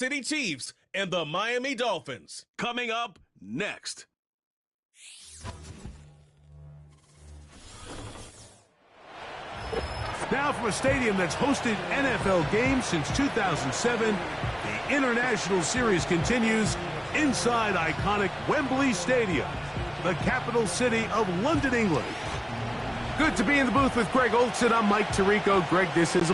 City Chiefs and the Miami Dolphins. Coming up next. Now from a stadium that's hosted NFL games since 2007, the International Series continues inside iconic Wembley Stadium, the capital city of London, England. Good to be in the booth with Greg Olson. I'm Mike Tirico. Greg, this is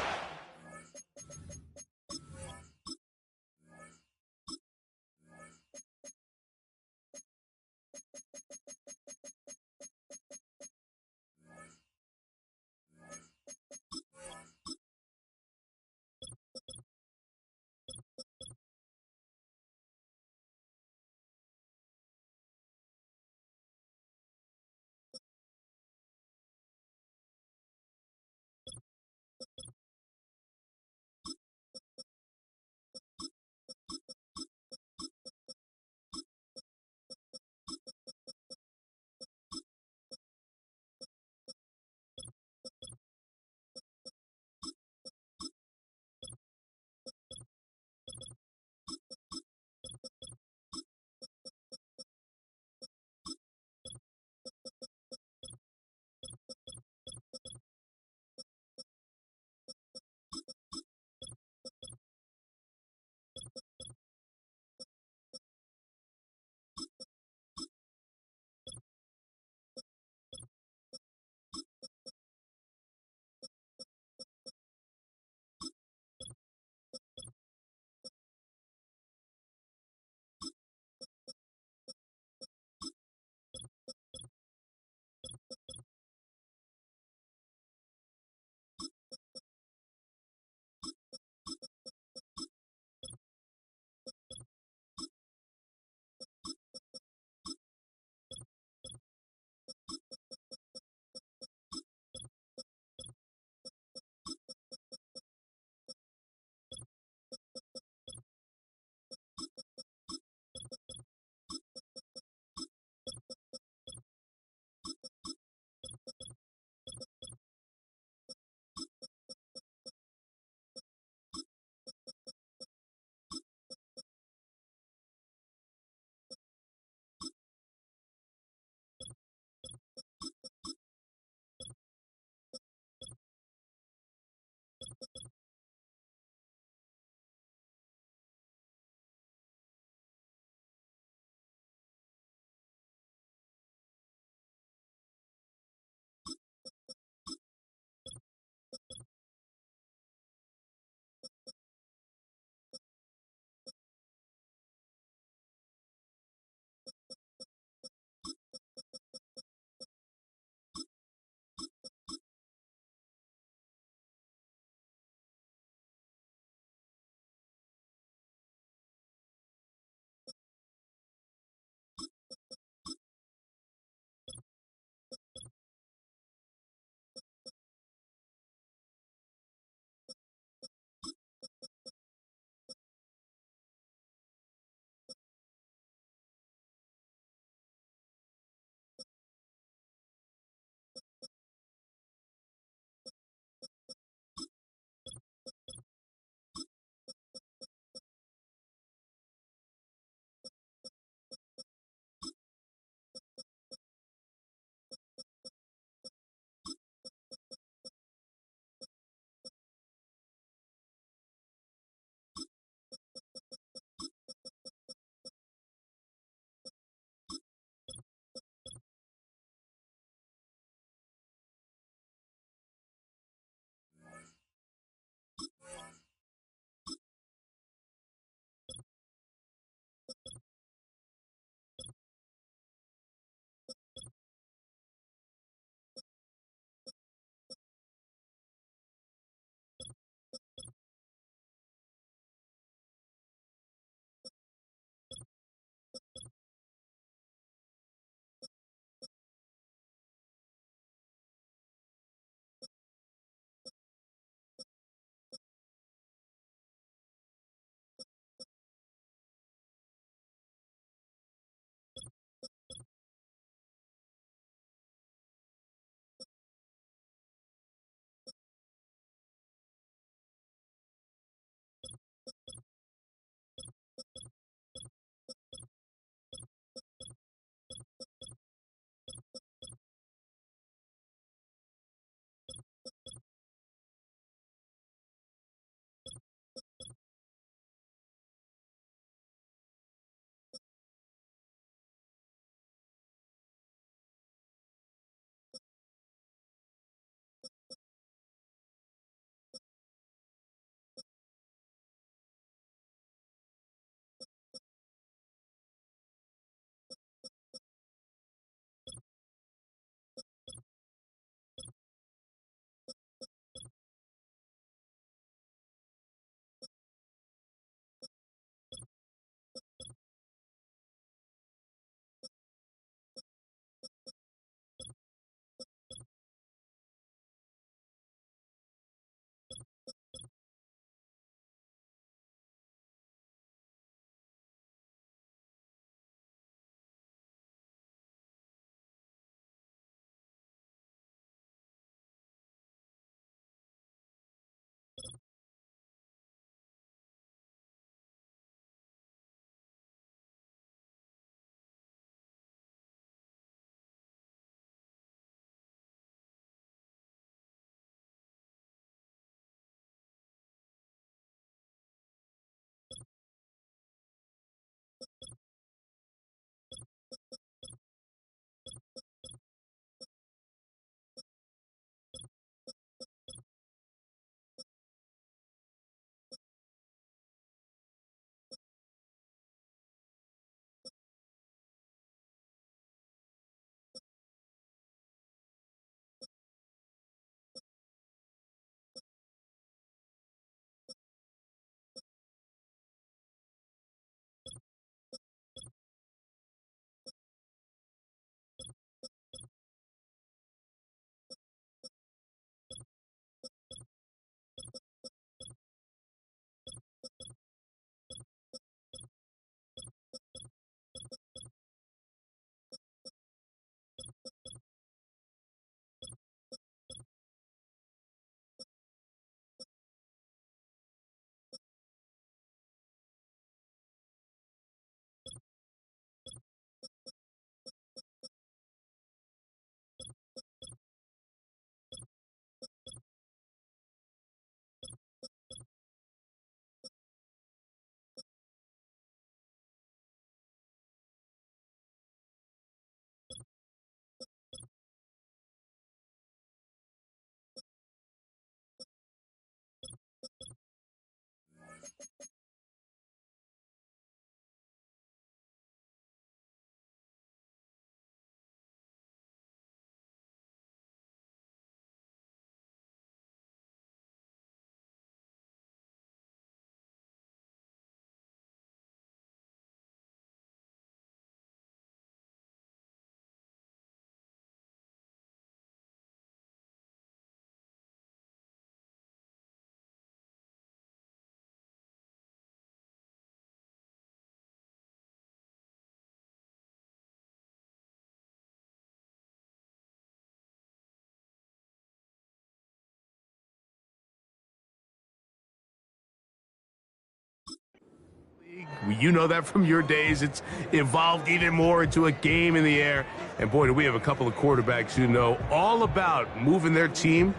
mean, you know that from your days. It's evolved even more into a game in the air. And boy, do we have a couple of quarterbacks who know all about moving their team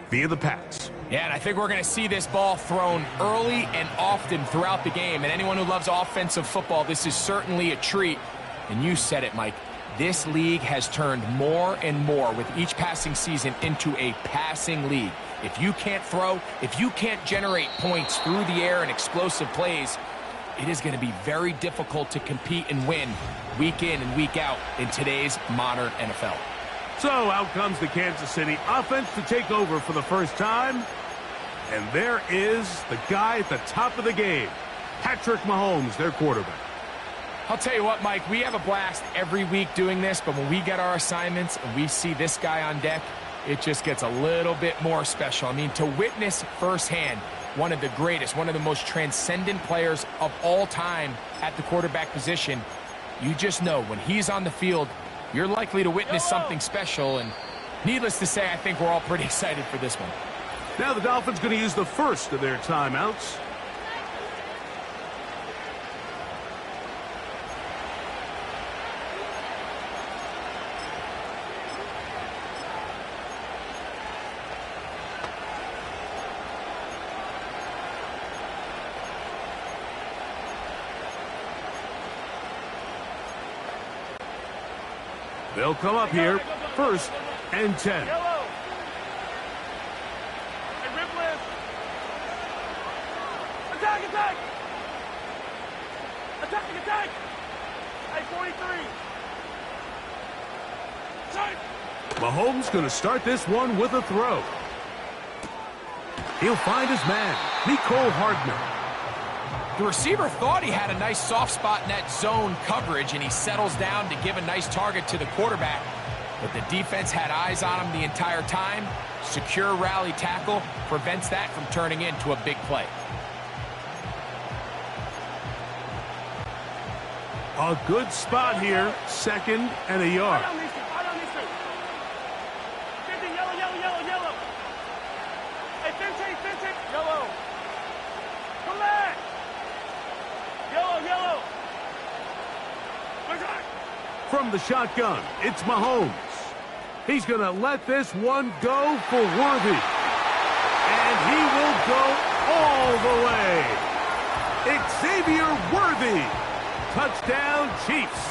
via the pass. Yeah, and I think we're going to see this ball thrown early and often throughout the game. And anyone who loves offensive football, this is certainly a treat. And you said it, Mike. This league has turned more and more with each passing season into a passing league. If you can't throw, if you can't generate points through the air and explosive plays, it is going to be very difficult to compete and win week in and week out in today's modern NFL. So out comes the Kansas City offense to take over for the first time. And there is the guy at the top of the game, Patrick Mahomes, their quarterback. I'll tell you what, Mike, we have a blast every week doing this, but when we get our assignments and we see this guy on deck, it just gets a little bit more special. I mean, to witness firsthand one of the greatest, one of the most transcendent players of all time at the quarterback position, you just know when he's on the field, you're likely to witness something special. And needless to say, I think we're all pretty excited for this one. Now the Dolphins going to use the first of their timeouts. They'll come up here, first and 10. Attack! Attack! Hey, 43. Mahomes going to start this one with a throw. He'll find his man, Mecole Hardman. The receiver thought he had a nice soft spot in that zone coverage, and he settles down to give a nice target to the quarterback. But the defense had eyes on him the entire time. Secure rally tackle prevents that from turning into a big play. A good spot here, second and a yard. Yellow. Hey, Finte. Yellow. Come back. Yellow. From the shotgun, it's Mahomes. He's going to let this one go for Worthy. And he will go all the way. Xavier Worthy. Touchdown, Chiefs.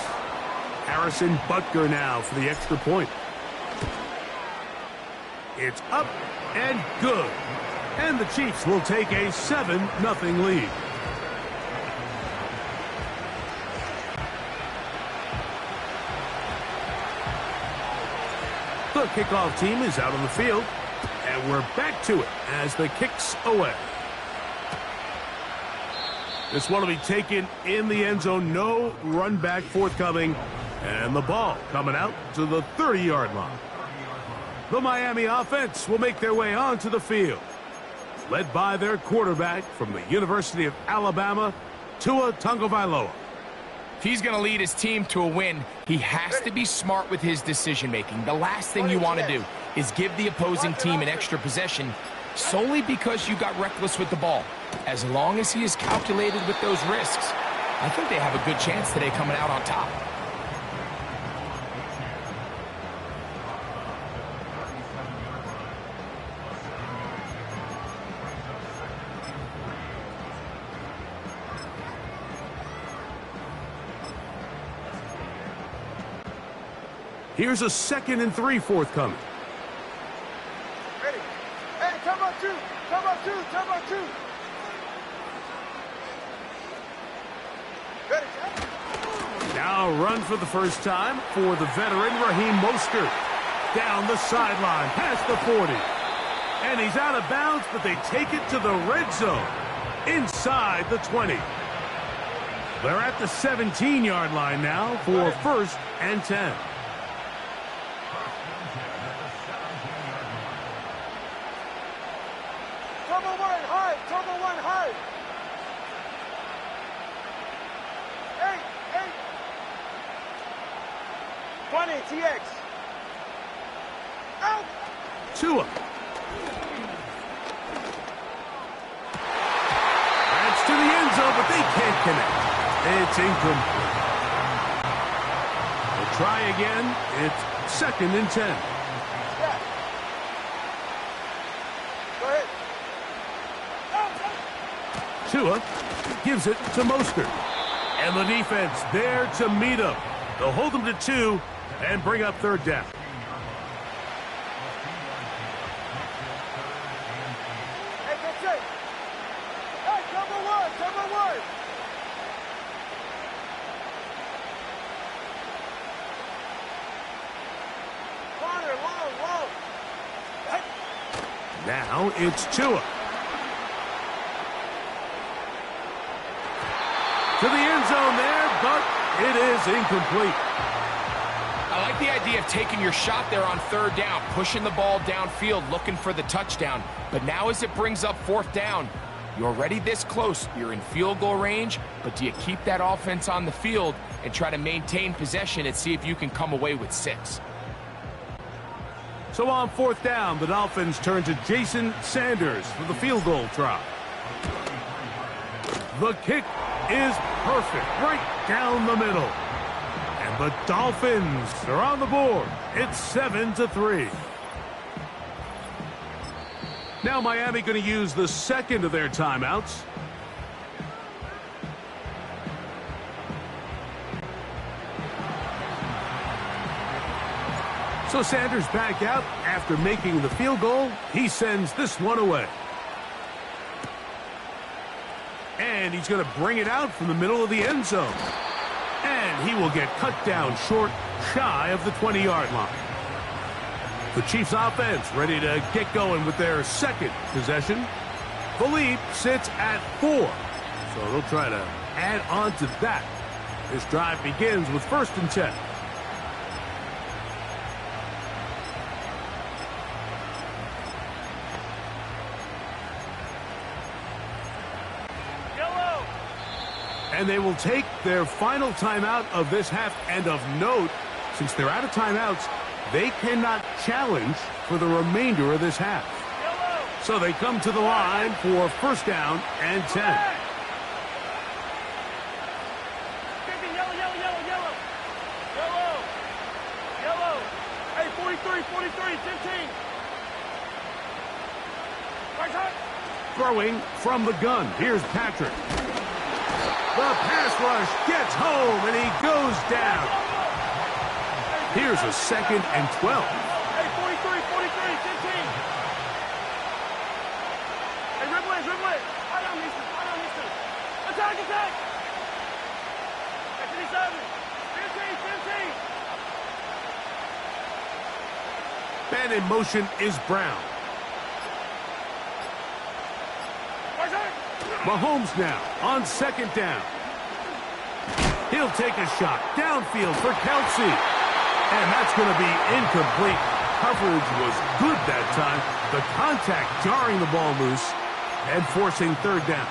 Harrison Butker now for the extra point. It's up and good. And the Chiefs will take a 7-0 lead. The kickoff team is out on the field. And we're back to it as the kick's away. This one will be taken in the end zone. No run back forthcoming. And the ball coming out to the 30-yard line. The Miami offense will make their way onto the field. Led by their quarterback from the University of Alabama, Tua Tagovailoa. If he's going to lead his team to a win, he has to be smart with his decision-making. The last thing you want to do is give the opposing team an extra possession solely because you got reckless with the ball. As long as he is calculated with those risks, I think they have a good chance today coming out on top. Here's a 2nd and 3 forthcoming. Ready. Hey, come on, two. Ready, Now run for the first time for the veteran Raheem Mostert. Down the sideline, past the 40. And he's out of bounds, but they take it to the red zone. Inside the 20. They're at the 17-yard line now for 1st and 10. Turbo one high. Hey. 20, TX. Out. Tua. That's to the end zone, but they can't connect. It's incomplete. We'll try again. It's 2nd and 10. Yeah. Go ahead. Tua gives it to Mostert. And the defense there to meet him. They'll hold him to 2 and bring up 3rd down. Hey, get it. Hey, cover one, cover one. Corner, long. Hey. Now it's Tua. To the end zone there, but it is incomplete. I like the idea of taking your shot there on 3rd down, pushing the ball downfield, looking for the touchdown. But now as it brings up 4th down, you're already this close. You're in field goal range, but do you keep that offense on the field and try to maintain possession and see if you can come away with 6? So on 4th down, the Dolphins turn to Jason Sanders for the field goal try. The kick is perfect, right down the middle. And the Dolphins are on the board. It's 7-3. Now Miami going to use the 2nd of their timeouts. So Sanders back out after making the field goal. He sends this one away. And he's going to bring it out from the middle of the end zone. And he will get cut down short, shy of the 20-yard line. The Chiefs offense ready to get going with their 2nd possession. The lead sits at 4. So they'll try to add on to that. This drive begins with 1st and 10. And they will take their final timeout of this half. And of note, since they're out of timeouts, they cannot challenge for the remainder of this half. So they come to the line for 1st down and 10. Yellow. Hey, 43, 15. Right side. Throwing from the gun. Here's Patrick. The pass rush gets home, and he goes down. Here's a 2nd and 12. Hey, 43, 15. Hey, dribble it. I don't miss it. Attack. Hey, 57. 15. Man in motion is Brown. Right side. Mahomes now on 2nd down. He'll take a shot downfield for Kelsey. And that's going to be incomplete. Coverage was good that time. The contact jarring the ball loose and forcing 3rd down.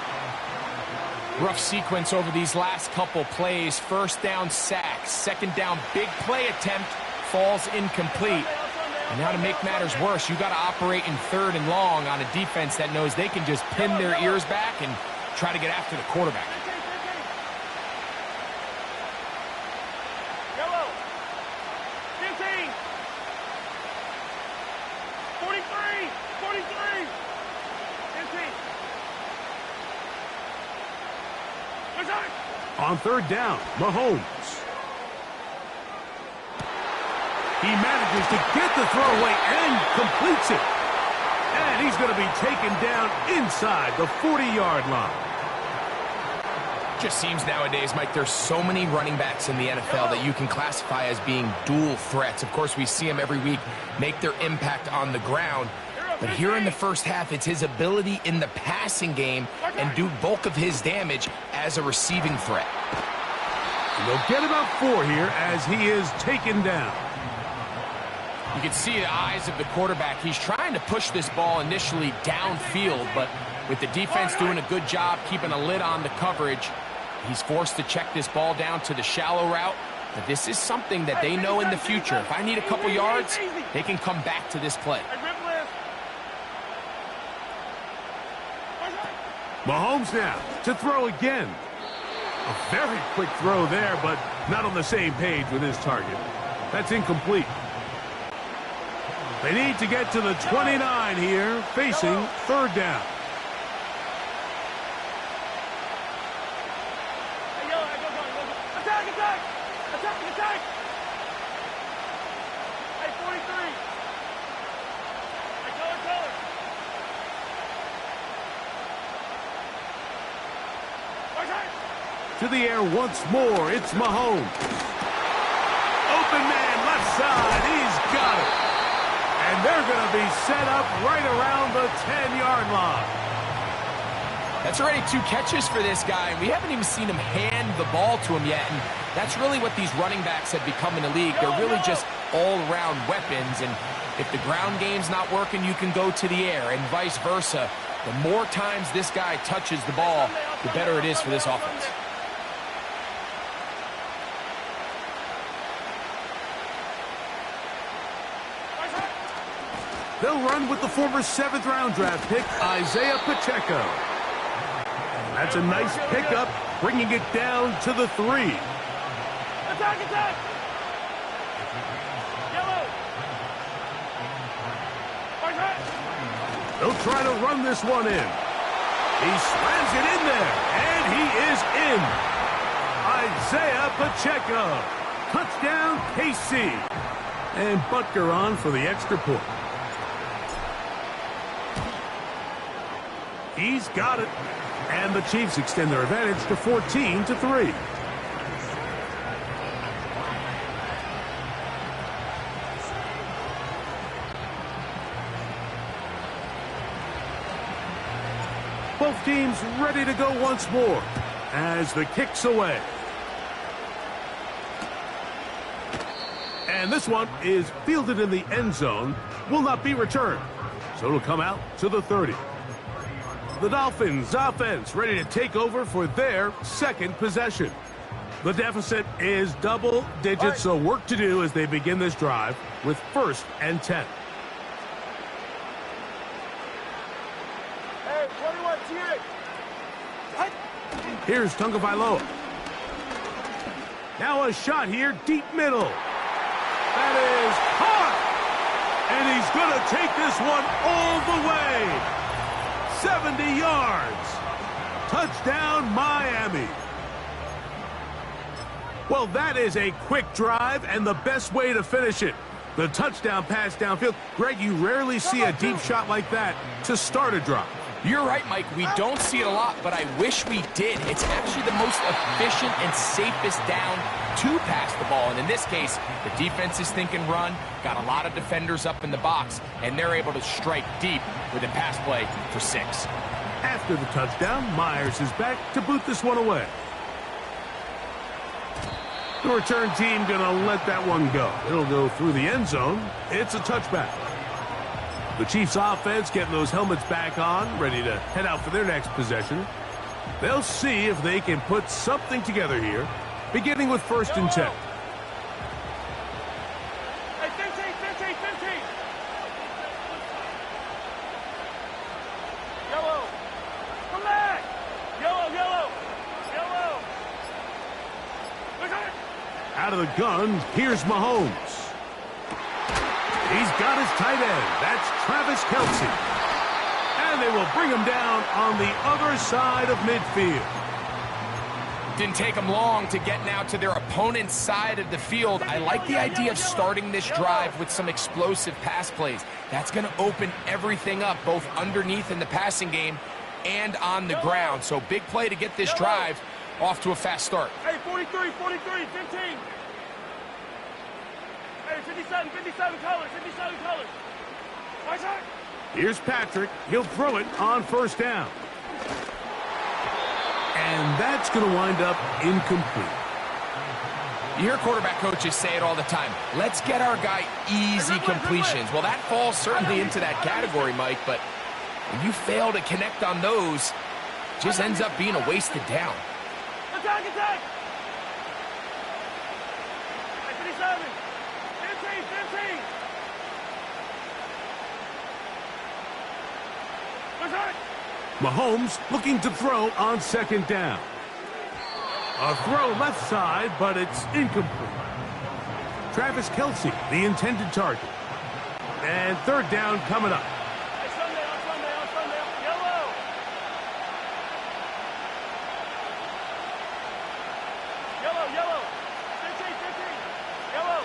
Rough sequence over these last couple plays. 1st down sack. 2nd down big play attempt falls incomplete. And now to make matters worse, you got to operate in 3rd and long on a defense that knows they can just pin their ears back and try to get after the quarterback. Yellow. 15. 43. 15. Right side. On 3rd down, Mahomes. He manages to get the throw away and completes it. And he's going to be taken down inside the 40-yard line. Just seems nowadays, Mike, there's so many running backs in the NFL that you can classify as being dual threats. Of course, we see them every week make their impact on the ground. But here in the first half, it's his ability in the passing game and do bulk of his damage as a receiving threat. And they'll get about 4 here as he is taken down. You can see the eyes of the quarterback. He's trying to push this ball initially downfield, but with the defense doing a good job keeping a lid on the coverage, he's forced to check this ball down to the shallow route. But this is something that they know in the future. If I need a couple yards, they can come back to this play. Mahomes now to throw again. A very quick throw there, but not on the same page with his target. That's incomplete. They need to get to the 29 here, facing third down. Attack, attack! Attack, attack! Hey, 43! Hey, color! To the air once more, it's Mahomes. Open man, left side, he's got it. And they're going to be set up right around the 10-yard line. That's already 2 catches for this guy, and we haven't even seen him hand the ball to him yet, and that's really what these running backs have become in the league. They're really just all-around weapons, and if the ground game's not working, you can go to the air, and vice versa. The more times this guy touches the ball, the better it is for this offense. They'll run with the former 7th-round draft pick, Isaiah Pacheco. That's a nice pickup, bringing it down to the 3. Attack, attack! Yellow! They'll try to run this one in. He slams it in there, and he is in. Isaiah Pacheco. Touchdown, KC. And Butker on for the extra point. He's got it. And the Chiefs extend their advantage to 14-3. Both teams ready to go once more as the kick's away. And this one is fielded in the end zone, will not be returned. So it'll come out to the 30. The Dolphins offense ready to take over for their second possession. The deficit is double digits, so work to do as they begin this drive with 1st and 10. Hey, 21, TA! Here's Tagovailoa. Now a shot here, deep middle. That is caught! And he's going to take this one all the way. 70 yards. Touchdown, Miami. Well, that is a quick drive and the best way to finish it. The touchdown pass downfield. Greg, you rarely see a deep shot like that to start a drive. You're right, Mike. We don't see it a lot, but I wish we did. It's actually the most efficient and safest down to pass the ball. And in this case, the defense is thinking run, got a lot of defenders up in the box, and they're able to strike deep with a pass play for 6. After the touchdown, Myers is back to boot this one away. The return team going to let that one go. It'll go through the end zone. It's a touchback. The Chiefs offense getting those helmets back on, ready to head out for their next possession. They'll see if they can put something together here, beginning with 1st and 10. Hey, 15! Yellow! Come back! Yellow! Out of the gun, here's Mahomes. He's got his tight end. That's Travis Kelce. And they will bring him down on the other side of midfield. Didn't take them long to get now to their opponent's side of the field. I like the idea of starting this drive with some explosive pass plays. That's going to open everything up, both underneath in the passing game and on the ground. So big play to get this drive off to a fast start. Hey, 43, 15! Hey, 57 colors! Watch out! Here's Patrick. He'll throw it on 1st down. And that's going to wind up incomplete. You hear quarterback coaches say it all the time. Let's get our guy easy completions. Well, that falls certainly into that category, Mike, but when you fail to connect on those, it just ends up being a wasted down. Attack! Hey, 57! 15! Mahomes looking to throw on 2nd down. A throw left side, but it's incomplete. Travis Kelce, the intended target. And third down coming up. Yellow. 15. Yellow.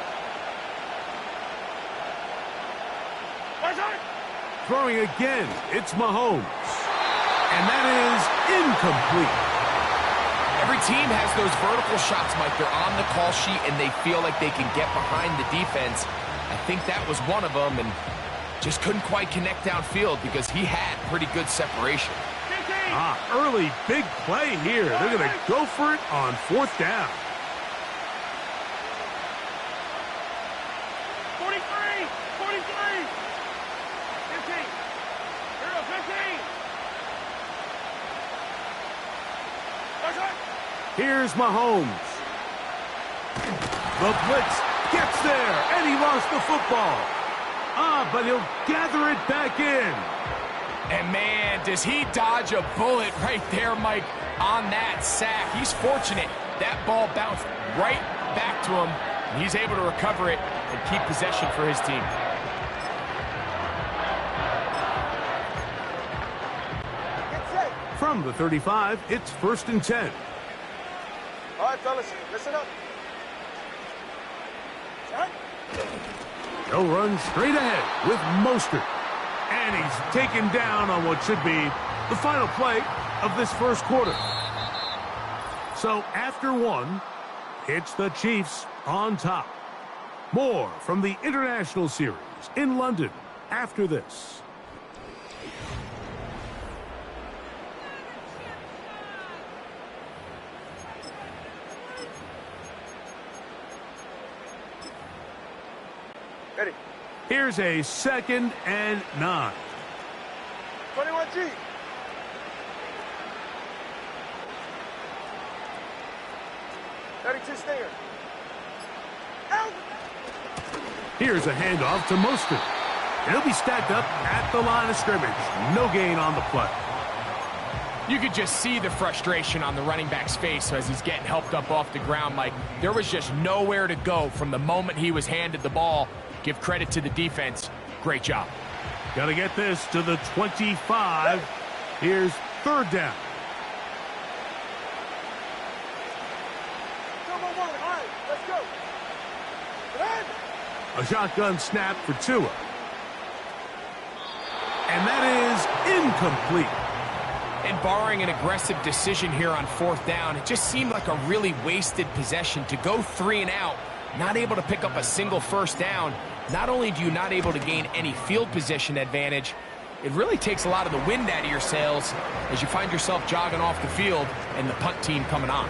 Throwing again, it's Mahomes. And that is incomplete. Every team has those vertical shots, Mike. They're on the call sheet, and they feel like they can get behind the defense. I think that was one of them, and just couldn't quite connect downfield because he had pretty good separation. Early big play here. They're going to go for it on fourth down. 43. 15. 15. Here's Mahomes. The blitz gets there, and he lost the football. But he'll gather it back in. And, man, does he dodge a bullet right there, Mike, on that sack. He's fortunate. That ball bounced right back to him, and he's able to recover it and keep possession for his team. From the 35, it's 1st and 10. All right, fellas, listen up. He'll run straight ahead with Mostert. And he's taken down on what should be the final play of this first quarter. So after one, it's the Chiefs on top. More from the International Series in London after this. Ready. Here's a 2nd and 9. 21G. Stinger. Here's a handoff to Mostert. He'll be stacked up at the line of scrimmage. No gain on the play. You could just see the frustration on the running back's face as he's getting helped up off the ground, Mike. There was just nowhere to go from the moment he was handed the ball. Give credit to the defense. Great job. Got to get this to the 25. Here's third down. All right, let's go. A shotgun snap for Tua. And that is incomplete. And barring an aggressive decision here on fourth down, it just seemed like a really wasted possession to go 3 and out, not able to pick up a single first down. Not only do you not able to gain any field position advantage, it really takes a lot of the wind out of your sails as you find yourself jogging off the field and the punt team coming on.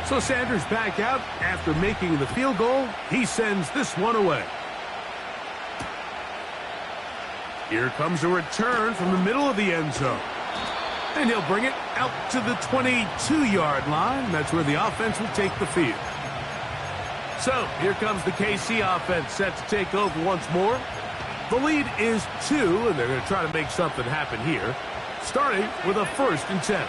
So Sanders back out after making the field goal. He sends this one away. Here comes a return from the middle of the end zone. And he'll bring it out to the 22-yard line. That's where the offense will take the field. So here comes the KC offense set to take over once more. The lead is 2, and they're going to try to make something happen here, starting with a 1st and 10.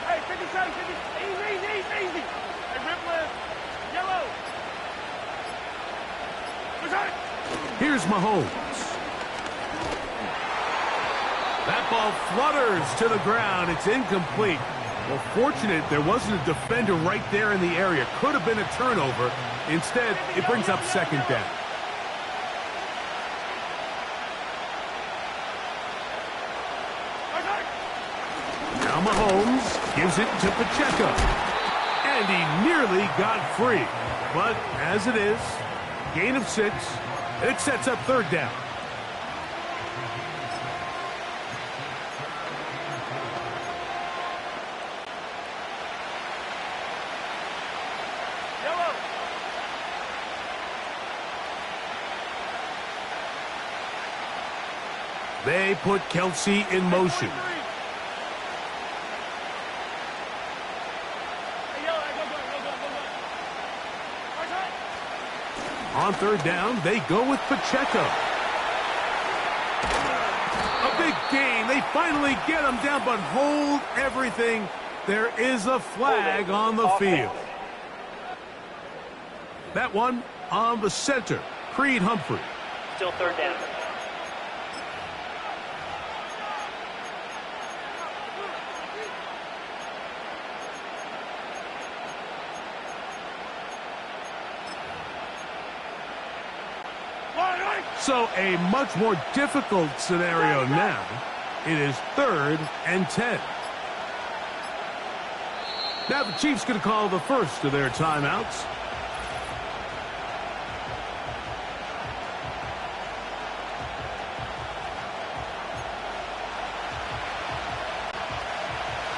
Hey, 57, 50. Easy. Hey, Ripley. Yellow. Here's Mahomes. That ball flutters to the ground. It's incomplete. Well, fortunate there wasn't a defender right there in the area. Could have been a turnover. Instead, it brings up 2nd down. Now Mahomes gives it to Pacheco. And he nearly got free. But as it is, gain of 6. It sets up 3rd down. They put Kelce in motion. On third down, they go with Pacheco. A big gain. They finally get him down, but hold everything. There is a flag on the field. That one on the center, Creed Humphrey. Still third down. So a much more difficult scenario now. It is 3rd and 10. Now the Chiefs going to call the first of their timeouts.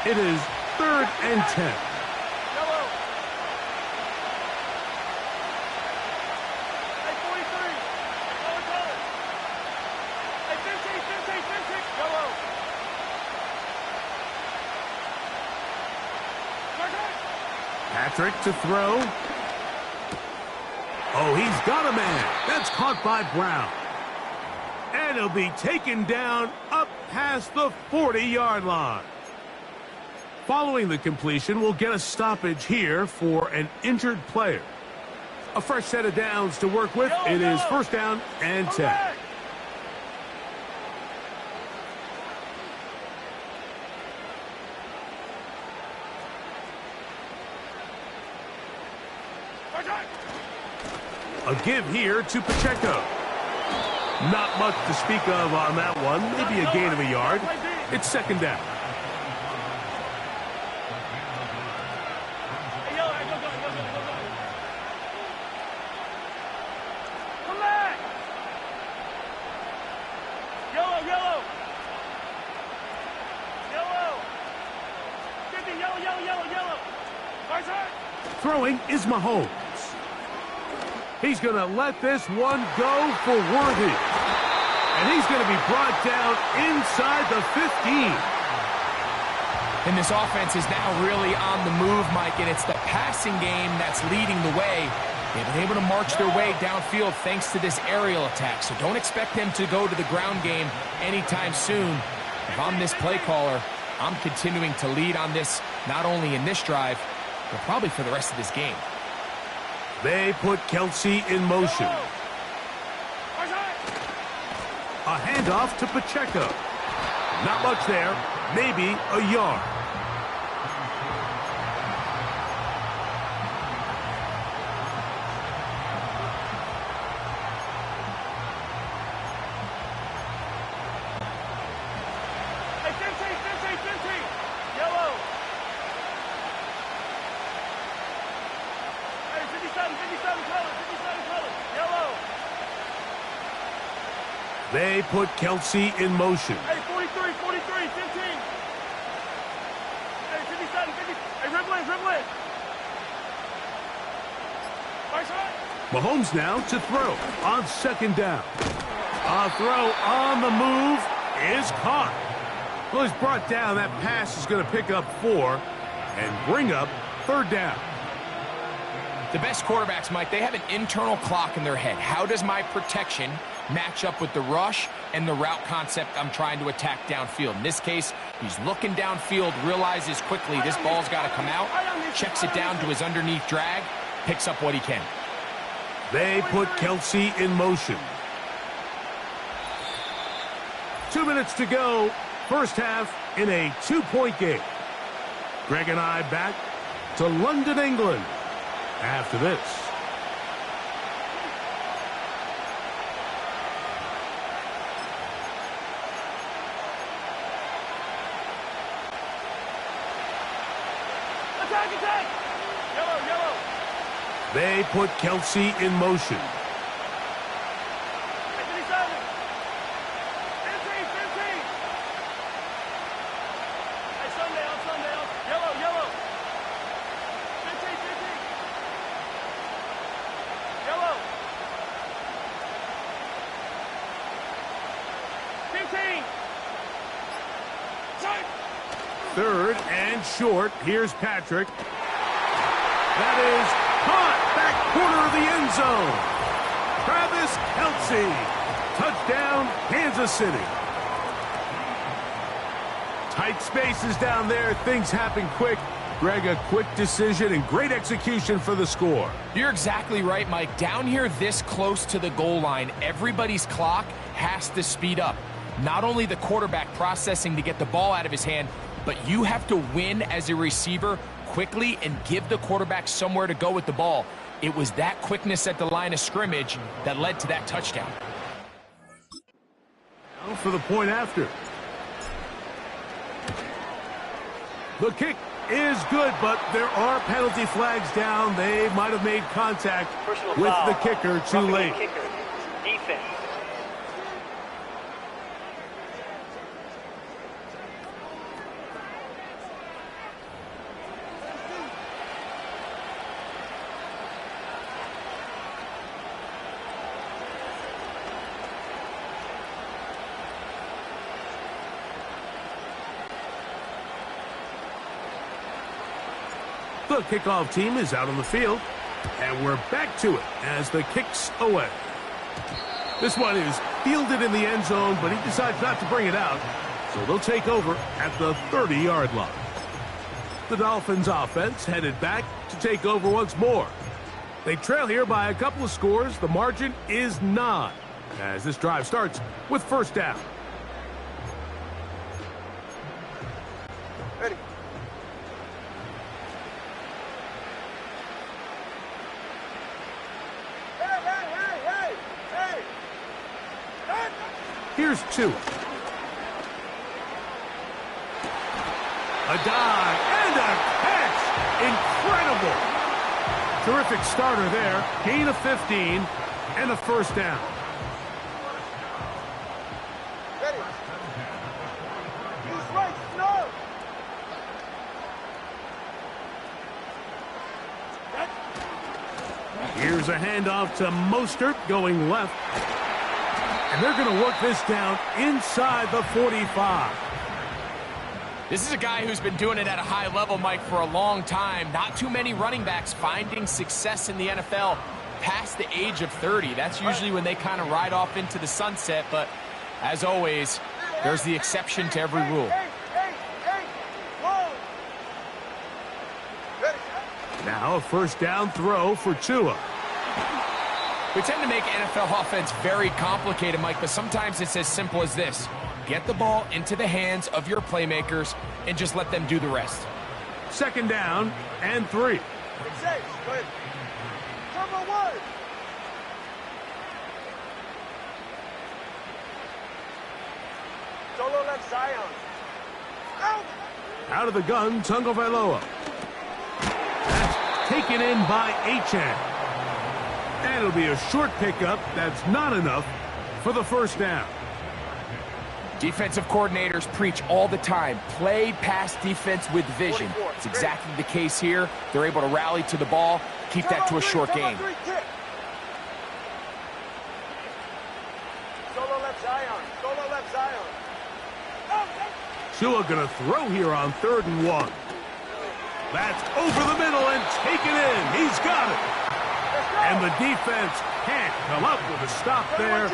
It is 3rd and 10. Patrick to throw. Oh, he's got a man. That's caught by Brown. And he'll be taken down up past the 40-yard line. Following the completion, we'll get a stoppage here for an injured player. A fresh set of downs to work with. It is 1st down and 10. A give here to Pacheco. Not much to speak of on that one. Maybe a gain of a yard. It's 2nd down. Throwing is Mahomes. He's going to let this one go for Worthy. And he's going to be brought down inside the 15. And this offense is now really on the move, Mike, and it's the passing game that's leading the way. They've been able to march their way downfield thanks to this aerial attack, so don't expect them to go to the ground game anytime soon. If I'm this play caller, I'm continuing to lead on this, not only in this drive, but probably for the rest of this game. They put Kelsey in motion. A handoff to Pacheco. Not much there. Maybe a yard. They put Kelsey in motion. Hey, 43, 43, 15. Hey, 57, 50. Hey, dribble in. Mahomes now to throw on 2nd down. A throw on the move is caught. Well, he's brought down. That pass is going to pick up 4 and bring up 3rd down. The best quarterbacks, Mike, they have an internal clock in their head. How does my protection match up with the rush and the route concept I'm trying to attack downfield? In this case, he's looking downfield, realizes quickly this ball's got to come out, checks it down to his underneath drag, picks up what he can. They put Kelsey in motion. 2 minutes to go. First half in a 2-point game. Greg and I back to London, England after this. Attack! Yellow. They put Kelsey in motion. Hey, 57. 15. Hey, sundown. Yellow. 15. Yellow. 15. 3rd and short. Here's Patrick. That is caught back corner of the end zone. Travis Kelce. Touchdown, Kansas City. Tight spaces down there. Things happen quick. Greg, a quick decision and great execution for the score. You're exactly right, Mike. Down here this close to the goal line, everybody's clock has to speed up. Not only the quarterback processing to get the ball out of his hand, but you have to win as a receiver quickly and give the quarterback somewhere to go with the ball. It was that quickness at the line of scrimmage that led to that touchdown. Now for the point after. The kick is good, but there are penalty flags down. They might have made contact with the kicker too late. Defense. The kickoff team is out on the field, and we're back to it as the kick's away. This one is fielded in the end zone, but he decides not to bring it out, so they'll take over at the 30-yard line. The Dolphins offense headed back to take over once more. They trail here by a couple of scores. The margin is 9 as this drive starts with first down. Ready. Here's two. A dive and a catch. Incredible. Terrific starter there. Gain of 15 and a first down. Ready. Use right, snow. Here's a handoff to Mostert going left. And they're going to work this down inside the 45. This is a guy who's been doing it at a high level, Mike, for a long time. Not too many running backs finding success in the NFL past the age of 30. That's usually when they kind of ride off into the sunset. But as always, there's the exception to every rule. Now a first down throw for Tua. We tend to make NFL offense very complicated, Mike, but sometimes it's as simple as this. Get the ball into the hands of your playmakers and just let them do the rest. Second down and 3. Go ahead. Number 1. Solo left Zion. Out. Out of the gun, Tagovailoa. That's taken in by Achane. And it'll be a short pickup. That's not enough for the first down. Defensive coordinators preach all the time. Play pass defense with vision. It's exactly the case here. They're able to rally to the ball, keep that to a short game. Solo left Zion. Solo left Zion. Tua going to throw here on 3rd and 1. That's over the middle and taken in. He's got it. And the defense can't come up with a stop there.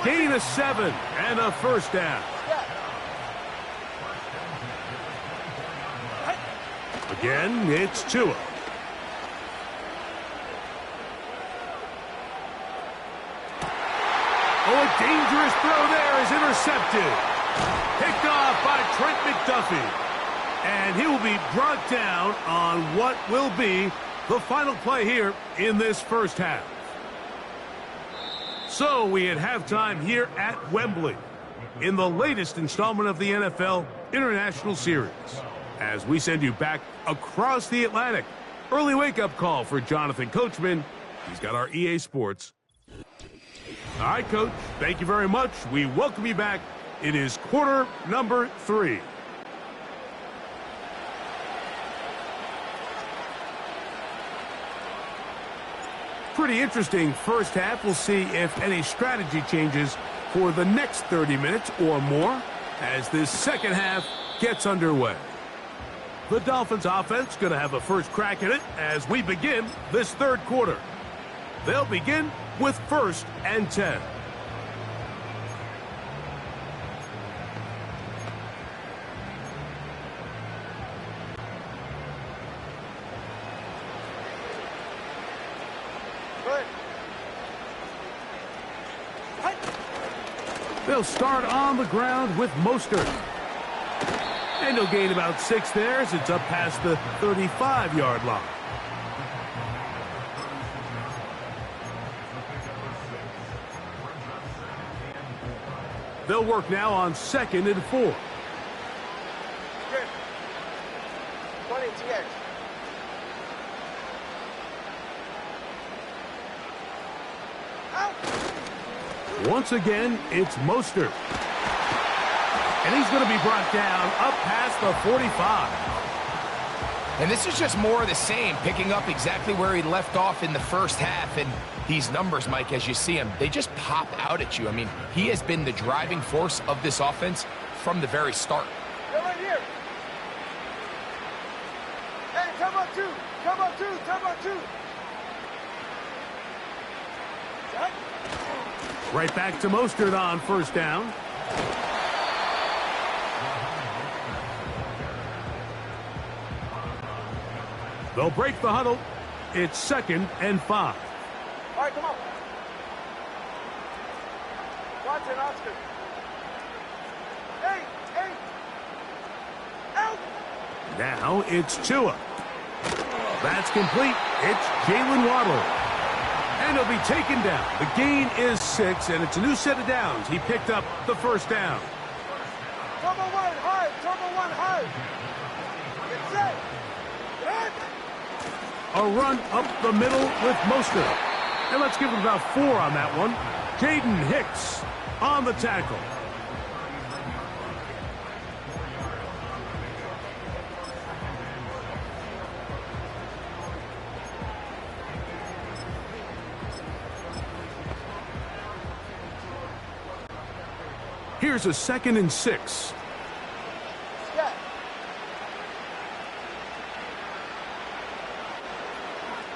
Gain of 7 and a first down. Again, it's Tua. Oh, a dangerous throw there is intercepted. Picked off by Trent McDuffie. And he will be brought down on what will be the final play here in this first half. So we had halftime here at Wembley in the latest installment of the NFL International Series. As we send you back across the Atlantic, early wake-up call for Jonathan Coachman. He's got our EA Sports. All right, Coach, thank you very much. We welcome you back. It is quarter number 3. Pretty interesting first half. We'll see if any strategy changes for the next 30 minutes or more as this second half gets underway. The Dolphins offense going to have a first crack at it as we begin this third quarter. They'll begin with 1st and 10. Good. They'll start on the ground with Mostert. And he'll gain about 6 there as it's up past the 35-yard line. They'll work now on 2nd and 4. Good. 20 TX. Out. Once again, it's Mostert. And he's going to be brought down up past the 45. And this is just more of the same, picking up exactly where he left off in the first half. And these numbers, Mike, as you see him, they just pop out at you. I mean, he has been the driving force of this offense from the very start. They're right here. Hey, come on, 2. Come on, 2. Come on, 2. Jack. Right back to Mostert on 1st down. They'll break the huddle. It's 2nd and 5. All right, come on. Watson, Oscar. Hey, hey. Out. Now it's Tua. That's complete. It's Jalen Waddle. And he'll be taken down. The gain is 6, and it's a new set of downs. He picked up the 1st down. Turbo 1 high. Turbo 1 high. Get set. Hit. A run up the middle with Mostert. And let's give him about 4 on that one. Jaden Hicks on the tackle. Here's a 2nd and 6. Yeah.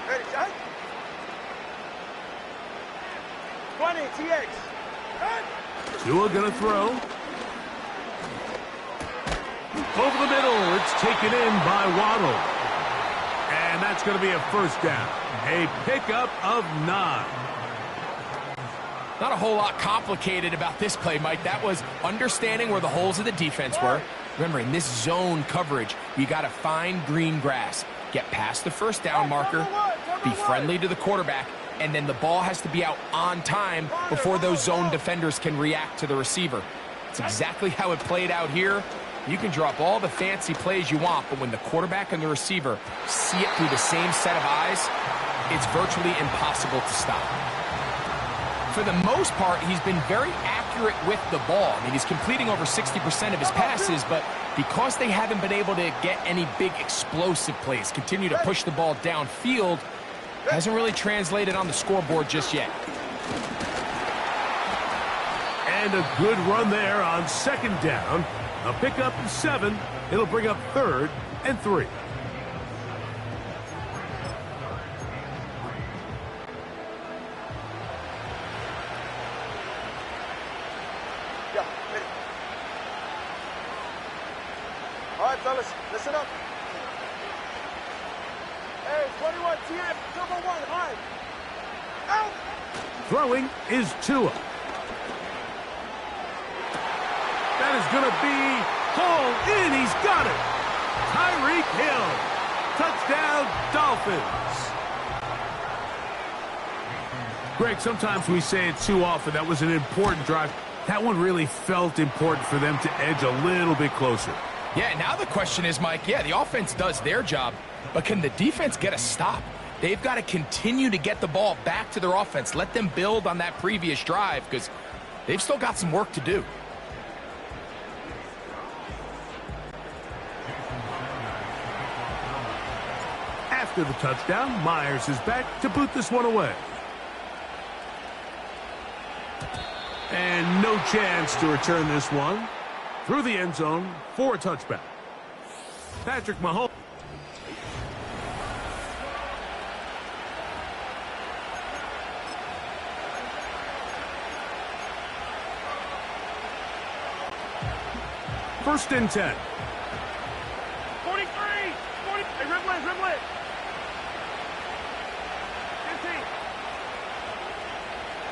Ready, Jack? 20 TX. Hit. Tua gonna throw. Over the middle. It's taken in by Waddle. And that's going to be a 1st down. A pickup of 9. Not a whole lot complicated about this play, Mike. That was understanding where the holes of the defense were. Remember, in this zone coverage, you got to find green grass. Get past the 1st down marker, be friendly to the quarterback, and then the ball has to be out on time before those zone defenders can react to the receiver. It's exactly how it played out here. You can drop all the fancy plays you want, but when the quarterback and the receiver see it through the same set of eyes, it's virtually impossible to stop. For the most part, he's been very accurate with the ball. I mean, he's completing over 60% of his passes, but because they haven't been able to get any big explosive plays, continue to push the ball downfield, hasn't really translated on the scoreboard just yet. And a good run there on 2nd down. A pickup of 7. It'll bring up 3rd and 3. Yeah, ready. All right, fellas, listen up. Hey, 21 TF, Turbo 1 high. Out. Throwing is Tua. That is going to be hauled in. He's got it. Tyreek Hill. Touchdown, Dolphins. Greg, sometimes we say it too often. That was an important drive. That one really felt important for them to edge a little bit closer. Yeah, now the question is, Mike, yeah, the offense does their job, but can the defense get a stop? They've got to continue to get the ball back to their offense. Let them build on that previous drive because they've still got some work to do. After the touchdown, Myers is back to boot this one away. And no chance to return this one through the end zone for a touchback. Patrick Mahomes. – First and 10. 43! 40! Hey, dribble it, dribble it! 15!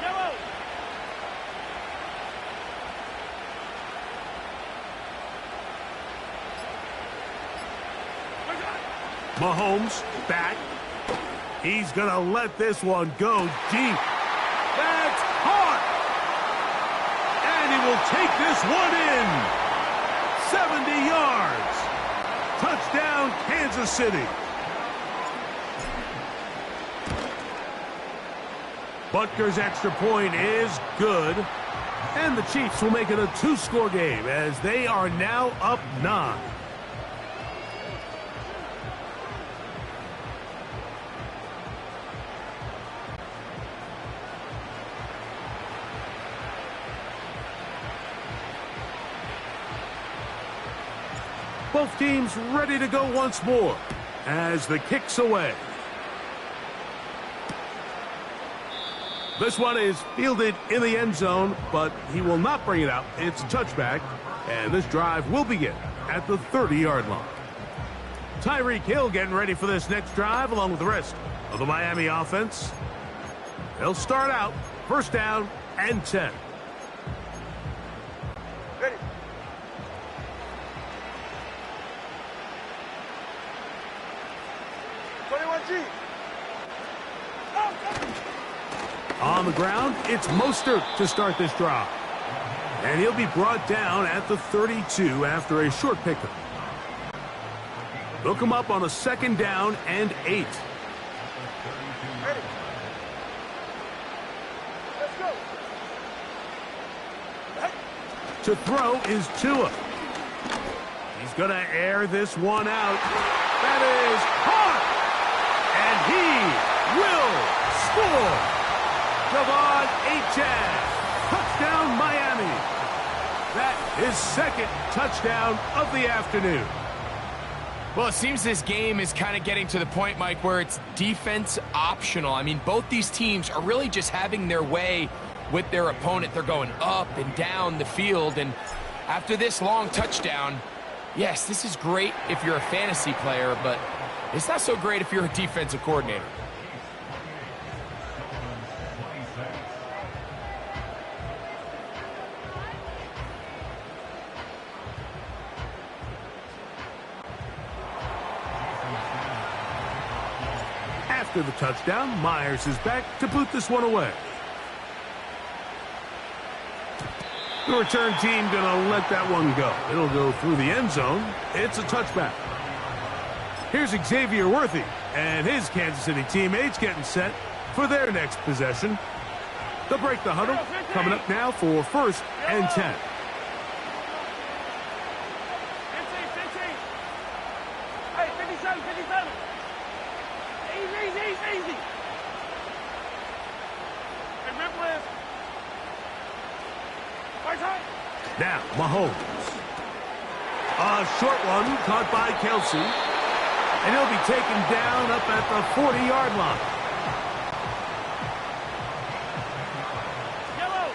Yellow! Mahomes back. He's going to let this one go deep. That's hard. And he will take this one in. 70 yards. Touchdown, Kansas City. Butker's extra point is good. And the Chiefs will make it a 2-score game as they are now up 9. Both teams ready to go once more as the kick's away. This one is fielded in the end zone, but he will not bring it out. It's a touchback, and this drive will begin at the 30-yard line. Tyreek Hill getting ready for this next drive along with the rest of the Miami offense. They'll start out first down and 10. Ready. On the ground, it's Mostert to start this drive. And he'll be brought down at the 32 after a short pickup. They'll come up on a second down and 8. Ready. Let's go. To throw is Tua. He's going to air this one out. That is caught. And he will score. Javon Achane. Touchdown, Miami. That is second touchdown of the afternoon. Well, it seems this game is kind of getting to the point, Mike, where it's defense optional. I mean, both these teams are really just having their way with their opponent. They're going up and down the field, and after this long touchdown, yes, this is great if you're a fantasy player, but it's not so great if you're a defensive coordinator. After the touchdown, Myers is back to boot this one away. The return team going to let that one go. It'll go through the end zone. It's a touchback. Here's Xavier Worthy and his Kansas City teammates getting set for their next possession. They'll break the huddle. Coming up now for first and 10. 15, 15. Hey, 57, 57. Easy. And Ripley. Now, Mahomes. A short one caught by Kelsey. And he'll be taken down up at the 40-yard line. Yellow.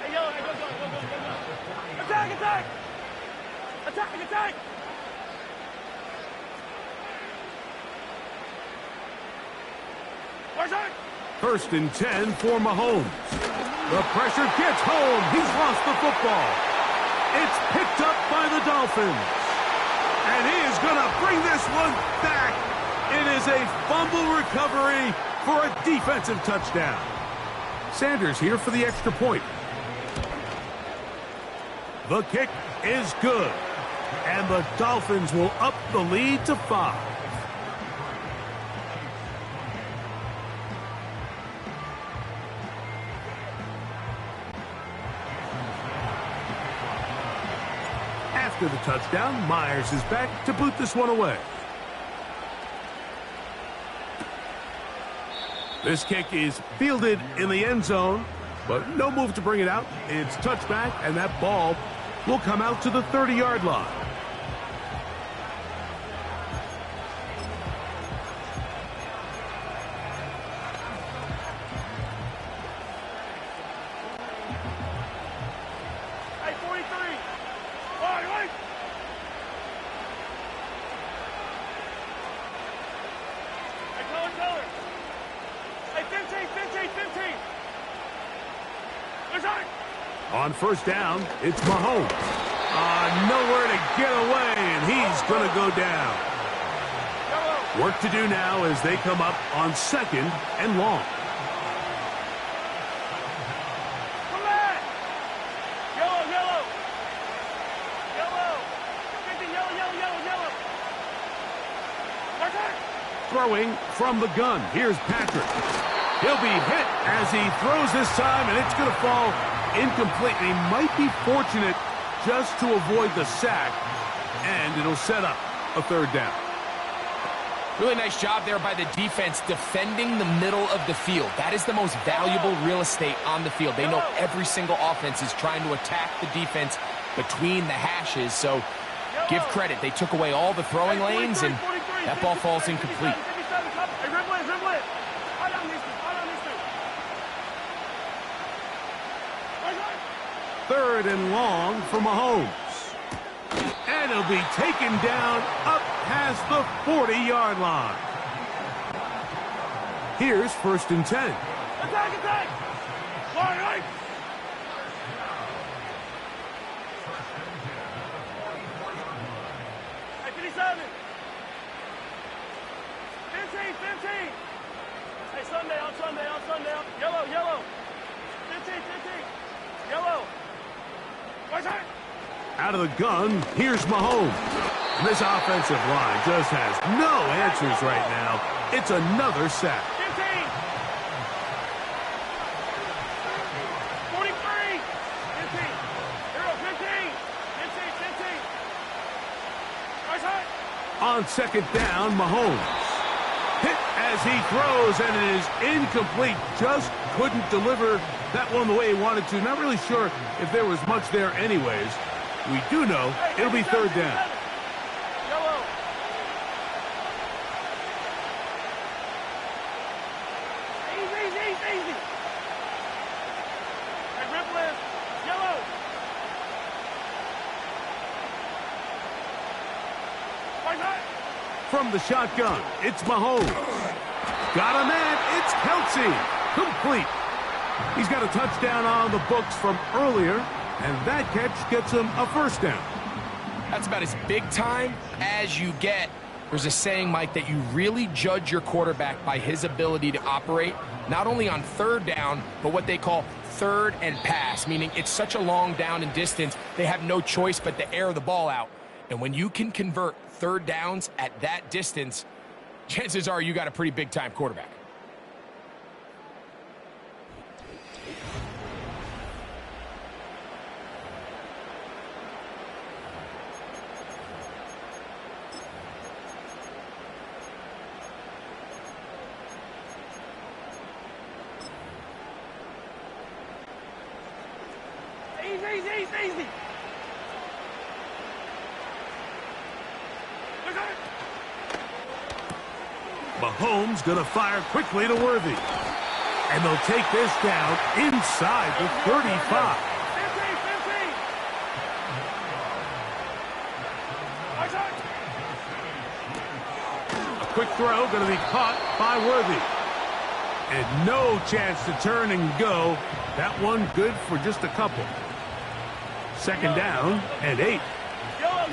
Hey, yellow. Hey, go. Attack. Attack. First and 10 for Mahomes. The pressure gets home. He's lost the football. It's picked up by the Dolphins. And he is going to bring this one back. It is a fumble recovery for a defensive touchdown. Sanders here for the extra point. The kick is good. And the Dolphins will up the lead to 5. After the touchdown, Myers is back to boot this one away. This kick is fielded in the end zone, but no move to bring it out. It's touchback, and that ball will come out to the 30-yard line. On first down, it's Mahomes. Nowhere to get away, and he's going to go down. Work to do now as they come up on 2nd and long. Throwing from the gun. Here's Patrick. He'll be hit as he throws this time, and it's going to fall incomplete. And he might be fortunate just to avoid the sack, and it'll set up a 3rd down. Really nice job there by the defense defending the middle of the field. That is the most valuable real estate on the field. They know every single offense is trying to attack the defense between the hashes, so give credit. They took away all the throwing lanes, and that ball falls incomplete. 3rd and long for Mahomes. And he'll be taken down up past the 40-yard line. Here's 1st and 10. Attack! Right. Hey, 57. 15. Hey, Sunday. Yellow. 15. Yellow. Out of the gun, here's Mahomes. And this offensive line just has no answers right now. It's another sack. 15. 43. 15. 15. On 2nd down, Mahomes. Hit as he throws, and it is incomplete. Just couldn't deliver that one the way he wanted to. Not really sure if there was much there anyways. We do know it'll be 3rd down. Yellow. Easy. Hey, Ripple. Yellow. From the shotgun, it's Mahomes. Got a man, it's Kelsey. Complete. He's got a touchdown on the books from earlier, and that catch gets him a 1st down. That's about as big time as you get. There's a saying, Mike, that you really judge your quarterback by his ability to operate, not only on 3rd down, but what they call 3rd and pass, meaning it's such a long down and distance, they have no choice but to air the ball out. And when you can convert 3rd downs at that distance, chances are you got a pretty big-time quarterback. Easy. Mahomes going to fire quickly to Worthy. And they'll take this down inside the 35. 15. A quick throw going to be caught by Worthy. And no chance to turn and go. That one good for just a couple. 2nd down and 8. Yellow.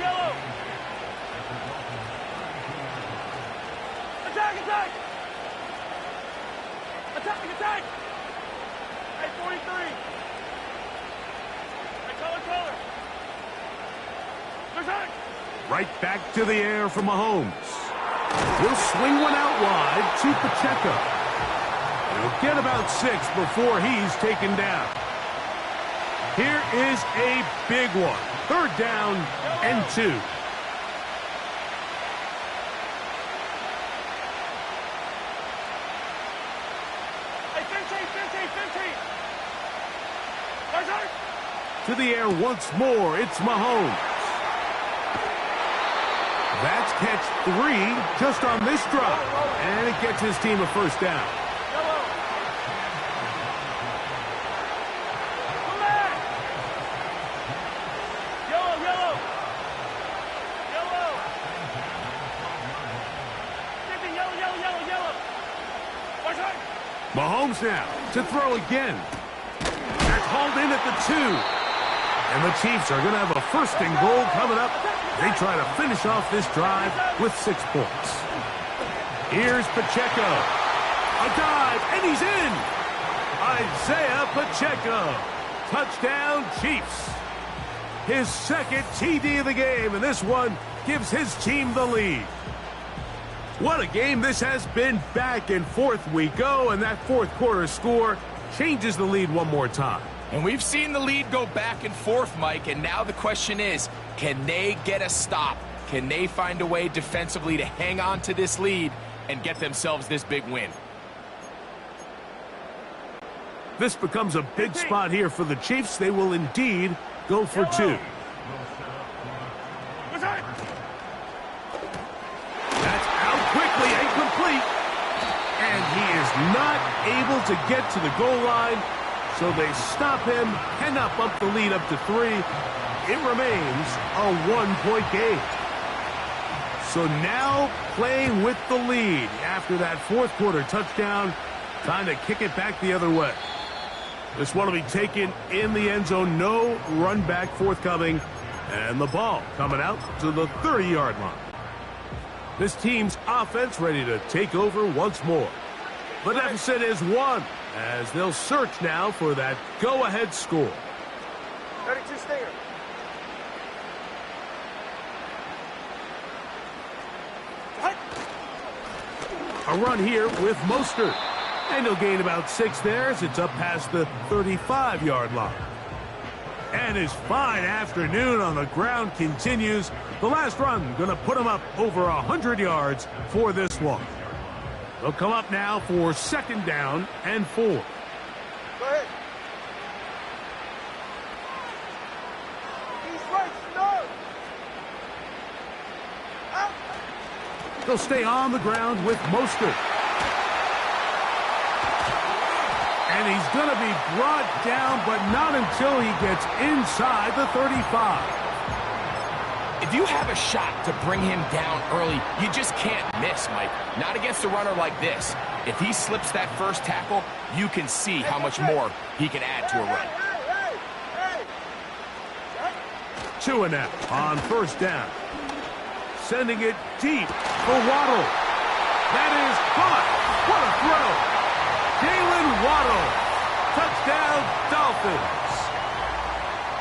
Attack. Hey, 43. Hey, color. Attack. Right back to the air for Mahomes. He'll swing one out wide to Pacheco. He'll get about 6 before he's taken down. Here is a big one. 3rd down and 2. To the air once more, it's Mahomes. That's catch 3 just on this drive. And it gets his team a 1st down. Mahomes now to throw again. That's hauled in at the 2. And the Chiefs are going to have a first and goal coming up. They try to finish off this drive with 6 points. Here's Pacheco. A dive, and he's in. Isaiah Pacheco. Touchdown, Chiefs. His second TD of the game, and this one gives his team the lead. What a game this has been. Back and forth we go, and that fourth quarter score changes the lead one more time. And we've seen the lead go back and forth, Mike, and now the question is, can they get a stop? Can they find a way defensively to hang on to this lead and get themselves this big win? This becomes a big spot here for the Chiefs. They will indeed go for 2. That's out quickly and complete. And he is not able to get to the goal line, so they stop him, cannot bump the lead up to 3. It remains a 1-point game. So now playing with the lead after that fourth quarter touchdown, trying to kick it back the other way. This one will be taken in the end zone. No run back forthcoming. And the ball coming out to the 30-yard line. This team's offense ready to take over once more. The deficit is 1 as they'll search now for that go-ahead score. 32 Stinger. A run here with Mostert. And he'll gain about 6 there as it's up past the 35-yard line. And his fine afternoon on the ground continues. The last run going to put him up over 100 yards for this one. They'll come up now for 2nd down and 4. Go ahead. He's right, no. Out. They'll stay on the ground with Mostert. And he's going to be brought down, but not until he gets inside the 35. If you have a shot to bring him down early, you just can't miss, Mike. Not against a runner like this. If he slips that first tackle, you can see how much more he can add to a run. 2 and out on 1st down. Sending it deep for Waddle. That is caught. What a throw. Jalen Waddle. Touchdown, Dolphins.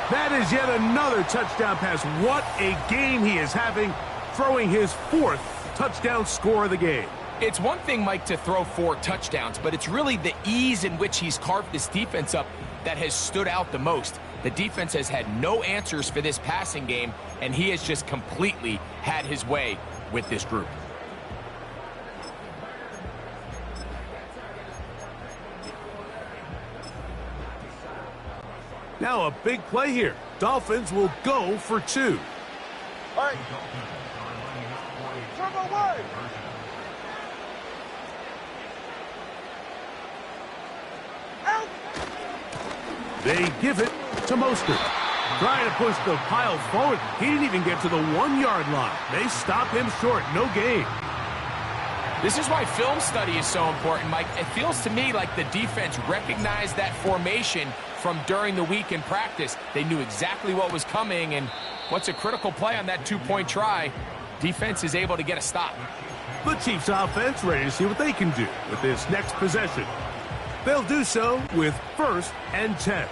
That is yet another touchdown pass. What a game he is having, throwing his 4th touchdown score of the game. It's one thing, Mike, to throw 4 touchdowns, but it's really the ease in which he's carved this defense up that has stood out the most. The defense has had no answers for this passing game, and he has just completely had his way with this group. Now a big play here. Dolphins will go for 2. All right. Turbo 1. Out. They give it to Mostert. Trying to push the pile forward. He didn't even get to the 1-yard line. They stop him short. No gain. This is why film study is so important, Mike. It feels to me like the defense recognized that formation from during the week in practice. They knew exactly what was coming, and what's a critical play on that 2-point try, defense is able to get a stop. The Chiefs offense ready to see what they can do with this next possession. They'll do so with 1st and 10.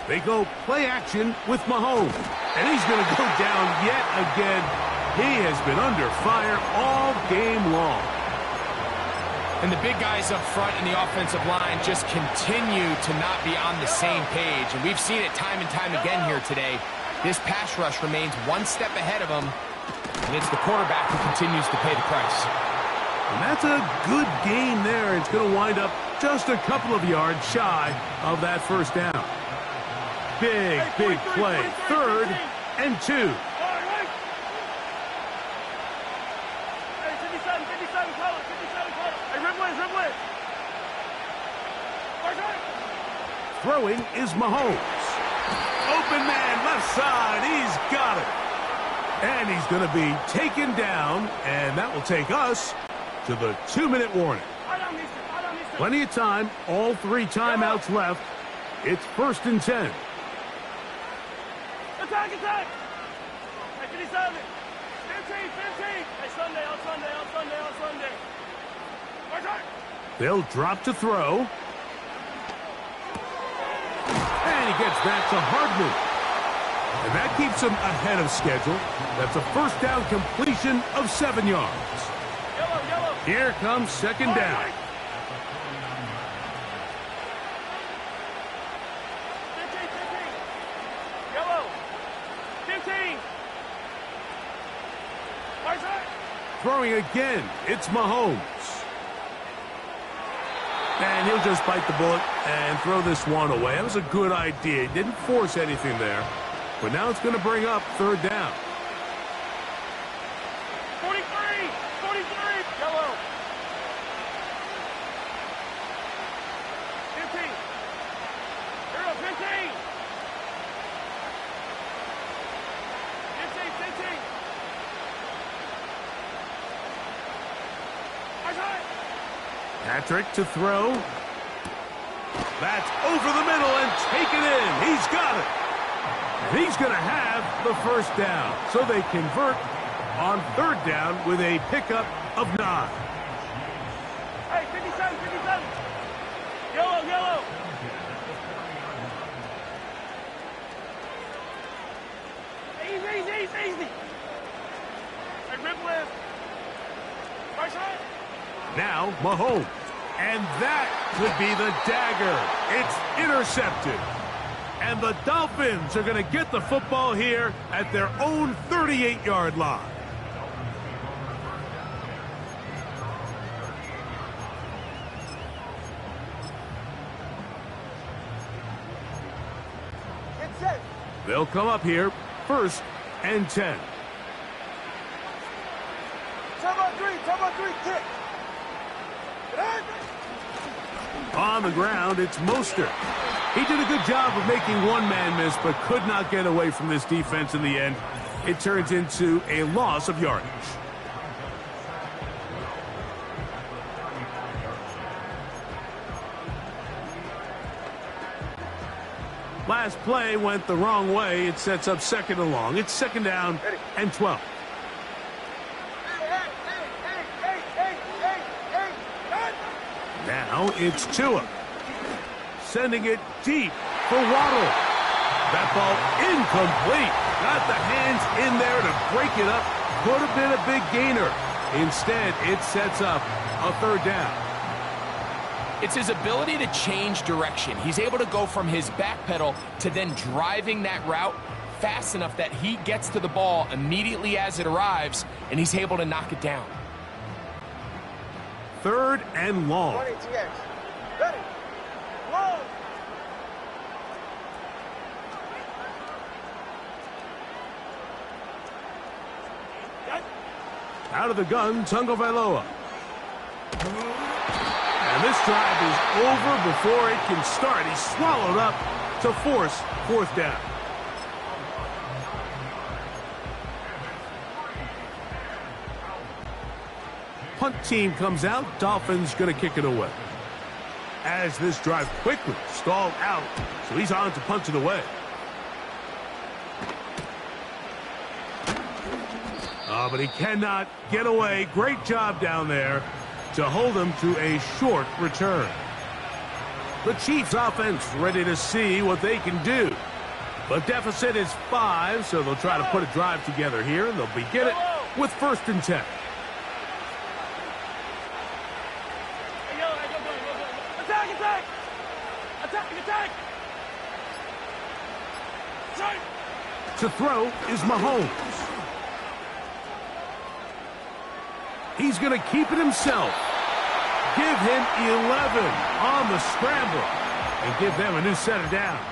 They go play action with Mahomes. And he's going to go down yet again. He has been under fire all game long. And the big guys up front in the offensive line just continue to not be on the same page. And we've seen it time and time again here today. This pass rush remains one step ahead of them. And it's the quarterback who continues to pay the price. And that's a good game there. It's going to wind up just a couple of yards shy of that 1st down. Big play. 3rd and 2. Hey, 57, call it. Hey, rip wins. Throwing is Mahomes. Open man, left side. He's got it. And he's going to be taken down, and that will take us to the 2-minute warning. Plenty of time, all 3 timeouts left. It's 1st and 10. Attack, attack! Hey, 57. 15, 15. Hey, Sunday, on Sunday, on Sunday, on Sunday. Attack! They'll drop to throw. And he gets that to Hardman. And that keeps him ahead of schedule. That's a first down completion of 7 yards. Yellow, yellow. Here comes 2nd down. 15, 15. Yellow. 15. Right side. Throwing again, it's Mahomes. And he'll just bite the bullet and throw this one away. That was a good idea. He didn't force anything there. But now it's going to bring up 3rd down. 43. 43. Yellow. 15. Here we go, 15. 15, 15. Right side. Patrick to throw. That's over the middle and taken in. He's got it. And he's going to have the 1st down. So they convert on 3rd down with a pickup of 9. Hey, 57, 57. Yellow, yellow. Easy, easy, easy. Hey, rip lift. Right side. Now Mahomes. And that could be the dagger. It's intercepted. And the Dolphins are going to get the football here at their own 38-yard line. Get set. They'll come up here, 1st and 10. Turbo 3, kick. On the ground, it's Mostert. He did a good job of making one man miss, but could not get away from this defense in the end. It turns into a loss of yardage. Last play went the wrong way. It sets up 2nd and long. It's 2nd down and 12. Now it's Tua. Sending it deep for Waddle. That ball incomplete. Got the hands in there to break it up. Could have been a big gainer. Instead, it sets up a 3rd down. It's his ability to change direction. He's able to go from his back pedal to then driving that route fast enough that he gets to the ball immediately as it arrives, and he's able to knock it down. 3rd and long. 20 TX. Ready. Long. Out of the gun, Tagovailoa. And this drive is over before it can start. He's swallowed up to force 4th down. Punt team comes out. Dolphins going to kick it away. As this drive quickly stalled out, so he's on to punt it away. But he cannot get away. Great job down there to hold him to a short return. The Chiefs offense ready to see what they can do. The deficit is 5, so they'll try to put a drive together here, and they'll begin it with 1st and 10. Attack, attack! Attack, attack! Strike! To throw is Mahomes. He's going to keep it himself. Give him 11 on the scramble and give them a new set of downs.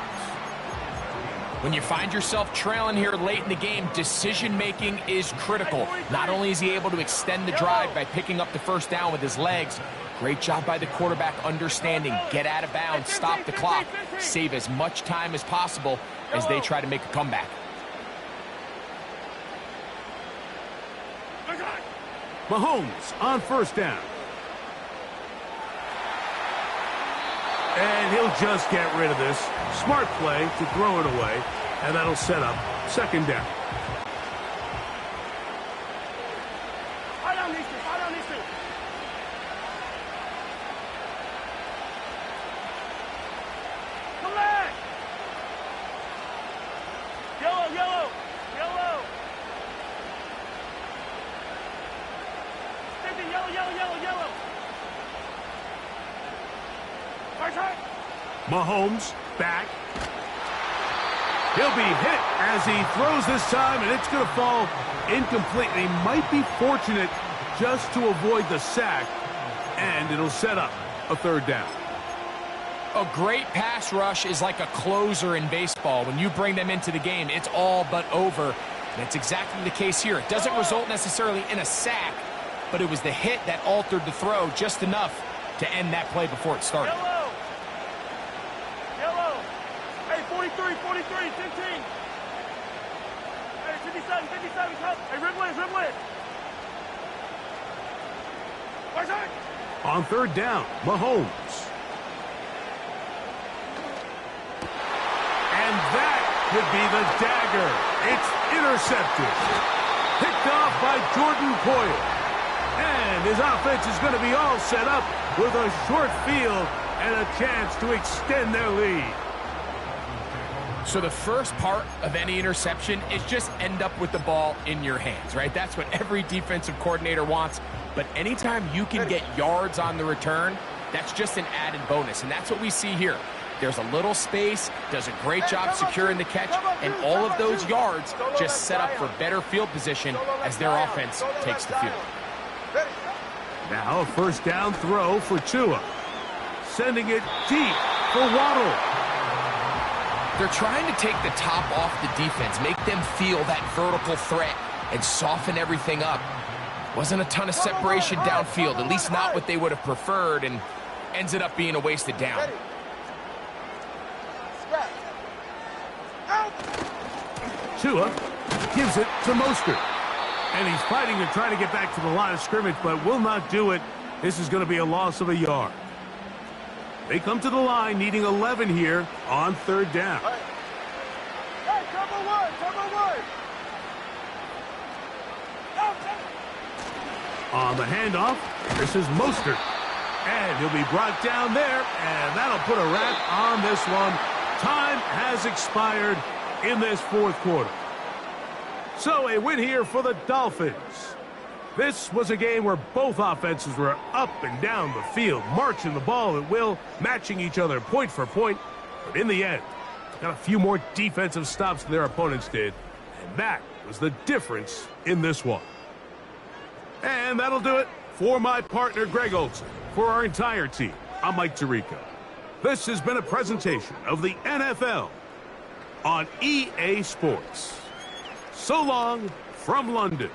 When you find yourself trailing here late in the game, decision-making is critical. Not only is he able to extend the drive by picking up the 1st down with his legs, Great job by the quarterback understanding. Get out of bounds, stop the clock, save as much time as possible as they try to make a comeback. Mahomes on first down. And he'll just get rid of this. Smart play to throw it away, and that'll set up second down. Mahomes back. He'll be hit as he throws this time, and it's going to fall incomplete. He might be fortunate just to avoid the sack, and it'll set up a third down. A great pass rush is like a closer in baseball. When you bring them into the game, it's all but over. And it's exactly the case here. It doesn't result necessarily in a sack, but it was the hit that altered the throw just enough to end that play before it started. Yellow. Hey, 43, 15. Hey, 57, come. Hey, Riblet. On third down, Mahomes. And that could be the dagger. It's intercepted. Picked off by Jordan Poyer. And his offense is going to be all set up with a short field and a chance to extend their lead. So the first part of any interception is just end up with the ball in your hands, right? That's what every defensive coordinator wants. But anytime you can get yards on the return, that's just an added bonus. And that's what we see here. There's a little space, does a great job securing the catch, and all of those yards just set up for better field position as their offense takes the field. Now a first down throw for Tua. Sending it deep for Waddle. They're trying to take the top off the defense, make them feel that vertical threat, and soften everything up. Wasn't a ton of separation downfield, at least not what they would have preferred, and ends it up being a wasted down. Tua gives it to Mostert. And he's fighting to try to get back to the line of scrimmage, but will not do it. This is going to be a loss of a yard. They come to the line needing 11 here on third down. Hey, cover one. On the handoff, this is Mostert. And he'll be brought down there, and that'll put a wrap on this one. Time has expired in this fourth quarter. So a win here for the Dolphins. This was a game where both offenses were up and down the field, marching the ball at will, matching each other point for point. But in the end, got a few more defensive stops than their opponents did. And that was the difference in this one. And that'll do it for my partner, Greg Olson. For our entire team, I'm Mike Tirico. This has been a presentation of the NFL on EA Sports. So long from London.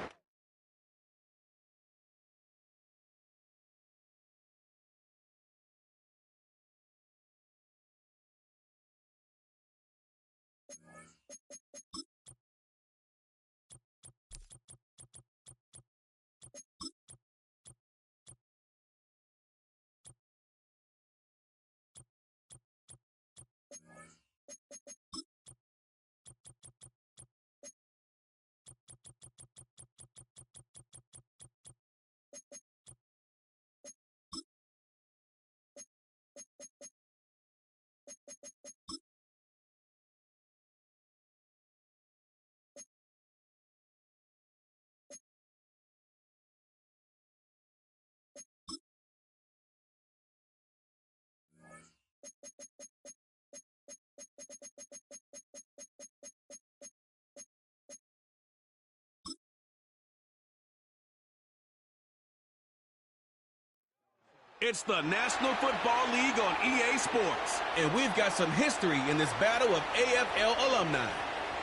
It's the National Football League on EA Sports. And we've got some history in this battle of AFL alumni.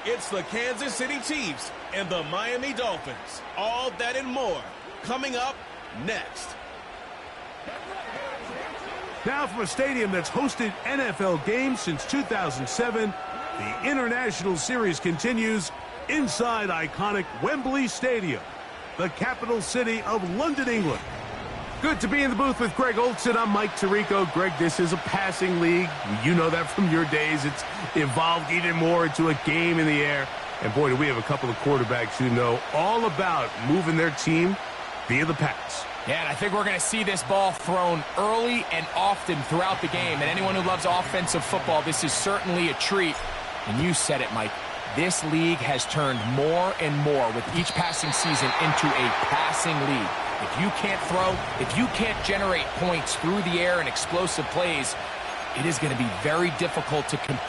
It's the Kansas City Chiefs and the Miami Dolphins. All that and more coming up next. Now from a stadium that's hosted NFL games since 2007, the International Series continues inside iconic Wembley Stadium, the capital city of London, England. Good to be in the booth with Greg Olson. I'm Mike Tirico. Greg, this is a passing league. You know that from your days. It's evolved even more into a game in the air. And boy, do we have a couple of quarterbacks who know all about moving their team via the pass. Yeah, and I think we're going to see this ball thrown early and often throughout the game. And anyone who loves offensive football, this is certainly a treat. And you said it, Mike. This league has turned more and more with each passing season into a passing league. If you can't throw, if you can't generate points through the air and explosive plays, it is going to be very difficult to compete.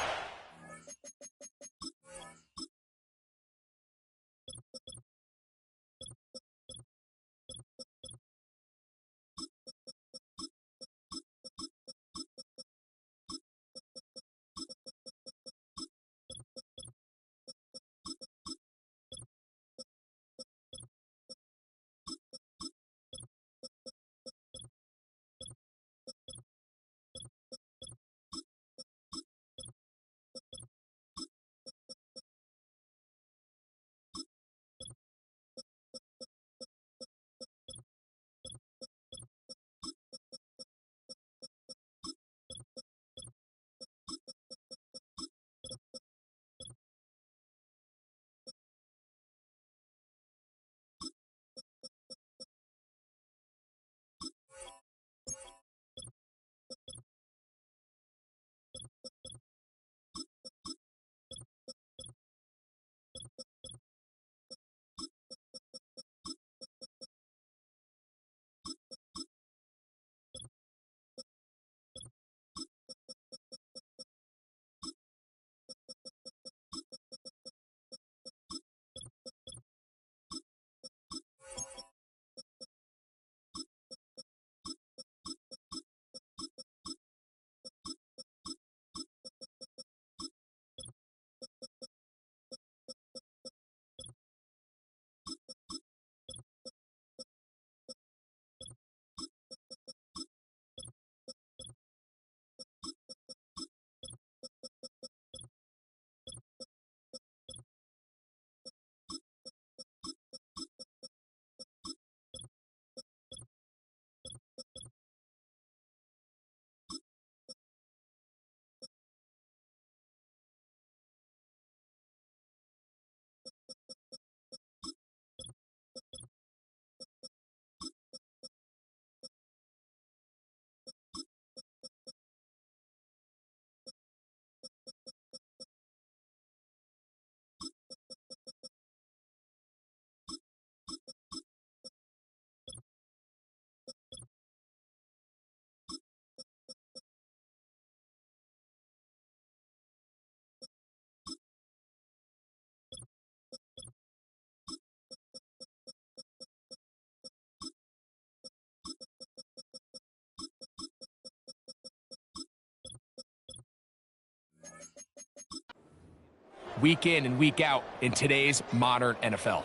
Week in and week out in today's modern NFL.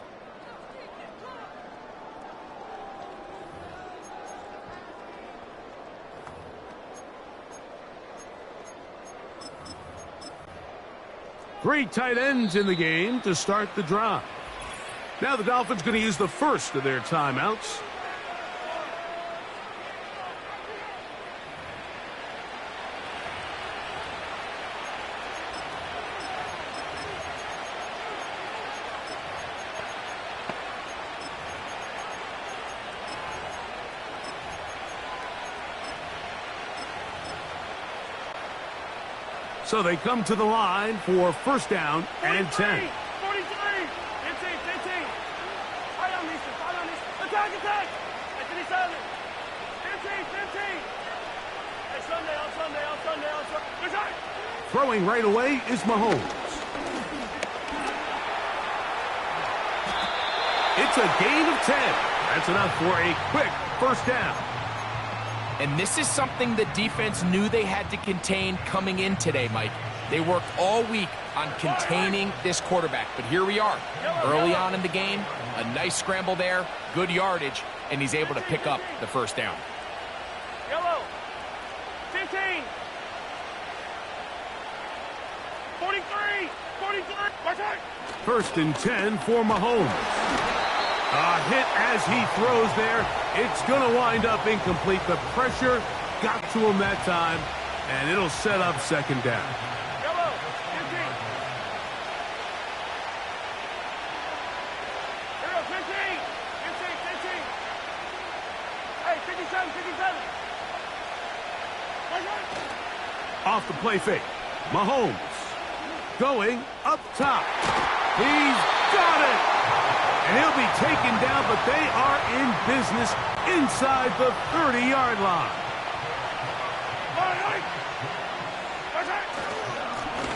Three tight ends in the game to start the drive. Now the Dolphins going to use the first of their timeouts. So they come to the line for first down and 10. 43, 15. Fire on this. Attack. Atrás. 15. Hey, Sunday. Throwing right away is Mahomes. It's a gain of 10. That's enough for a quick first down. And this is something the defense knew they had to contain coming in today, Mike. They worked all week on containing this quarterback, but here we are. Early on in the game, a nice scramble there, good yardage, and he's able to pick up the first down. 15. 43. 43. Watch out. 1st and 10 for Mahomes. A hit as he throws there. It's going to wind up incomplete. The pressure got to him that time, and it'll set up 2nd down. Yellow. 15. Here we go. 15. 15. Hey, 57. 57. Watch out. Off the play fake. Mahomes going up top. He's got it. And he'll be taken down, but they are in business inside the 30-yard line.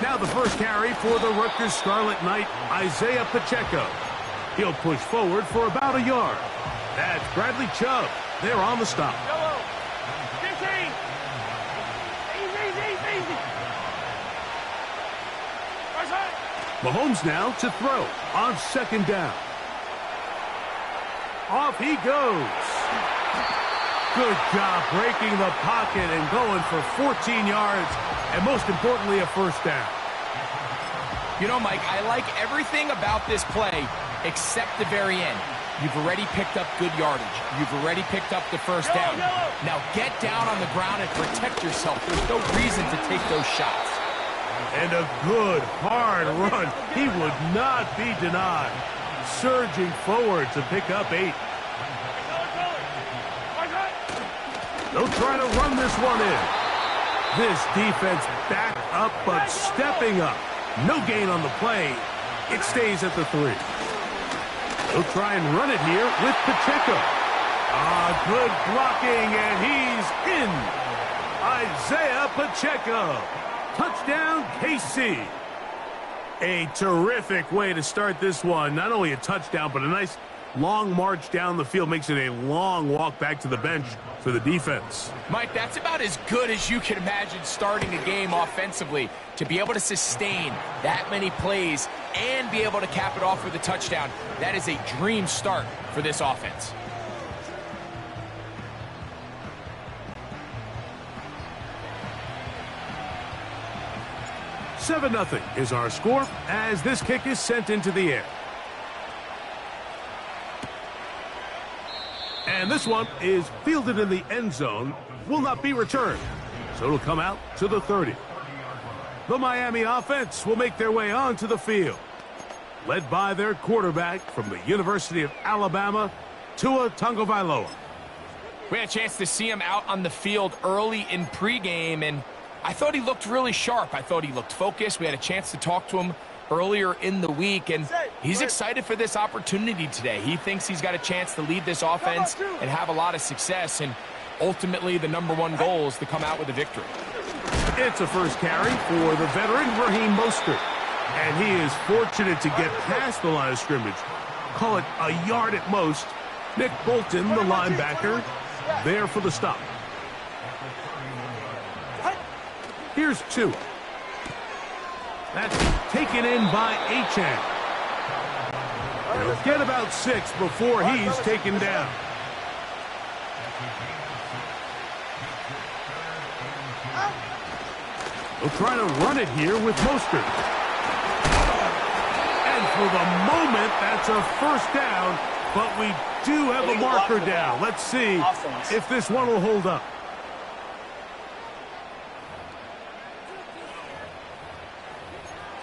Now the first carry for the Rutgers Scarlet Knight, Isaiah Pacheco. He'll push forward for about a yard. That's Bradley Chubb. They're on the stop. Yellow. 15. Easy. Watch out. Mahomes now to throw on 2nd down. Off he goes. Good job breaking the pocket and going for 14 yards, and most importantly, a 1st down. You know, Mike, I like everything about this play except the very end. You've already picked up good yardage. You've already picked up the 1st down. Now get down on the ground and protect yourself. There's no reason to take those shots. And a good, hard run. He would not be denied. Surging forward to pick up 8. They'll try to run this one in. This defense back up, but stepping up. No gain on the play. It stays at the 3. They'll try and run it here with Pacheco. Good blocking, and he's in. Isaiah Pacheco. Touchdown, KC. A terrific way to start this one. Not only a touchdown, but a nice long march down the field. Makes it a long walk back to the bench for the defense. Mike, that's about as good as you can imagine starting a game offensively. To be able to sustain that many plays and be able to cap it off with a touchdown, that is a dream start for this offense. Nothing is our score as this kick is sent into the air. And this one is fielded in the end zone, will not be returned. So it'll come out to the 30. The Miami offense will make their way onto the field, led by their quarterback from the University of Alabama, Tua Tagovailoa. We had a chance to see him out on the field early in pregame, and I thought he looked really sharp. I thought he looked focused. We had a chance to talk to him earlier in the week, and he's excited for this opportunity today. He thinks he's got a chance to lead this offense and have a lot of success, and ultimately the #1 goal is to come out with a victory. It's a first carry for the veteran Raheem Mostert, and he is fortunate to get past the line of scrimmage. Call it a yard at most. Nick Bolton, the linebacker, there for the stop. Here's 2. That's taken in by Achane. He'll get about 6 before he's taken down. They'll try to run it here with Mostert. And for the moment, that's a 1st down, but we do have a marker down. Let's see if this one will hold up.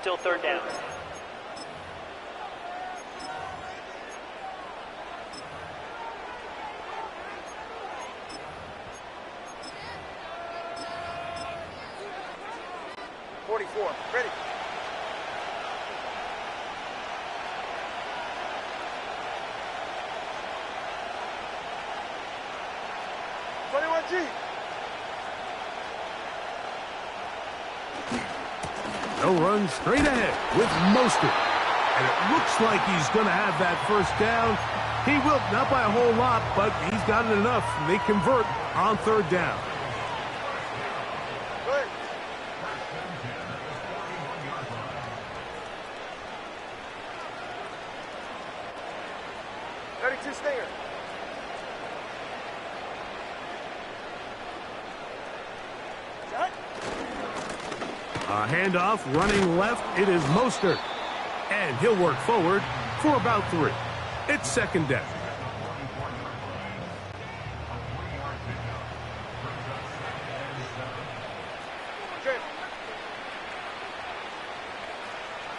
Still 3rd down. Ready. They'll run straight ahead with Mostert. And it looks like he's going to have that 1st down. He will, not by a whole lot, but he's got it enough. They convert on 3rd down. Good. Ready, Stinger. A handoff running left. It is Mostert. And he'll work forward for about 3. It's second down.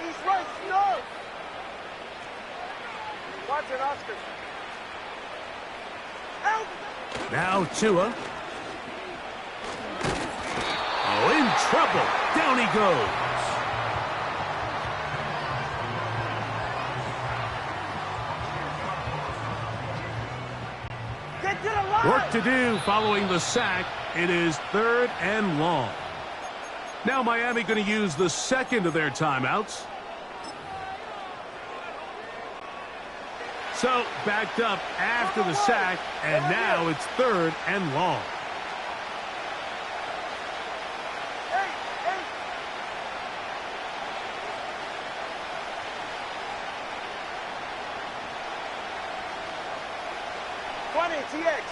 He's right, no! Watch it, Oscar. Help! Now Tua. Oh, in trouble. Down he goes. Get to the line! Work to do following the sack. It is 3rd and long. Now Miami going to use the second of their timeouts. So backed up after the sack, and now it's 3rd and long. Hey, hey! 20, TX.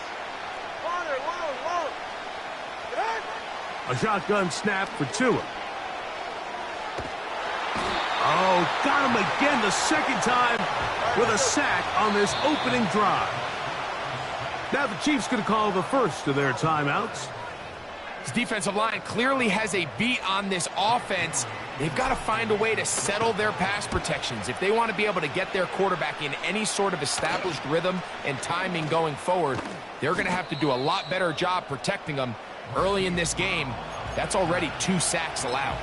Water, long. Get on! A shotgun snap for Tua. Oh, got him again the second time with a sack on this opening drive. Now the Chiefs going to call the first of their timeouts. This defensive line clearly has a beat on this offense. They've got to find a way to settle their pass protections. If they want to be able to get their quarterback in any sort of established rhythm and timing going forward, they're going to have to do a lot better job protecting them. Early in this game, that's already 2 sacks allowed.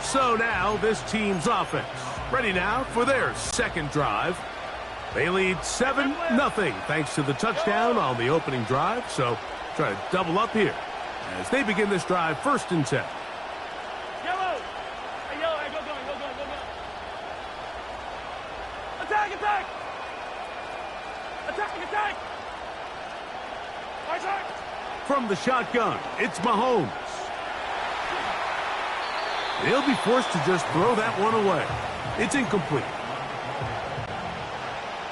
So now this team's offense ready now for their second drive. They lead 7-0 thanks to the touchdown on the opening drive. So try to double up here as they begin this drive 1st and 10. Yellow! Hey, yellow, hey, go. Attack! Attack! From the shotgun, it's Mahomes. He'll be forced to just throw that one away. It's incomplete.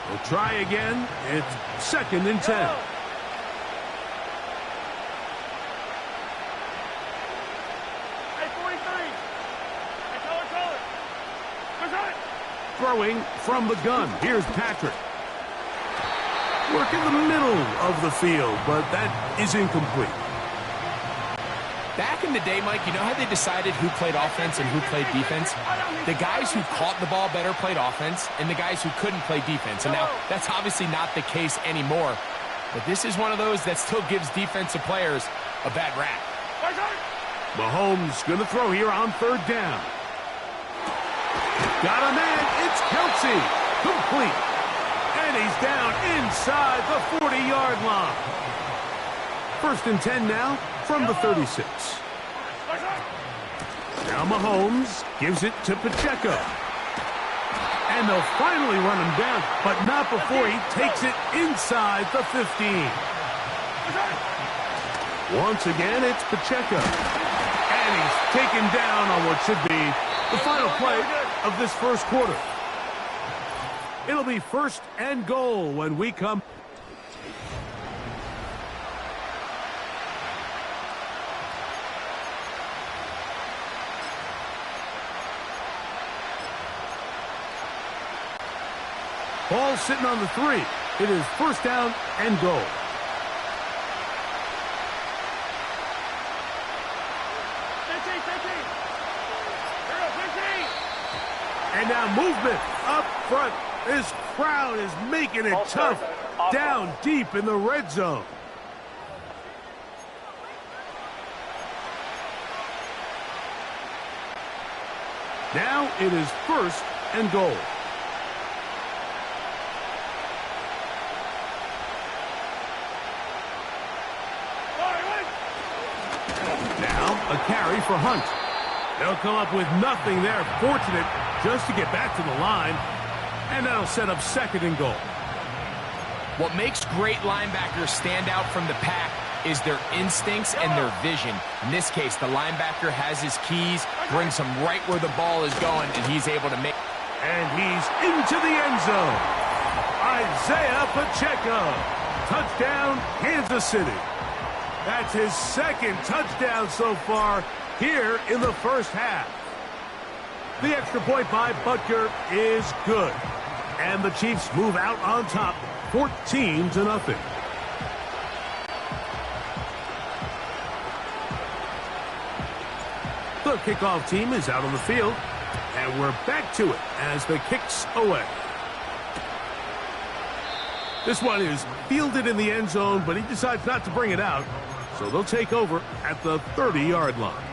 We'll try again. It's 2nd and 10. Hey, 43. Hey, color. Present. Throwing from the gun. Here's Patrick. Work in the middle of the field, but that is incomplete. Back in the day, Mike, you know how they decided who played offense and who played defense? The guys who caught the ball better played offense, and the guys who couldn't play defense. And now, that's obviously not the case anymore. But this is one of those that still gives defensive players a bad rap. Mahomes going to throw here on 3rd down. Got a man. It's Kelsey. Complete. And he's down inside the 40-yard line. 1st and 10 now from the 36. Now Mahomes gives it to Pacheco. And they'll finally run him down, but not before he takes it inside the 15. Once again, it's Pacheco. And he's taken down on what should be the final play of this 1st quarter. It'll be 1st and goal when we come. Ball sitting on the 3. It is 1st down and goal. And now movement up front. This crowd is making it tough down deep in the red zone. Now it is 1st and goal. Now a carry for Hunt. They'll come up with nothing there. Fortunate just to get back to the line. And that'll set up 2nd and goal. What makes great linebackers stand out from the pack is their instincts and their vision. In this case, the linebacker has his keys, brings him right where the ball is going, and he's able to make... And he's into the end zone. Isaiah Pacheco. Touchdown, Kansas City. That's his second touchdown so far here in the first half. The extra point by Butker is good. And the Chiefs move out on top, 14-0. The kickoff team is out on the field, and we're back to it as the kick's away. This one is fielded in the end zone, but he decides not to bring it out, so they'll take over at the 30-yard line.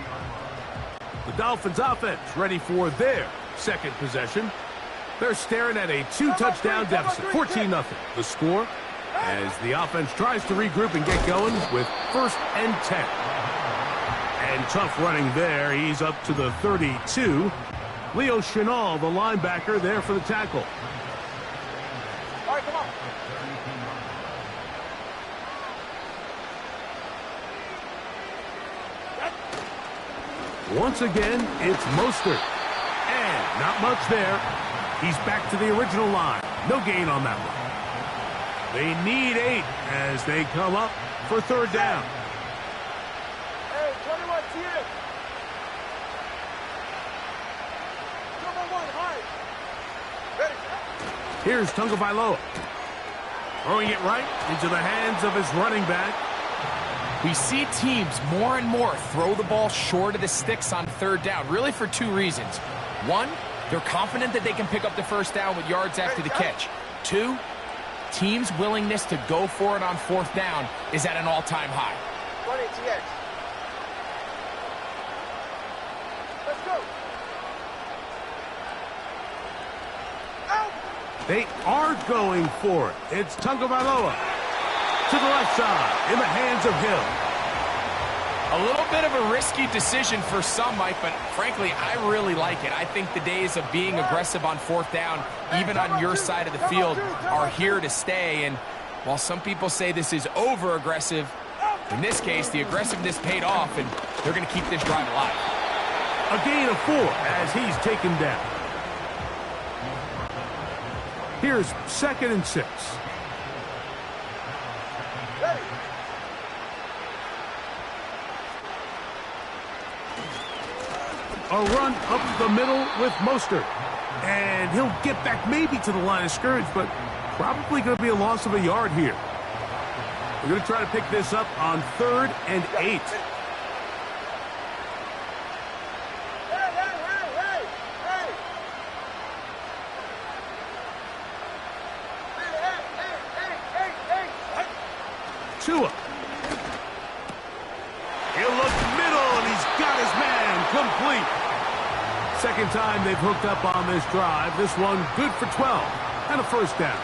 The Dolphins offense ready for their second possession. They're staring at a 2-touchdown deficit, 14-0. The score as the offense tries to regroup and get going with 1st and 10. And tough running there. He's up to the 32. Leo Chenal, the linebacker, there for the tackle. All right, come on. Once again, it's Mostert. And not much there. He's back to the original line. No gain on that one. They need 8 as they come up for 3rd down. Hey, 21, here. Number 1, high. Ready. Here's Tagovailoa. Throwing it right into the hands of his running back. We see teams more and more throw the ball short of the sticks on 3rd down, really for 2 reasons. 1, they're confident that they can pick up the 1st down with yards after the catch. 2, teams' willingness to go for it on 4th down is at an all-time high. 20 TX. Let's go. Out. They are going for it. It's Tagovailoa to the left side in the hands of Hill. A little bit of a risky decision for some, Mike, but frankly, I really like it. I think the days of being aggressive on 4th down, even on your side of the field, are here to stay. And while some people say this is over-aggressive, in this case, the aggressiveness paid off, and they're going to keep this drive alive. A gain of 4 as he's taken down. Here's 2nd and 6. Ready. A run up the middle with Mostert. And he'll get back maybe to the line of scrimmage, but probably going to be a loss of a yard here. We're going to try to pick this up on 3rd and 8. Tua. He'll look middle, and he's got his man complete. 2nd time they've hooked up on this drive. This one good for 12 and a 1st down.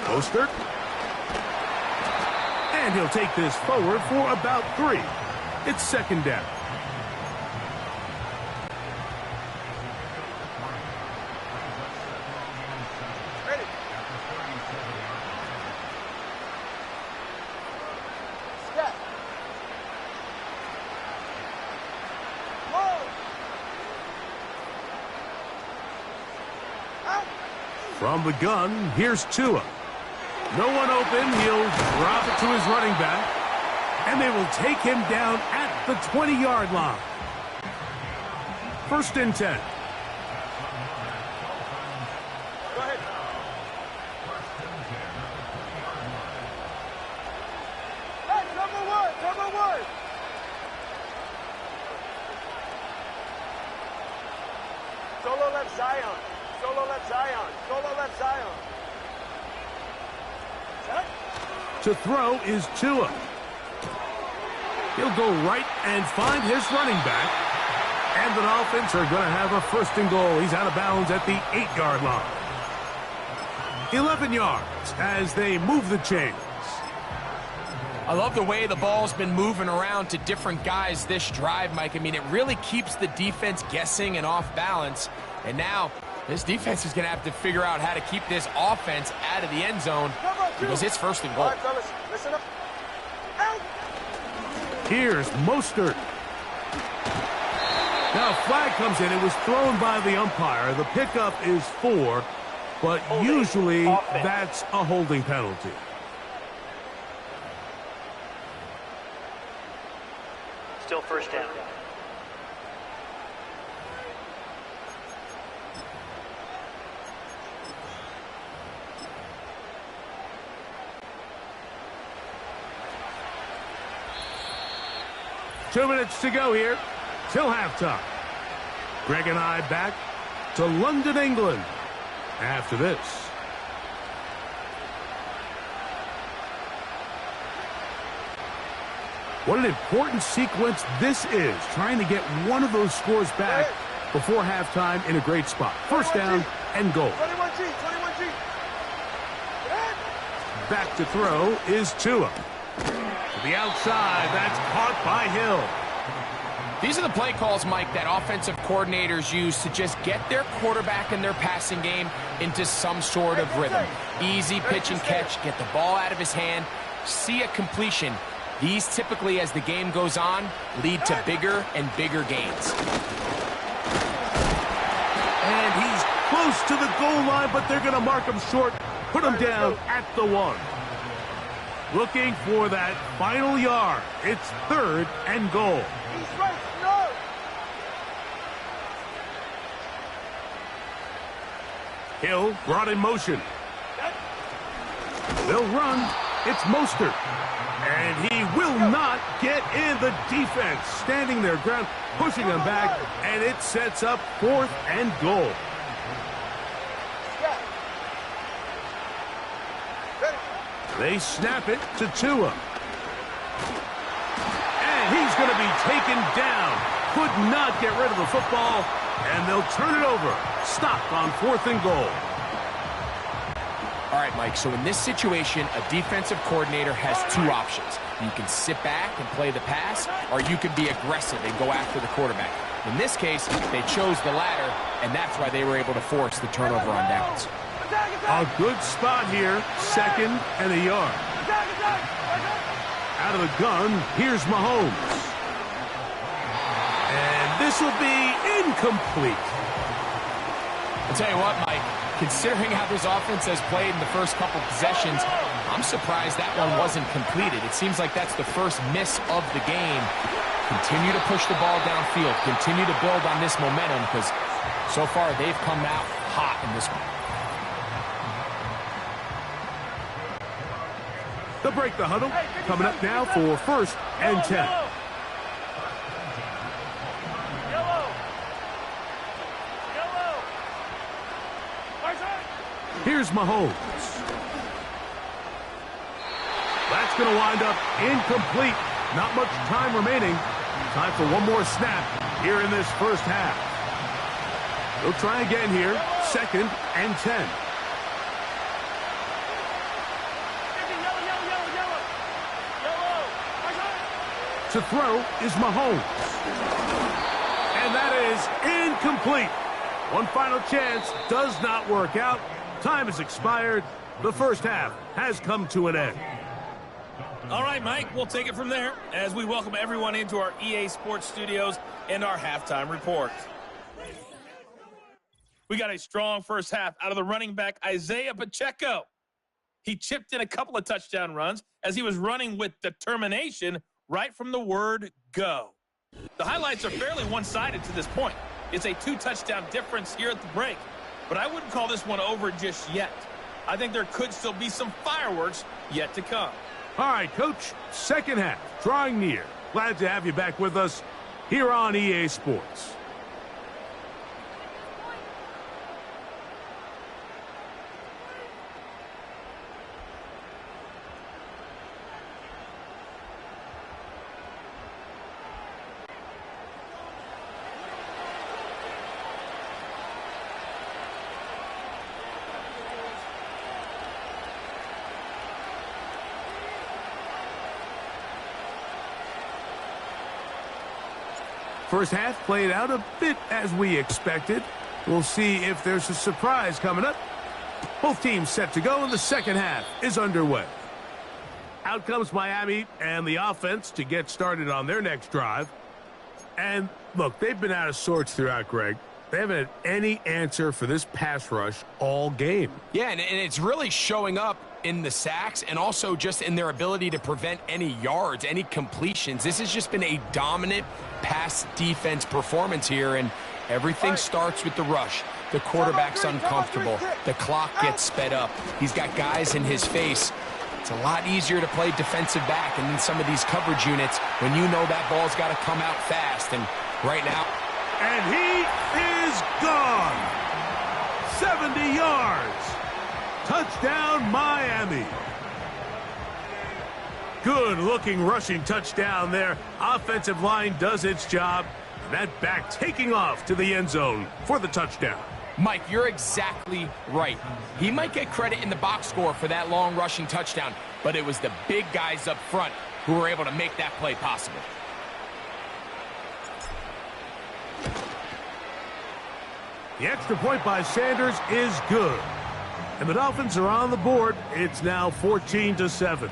Mostert. And he'll take this forward for about 3. It's 2nd down. From the gun, here's Tua. No one open. He'll drop it to his running back. And they will take him down at the 20-yard line. 1st and 10. Go ahead. Hey, number one. Solo left Zion. Solo left Zion. Solo left Zion. To throw is Tua. He'll go right and find his running back. And the Dolphins are going to have a 1st and goal. He's out of bounds at the 8-yard line. 11 yards as they move the chains. I love the way the ball's been moving around to different guys this drive, Mike. I mean, it really keeps the defense guessing and off balance. And now this defense is going to have to figure out how to keep this offense out of the end zone because it's 1st and goal. All right, fellas, listen up. Out. Here's Mostert. Now a flag comes in. It was thrown by the umpire. The pickup is 4, but usually that's a holding penalty. Still first down. Two minutes to go here till halftime. Greg and I back to London, England after this. What an important sequence this is, trying to get one of those scores back before halftime in a great spot. First down and goal. 21G, 21G. Back to throw is Tua. To the outside, that's caught by Hill. These are the play calls, Mike, that offensive coordinators use to just get their quarterback and their passing game into some sort of rhythm. Easy pitch and catch, get the ball out of his hand, see a completion. These typically, as the game goes on, lead to bigger and bigger gains. And he's close to the goal line, but they're going to mark him short, put him down at the 1. Looking for that final yard. It's 3rd and goal. He's right, no. Hill brought in motion. They'll run. It's Mostert. And he will not get in. The defense standing their ground, pushing him back, and it sets up 4th and goal. They snap it to Tua. And he's going to be taken down. Could not get rid of the football, and they'll turn it over. Stop on 4th and goal. All right, Mike, so in this situation, a defensive coordinator has 2 options. You can sit back and play the pass, or you can be aggressive and go after the quarterback. In this case, they chose the latter, and that's why they were able to force the turnover on downs. A good spot here, 2nd and a yard. Out of the gun, here's Mahomes. And this will be incomplete. I'll tell you what, Mike, considering how this offense has played in the first couple possessions, I'm surprised that one wasn't completed. It seems like that's the first miss of the game. Continue to push the ball downfield. Continue to build on this momentum, because so far they've come out hot in this one. They'll break the huddle. Coming up now for 1st and 10. Here's Mahomes. That's going to wind up incomplete. Not much time remaining. Time for one more snap here in this first half. They'll try again here. 2nd and 10. To throw is Mahomes. And that is incomplete. One final chance does not work out. Time has expired. The first half has come to an end. All right, Mike, we'll take it from there as we welcome everyone into our EA Sports studios and our halftime report. We got a strong first half out of the running back, Isaiah Pacheco. He chipped in a couple of touchdown runs as he was running with determination right from the word go. The highlights are fairly one-sided to this point. It's a 2-touchdown difference here at the break, but I wouldn't call this one over just yet. I think there could still be some fireworks yet to come. All right, Coach, second half, drawing near. Glad to have you back with us here on EA Sports. First half played out a bit as we expected. We'll see if there's a surprise coming up. Both teams set to go, and the second half is underway. Out comes Miami and the offense to get started on their next drive. And, look, they've been out of sorts throughout, Greg. They haven't had any answer for this pass rush all game. Yeah, and it's really showing up in the sacks and also just in their ability to prevent any yards, any completions. This has just been a dominant pass defense performance here, and everything starts with the rush. The quarterback's uncomfortable. The clock gets sped up. He's got guys in his face. It's a lot easier to play defensive back and in some of these coverage units when you know that ball's got to come out fast. And right now... And he is gone. 70 yards. Touchdown, Miami. Good-looking rushing touchdown there. Offensive line does its job. And that back taking off to the end zone for the touchdown. Mike, you're exactly right. He might get credit in the box score for that long rushing touchdown, but it was the big guys up front who were able to make that play possible. The extra point by Sanders is good. And the Dolphins are on the board. It's now 14-7.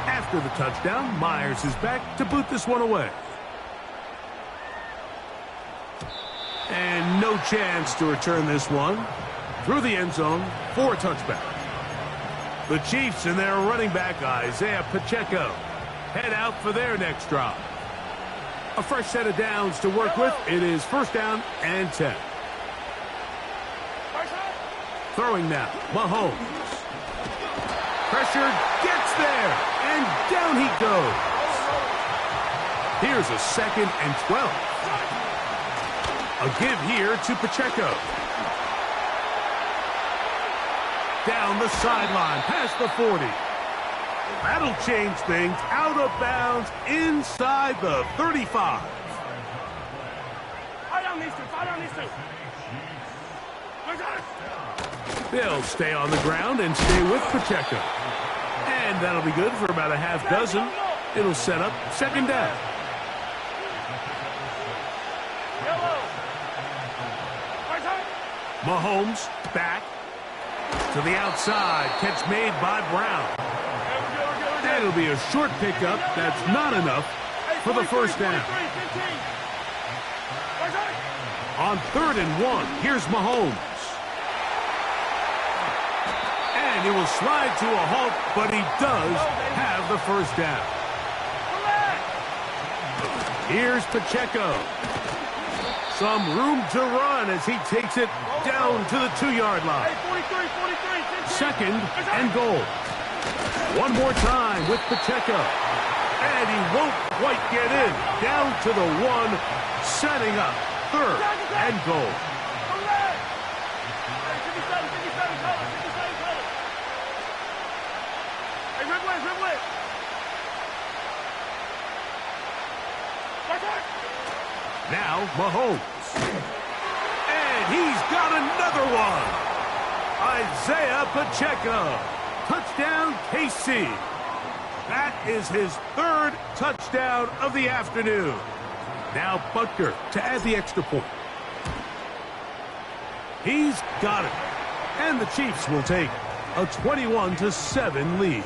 After the touchdown, Myers is back to boot this one away. And no chance to return this one. Through the end zone for a touchback. The Chiefs and their running back, Isaiah Pacheco, head out for their next drive. A fresh set of downs to work with. It is first down and 10. Throwing now, Mahomes. Pressure gets there, and down he goes. Here's a 2nd and 12. A give here to Pacheco. Down the sideline, past the 40. That'll change things. Out of bounds, inside the 35. They'll stay on the ground and stay with Pacheco. And that'll be good for about a half dozen. It'll set up second down. Mahomes back to the outside. Catch made by Brown. That'll be a short pickup. That's not enough for the first down. On 3rd and 1, here's Mahomes. And he will slide to a halt, but he does have the first down. Here's Pacheco. Some room to run as he takes it down to the 2-yard line. 2nd and goal. One more time with Pacheco. And he won't quite get in. Down to the 1, setting up 3rd and goal. Now Mahomes. And he's got another one. Isaiah Pacheco. Touchdown, KC. That is his 3rd touchdown of the afternoon. Now Butker to add the extra point. He's got it. And the Chiefs will take a 21-7 lead.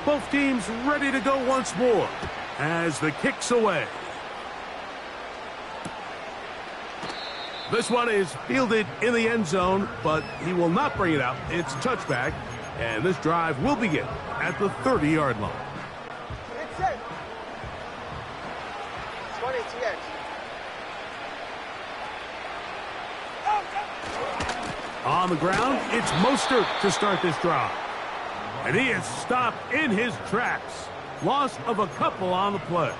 Both teams ready to go once more as the kick's away. This one is fielded in the end zone, but he will not bring it out. It's a touchback, and this drive will begin at the 30-yard line. It's set. 20 TX. On the ground, it's Mostert to start this drive. And he is stopped in his tracks. Loss of a couple on the play.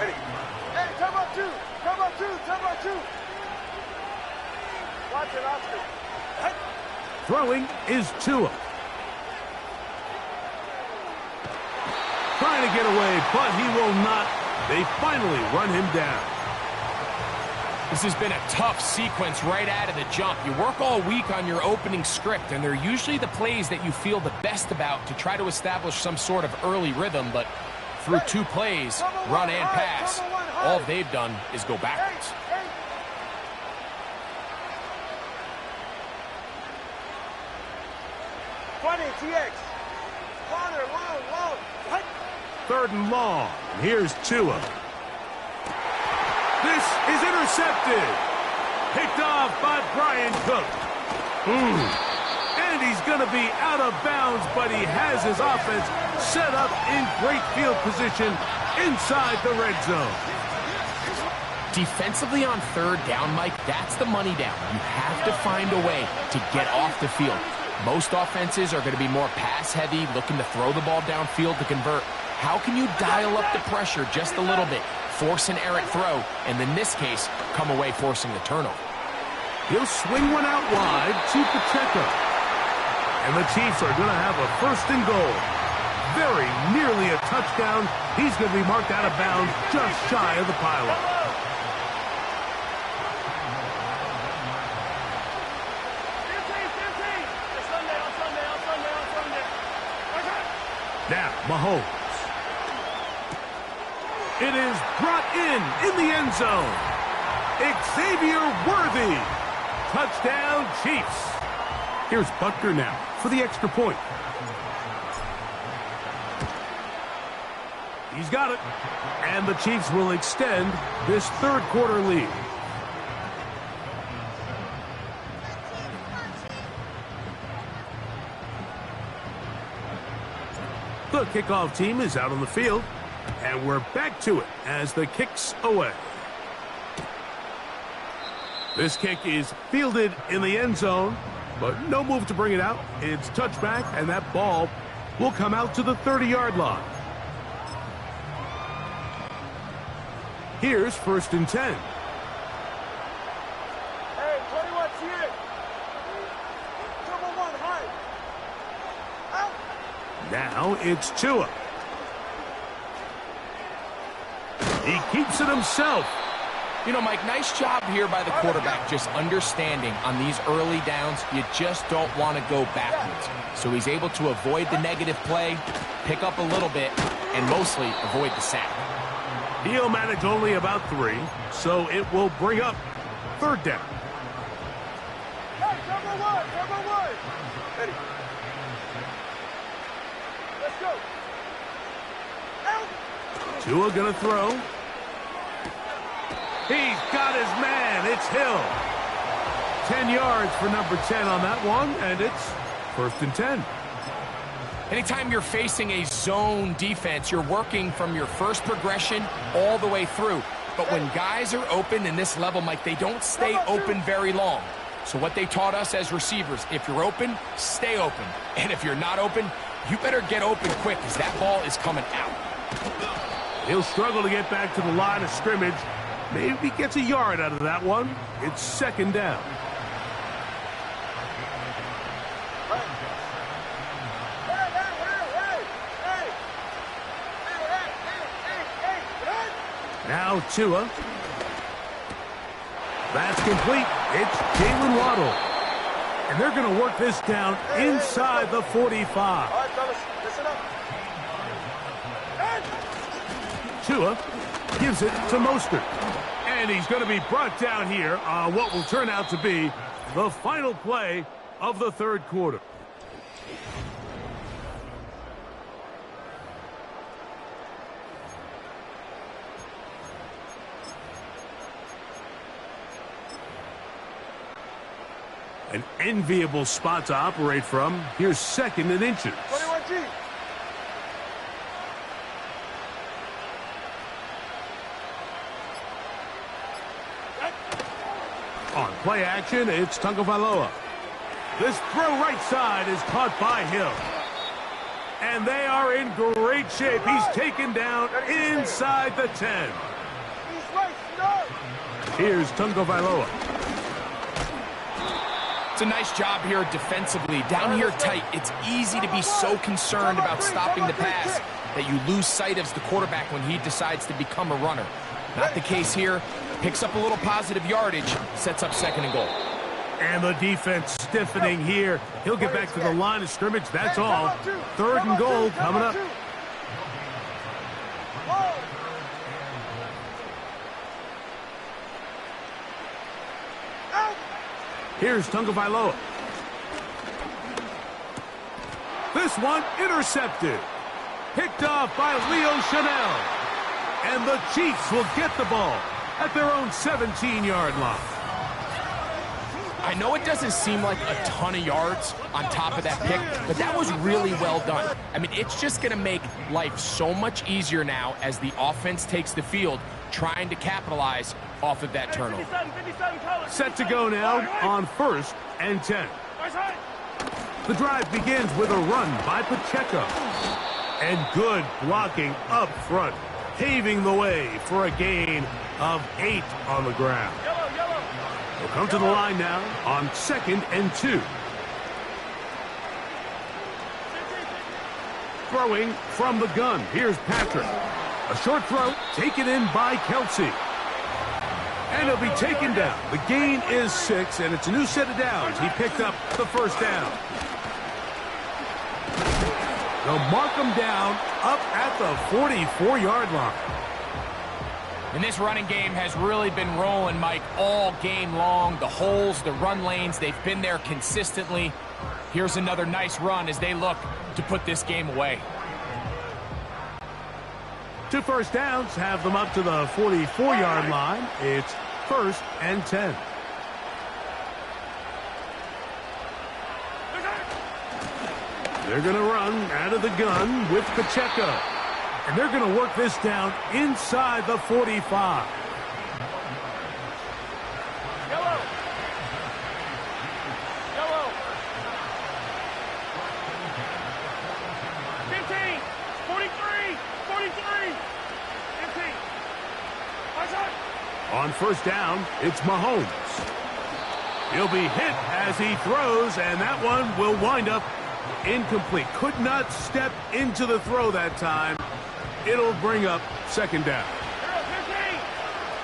Ready. Hey, come up 2. Come up 2. Come up 2. Watch it, Oscar. Hey. Throwing is Tua. Trying to get away, but he will not. They finally run him down. This has been a tough sequence right out of the jump. You work all week on your opening script, and they're usually the plays that you feel the best about to try to establish some sort of early rhythm, but through 2 plays, run and pass, all they've done is go backwards. 20, TX. Corner, long. Hut. 3rd and long. Here's Tua. This is intercepted. Picked off by Brian Cook. And he's going to be out of bounds, but he has his offense set up in great field position inside the red zone. Defensively on 3rd down, Mike, that's the money down. You have to find a way to get off the field. Most offenses are going to be more pass-heavy, looking to throw the ball downfield to convert. How can you dial up the pressure just a little bit, force an errant throw, and in this case, come away forcing the turnover? He'll swing one out wide to Pacheco. And the Chiefs are going to have a 1st and goal. Very nearly a touchdown. He's going to be marked out of bounds just shy of the pylon. Now, Mahomes. It is brought in the end zone. Xavier Worthy. Touchdown, Chiefs. Here's Butker now for the extra point. He's got it. And the Chiefs will extend this 3rd quarter lead. The kickoff team is out on the field, and we're back to it as the kick's away. This kick is fielded in the end zone, but no move to bring it out. It's touchback, and that ball will come out to the 30-yard line. Here's 1st and 10. Hey, 21, TX. Double 1, high. Out. Now it's Tua. He keeps it himself. You know, Mike, nice job here by the quarterback just understanding on these early downs, you just don't want to go backwards. So he's able to avoid the negative play, pick up a little bit, and mostly avoid the sack. He'll manage only about 3, so it will bring up 3rd down. Hey, double one. Ready. Let's go. Out. Tua gonna throw. He's got his man. It's Hill. 10 yards for number 10 on that one, and it's 1st and 10. Anytime you're facing a zone defense, you're working from your first progression all the way through. But when guys are open in this level, Mike, they don't stay open very long. So what they taught us as receivers, if you're open, stay open. And if you're not open, you better get open quick because that ball is coming out. He'll struggle to get back to the line of scrimmage. Maybe he gets a yard out of that one. It's 2nd down. Now Tua. That's complete. It's Jalen Waddle. And they're going to work this down inside the 45. All right, fellas, listen up. Tua gives it to Mostert. And he's going to be brought down here on what will turn out to be the final play of the 3rd quarter. An enviable spot to operate from. Here's 2nd and inches. 21G. On play action, it's Tagovailoa. This throw right side is caught by Hill. And they are in great shape. He's taken down inside the 10. He's right, no. Here's Tagovailoa. It's a nice job here defensively. Down here tight, it's easy to be so concerned about stopping the pass that you lose sight of the quarterback when he decides to become a runner. Not the case here. Picks up a little positive yardage, sets up 2nd and goal. And the defense stiffening here. He'll get back to the line of scrimmage, that's all. 3rd and goal coming up. Here's Tagovailoa. This one intercepted. Picked off by Leo Chanel. And the Chiefs will get the ball at their own 17-yard line. I know it doesn't seem like a ton of yards on top of that pick, but that was really well done. I mean, it's just going to make life so much easier now as the offense takes the field, trying to capitalize off of that turnover. Set to go now on 1st and 10. The drive begins with a run by Pacheco. And good blocking up front, paving the way for a gain of 8 on the ground. They'll come to the line now on 2nd and 2. Throwing from the gun. Here's Patrick. A short throw taken in by Kelsey. And he'll be taken down. The gain is 6, and it's a new set of downs. He picked up the 1st down. They'll mark him down up at the 44-yard line. And this running game has really been rolling, Mike, all game long. The holes, the run lanes, they've been there consistently. Here's another nice run as they look to put this game away. 2 first downs have them up to the 44-yard line. It's 1st and 10. They're going to run out of the gun with Pacheco. And they're going to work this down inside the 45. Yellow. 15, 43, 43, 15. On 1st down, it's Mahomes. He'll be hit as he throws, and that one will wind up incomplete. Could not step into the throw that time. It'll bring up 2nd down.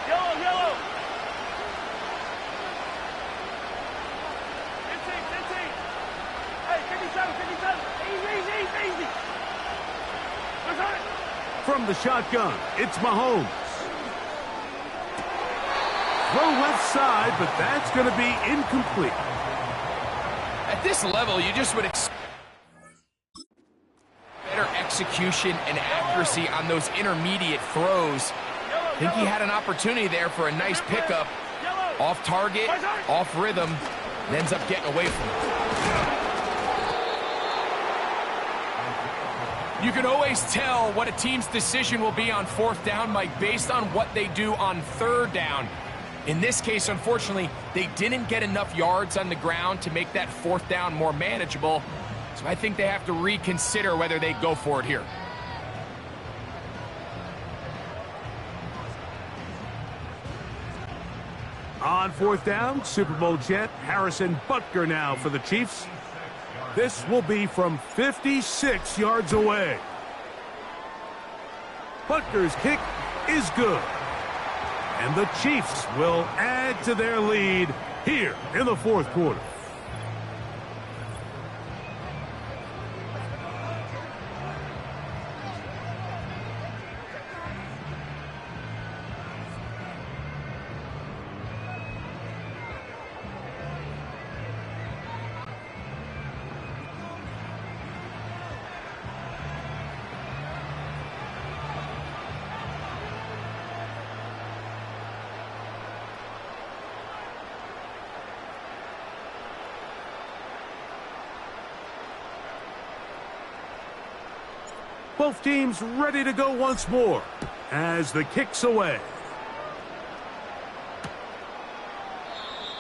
Yellow. 15. Hey, 57. Easy. From the shotgun, it's Mahomes. Throw left side, but that's going to be incomplete. At this level, you just would expect better execution and accuracy on those intermediate throws. I think he had an opportunity there for a nice pickup. Off target, off rhythm, and ends up getting away from it. You can always tell what a team's decision will be on 4th down, Mike, based on what they do on 3rd down. In this case, unfortunately, they didn't get enough yards on the ground to make that 4th down more manageable. So I think they have to reconsider whether they go for it here. On 4th down, Super Bowl champ Harrison Butker now for the Chiefs. This will be from 56 yards away. Butker's kick is good. And the Chiefs will add to their lead here in the 4th quarter. Both teams ready to go once more as the kick's away.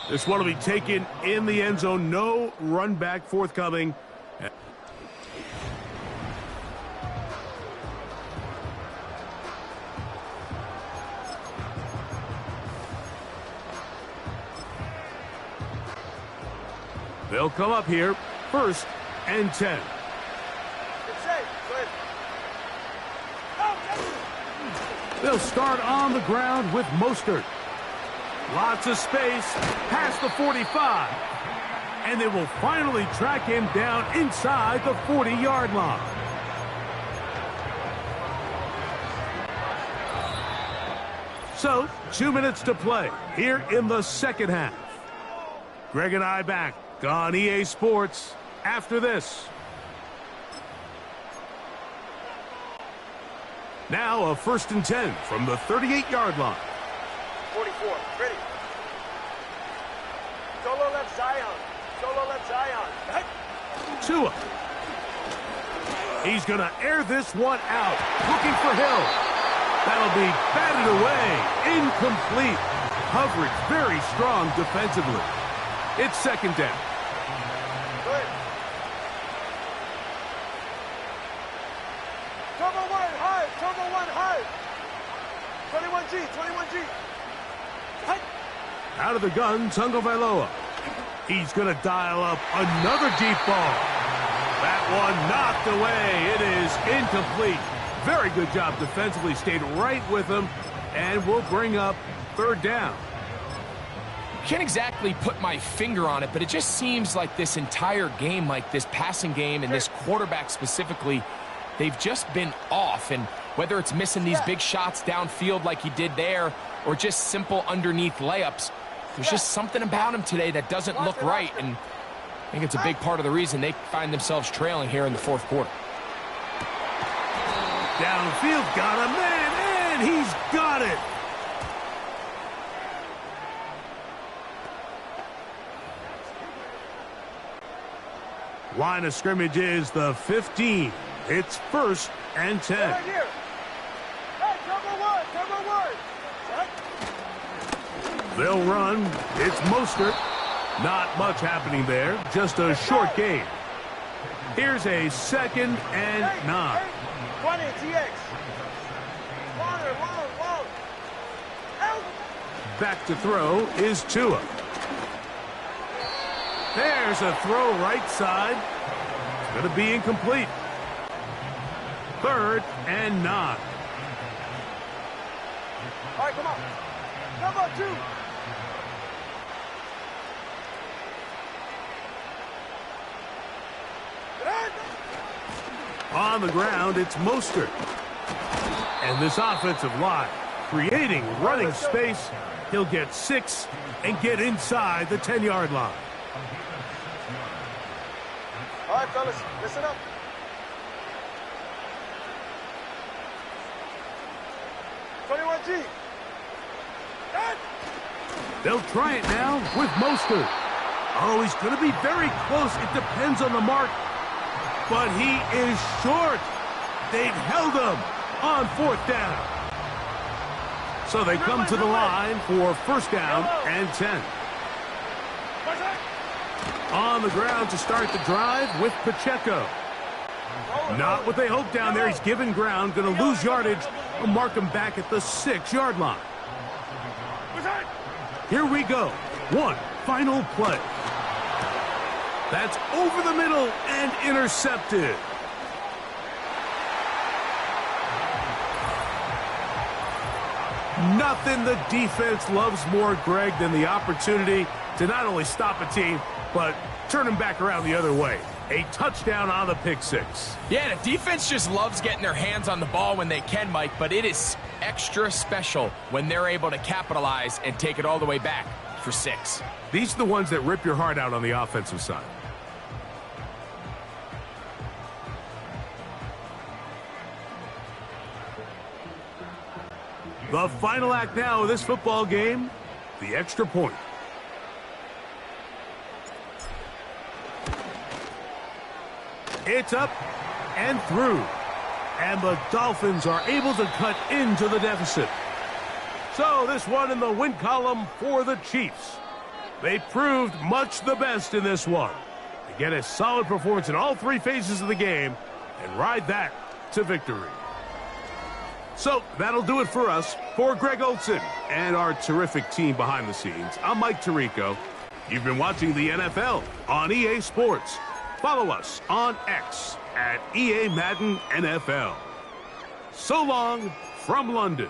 This one will be taken in the end zone. No run back forthcoming. They'll come up here, 1st and 10. They'll start on the ground with Mostert. Lots of space past the 45. And they will finally track him down inside the 40-yard line. So, 2 minutes to play here in the second half. Greg and I back on EA Sports after this. Now a 1st and 10 from the 38-yard line. 44, ready. Solo left Zion. Solo left Zion. Tua. He's going to air this one out. Looking for Hill. That'll be batted away. Incomplete. Coverage very strong defensively. It's 2nd down. Good. Turbo 1 high. Turbo 1 high. 21G. 21G. High. Out of the gun, Tagovailoa. He's going to dial up another deep ball. That one knocked away. It is incomplete. Very good job defensively. Stayed right with him. And we'll bring up 3rd down. Can't exactly put my finger on it, but it just seems like this entire game, like this passing game and this quarterback specifically, they've just been off. And whether it's missing these big shots downfield like he did there or just simple underneath layups, there's just something about him today that doesn't look right. And I think it's a big part of the reason they find themselves trailing here in the 4th quarter. Downfield, got a man, and he's got it. Line of scrimmage is the 15. It's 1st and 10. Right here. Hey, Turbo 1. They'll run. It's Mostert. Not much happening there. Just a short game. Here's a 2nd and 9. 20, TX. Long. Out. Back to throw is Tua. There's a throw right side. It's going to be incomplete. 3rd and 9. All right, come on. Number 2. On the ground, it's Mostert. And this offensive line creating running space. He'll get 6 and get inside the 10-yard line. All right, fellas, listen up. G. They'll try it now with Mostert. Oh, he's going to be very close. It depends on the mark. But he is short. They've held him on 4th down. So they come to the line for 1st down and 10. On the ground to start the drive with Pacheco. Not what they hoped down there. He's given ground, going to lose yardage. We'll mark him back at the 6-yard line. Here we go. One final play. That's over the middle and intercepted. Nothing the defense loves more, Greg, than the opportunity to not only stop a team, but turn them back around the other way. A touchdown on the pick six. Yeah, the defense just loves getting their hands on the ball when they can, Mike, but it is extra special when they're able to capitalize and take it all the way back for 6. These are the ones that rip your heart out on the offensive side. The final act now of this football game, the extra point. It's up and through. And the Dolphins are able to cut into the deficit. So this one in the win column for the Chiefs. They proved much the best in this one. They get a solid performance in all 3 phases of the game and ride that to victory. So that'll do it for us. For Greg Olson and our terrific team behind the scenes, I'm Mike Tirico. You've been watching the NFL on EA Sports. Follow us on X at EA Madden NFL. So long from London.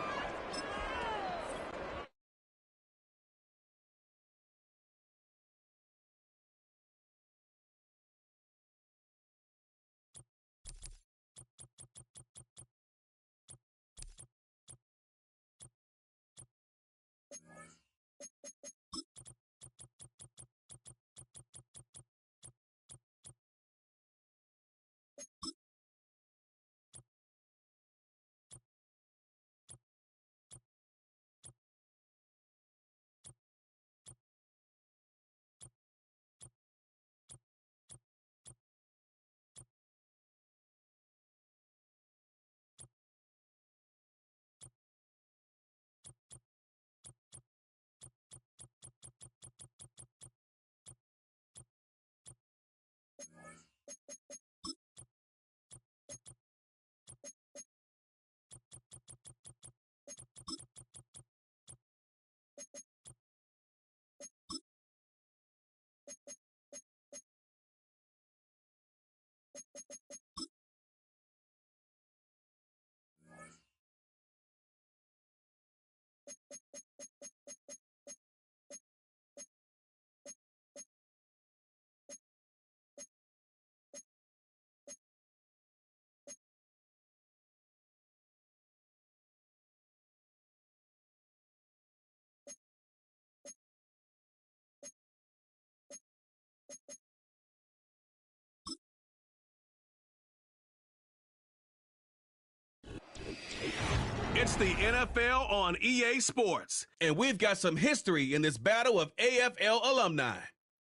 It's the NFL on EA Sports. And we've got some history in this battle of AFL alumni.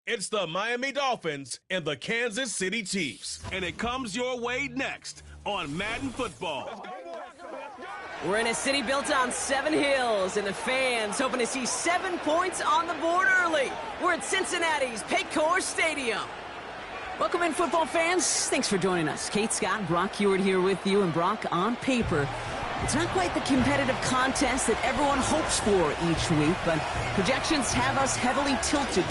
It's the Miami Dolphins and the Kansas City Chiefs. And it comes your way next on Madden Football. We're in a city built on 7 hills, and the fans hoping to see 7 points on the board early. We're at Cincinnati's Paycor Stadium. Welcome in, football fans. Thanks for joining us. Kate, Scott, Brock Hewitt here with you, and Brock, on paper, it's not quite the competitive contest that everyone hopes for each week, but projections have us heavily tilted.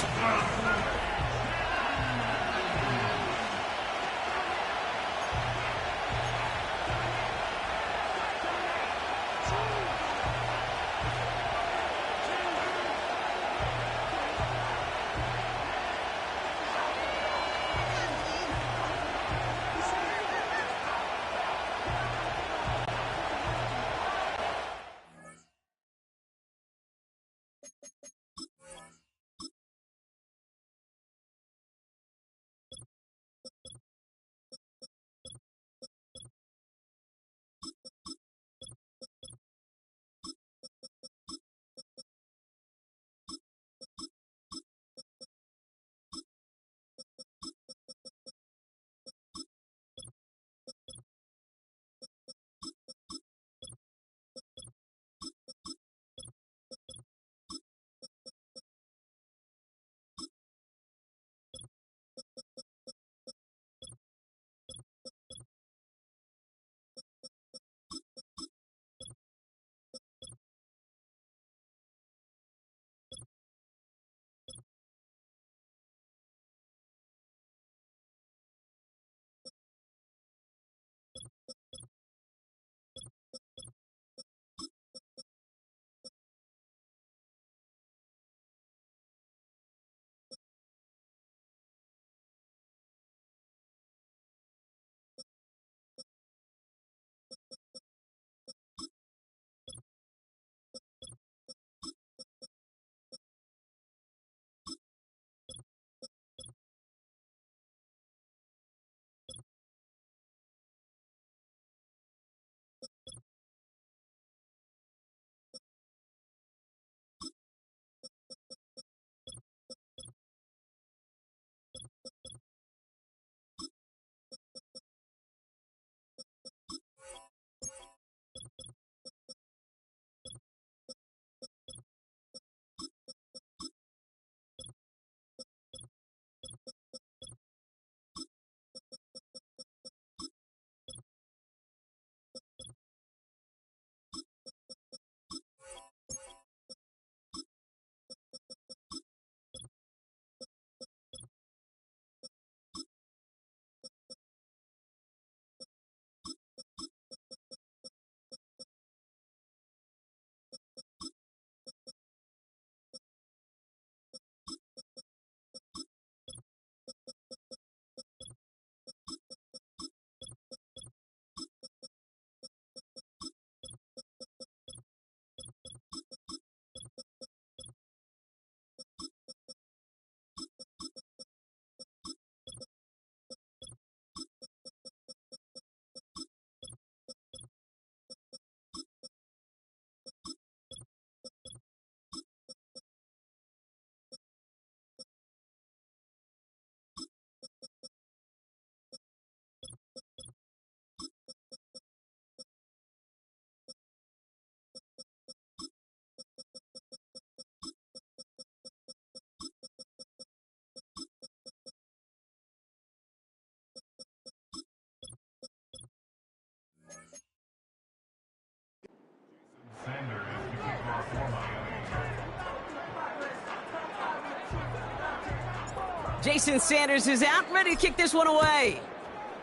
Jason Sanders is out, ready to kick this one away.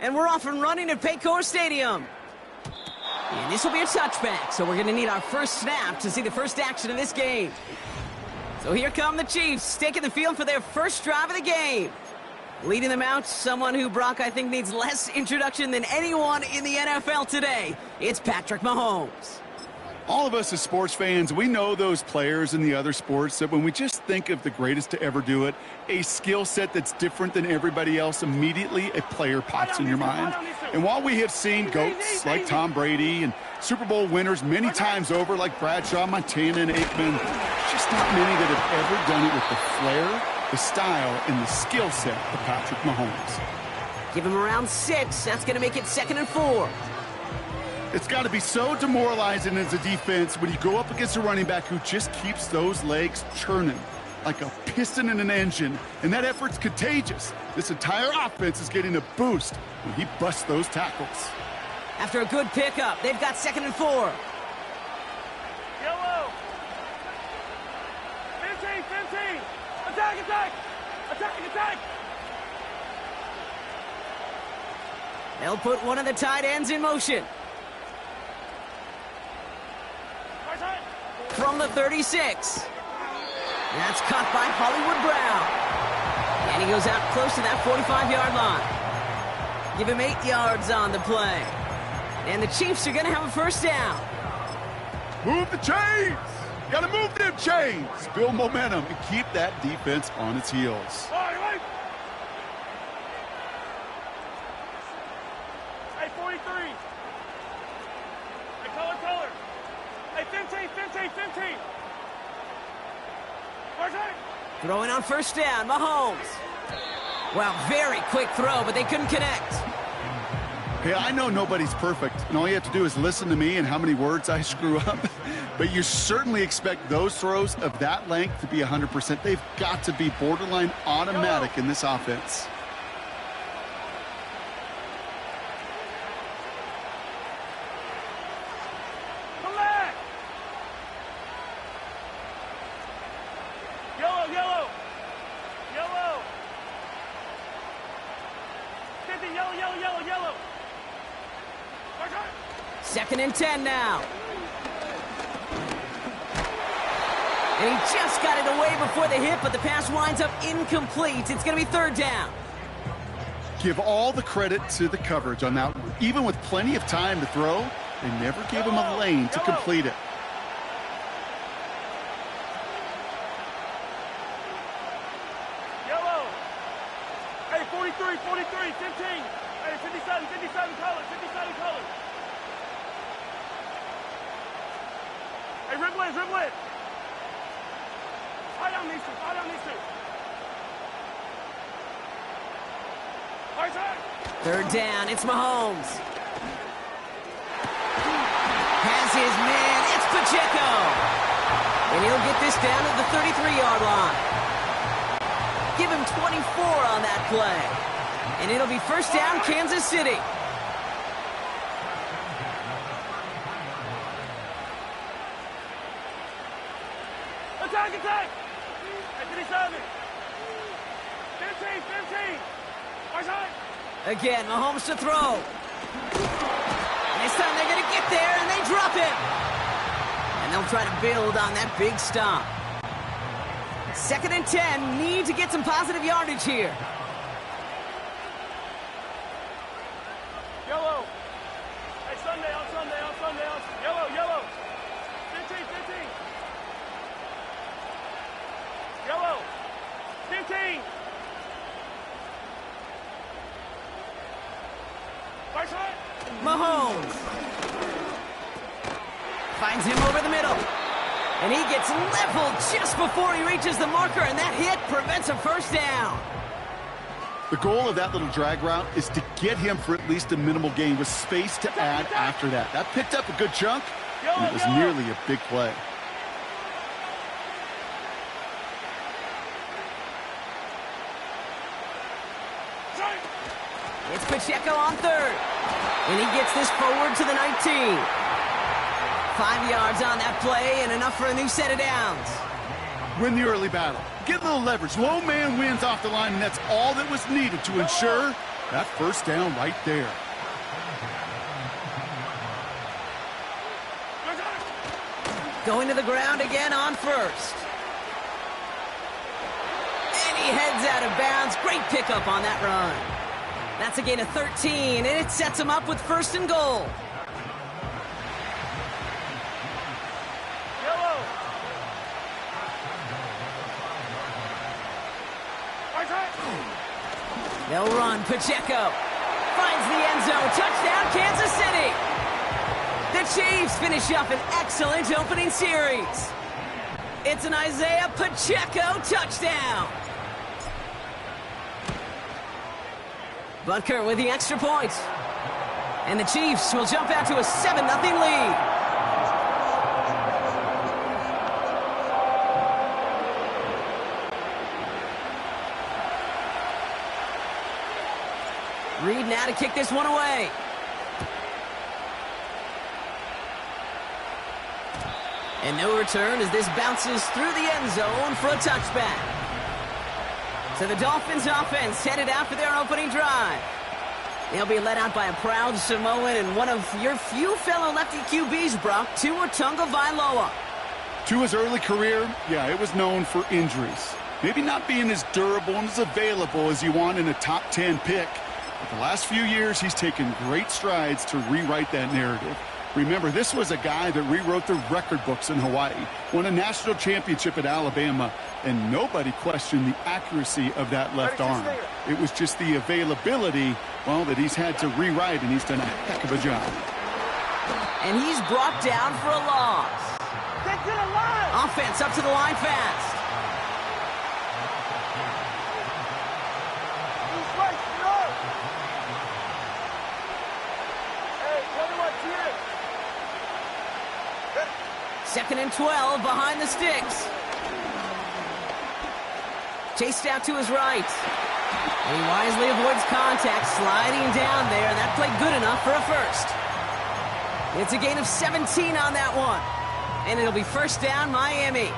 And we're off and running at Paycor Stadium. And this will be a touchback, so we're going to need our first snap to see the first action of this game. So here come the Chiefs, taking the field for their first drive of the game. Leading them out, someone who, Brock, I think needs less introduction than anyone in the NFL today. It's Patrick Mahomes. All of us as sports fans, we know those players in the other sports that when we just think of the greatest to ever do it, a skill set that's different than everybody else, immediately a player pops in your mind. And while we have seen GOATs like Tom Brady and Super Bowl winners many times over like Bradshaw, Montana, and Aikman, just not many that have ever done it with the flair, the style, and the skill set of Patrick Mahomes. Give him around 6. That's going to make it 2nd and 4. It's got to be so demoralizing as a defense when you go up against a running back who just keeps those legs churning like a piston in an engine, and that effort's contagious. This entire offense is getting a boost when he busts those tackles. After a good pickup, they've got 2nd and 4. Yellow. 15, 15. Attack, attack. Attack, attack. They'll put one of the tight ends in motion. From the 36. That's caught by Hollywood Brown. And he goes out close to that 45-yard line. Give him 8 yards on the play. And the Chiefs are going to have a first down. Move the chains! Got to move them chains! Build momentum and keep that defense on its heels. Hey, 43. Hey, color. Hey, 15, 15, 15. Throwing on first down, Mahomes. Well, very quick throw, but they couldn't connect. Hey, I know nobody's perfect, and all you have to do is listen to me and how many words I screw up. But you certainly expect those throws of that length to be 100%. They've got to be borderline automatic in this offense. Yellow. 2nd and 10 now. And he just got it away before the hit, but the pass winds up incomplete. It's going to be 3rd down. Give all the credit to the coverage on that one. Even with plenty of time to throw, they never gave him a lane to complete it. Yellow. Hey, 43, 15. Hey, 57 colors. Hey, riblet. High on these two. High side. 3rd down, it's Mahomes. Has his man, it's Pacheco. And he'll get this down to the 33-yard line. Give him 24 on that play. And it'll be first down, Kansas City. Attack! Hey, 57. 15. High side. Again, Mahomes to throw. This time they're going to get there, and they drop him. And they'll try to build on that big stop. 2nd and 10, need to get some positive yardage here. Yellow. Hey, Sunday. Yellow. 15. Yellow. 15. Right side. Mahomes finds him over the middle. And he gets leveled just before he reaches the marker, and that hit prevents a first down. The goal of that little drag route is to get him for at least a minimal gain with space to add after that. That picked up a good chunk, and it was nearly a big play. It's Pacheco on 3rd. And he gets this forward to the 19. 5 yards on that play and enough for a new set of downs. Win the early battle. Get a little leverage. Low man wins off the line, and that's all that was needed to ensure that first down right there. Going to the ground again on 1st. And he heads out of bounds. Great pickup on that run. That's a gain of 13, and it sets him up with 1st and goal. They'll run. Pacheco finds the end zone. Touchdown, Kansas City. The Chiefs finish up an excellent opening series. It's an Isaiah Pacheco touchdown. Butker with the extra point. And the Chiefs will jump out to a 7-0 lead. Reed now to kick this one away. And no return as this bounces through the end zone for a touchback. So the Dolphins offense headed out for their opening drive. They'll be led out by a proud Samoan and one of your few fellow lefty QBs, Brock, Tua Tagovailoa. Tua's early career, yeah, it was known for injuries. Maybe not being as durable and as available as you want in a top 10 pick. But the last few years, he's taken great strides to rewrite that narrative. Remember, this was a guy that rewrote the record books in Hawaii, won a national championship at Alabama, and nobody questioned the accuracy of that left arm. It was just the availability, well, that he's had to rewrite, and he's done a heck of a job. And he's brought down for a loss. Get to the line! Offense up to the line fast. He's right, no! Hey, 21 TX. 2nd and 12 behind the sticks. Chased out to his right. And he wisely avoids contact, sliding down there. That played good enough for a first. It's a gain of 17 on that one. And it'll be first down, Miami.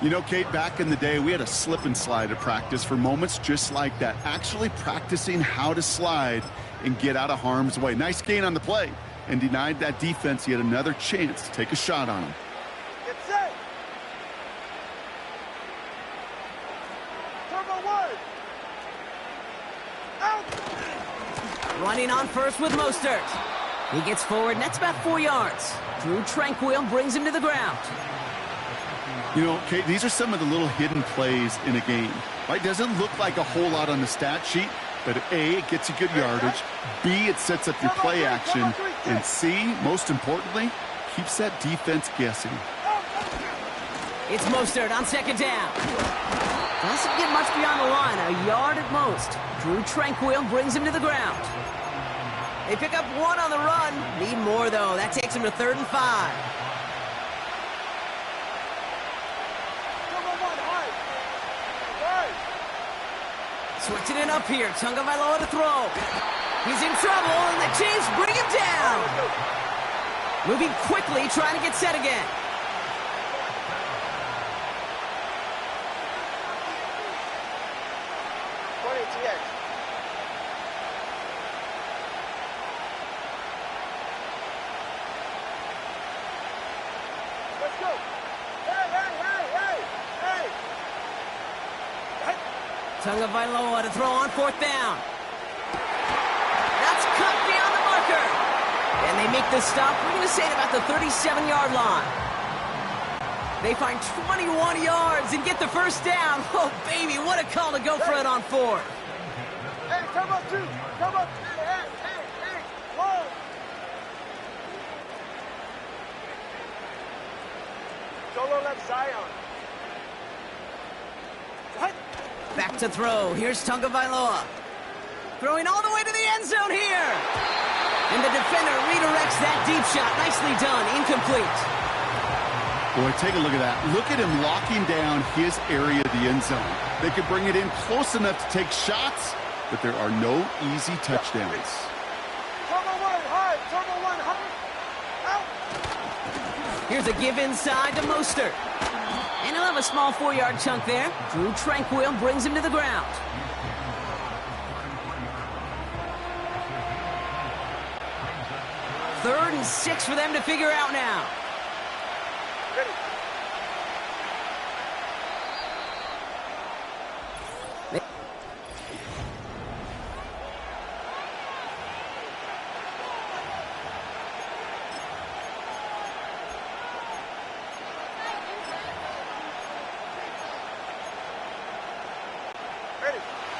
You know, Kate, back in the day, we had a slip and slide at practice for moments just like that. Actually practicing how to slide and get out of harm's way. Nice gain on the play. And denied that defense yet another chance to take a shot on him. Get set! Turbo 1! Out! Running on first with Mostert. He gets forward, and that's about 4 yards. Drew Tranquil brings him to the ground. You know, Kate, these are some of the little hidden plays in a game. Right? Doesn't look like a whole lot on the stat sheet, but A, it gets you good yardage. B, it sets up your play action. And C, most importantly, keeps that defense guessing. It's Mostert on 2nd down. Doesn't get much beyond the line, a yard at most. Drew Tranquil brings him to the ground. They pick up 1 on the run. Need more, though. That takes him to 3rd and 5. Switching it up here. Tagovailoa to throw. He's in trouble, and the Chiefs bring him down. Moving quickly, trying to get set again. Let's go. Hey! Tagovailoa to throw on 4th down. That's cut beyond the marker. And they make the stop, we're going to say, at about the 37-yard line. They find 21 yards and get the first down. Oh, baby, what a call to go for it on 4th. Hey, come up, 2. Come up. Hey, 1. Solo left Zion. What? Back to throw. Here's Tagovailoa. Throwing all the way to the end zone here. And the defender redirects that deep shot. Nicely done. Incomplete. Boy, take a look at that. Look at him locking down his area of the end zone. They could bring it in close enough to take shots, but there are no easy touchdowns. Turbo 1 hard. Turbo 1 hard. Out. Here's a give inside to Mostert. And he'll have a small 4-yard chunk there. Drew Tranquil brings him to the ground. Third and 6 for them to figure out now. Ready.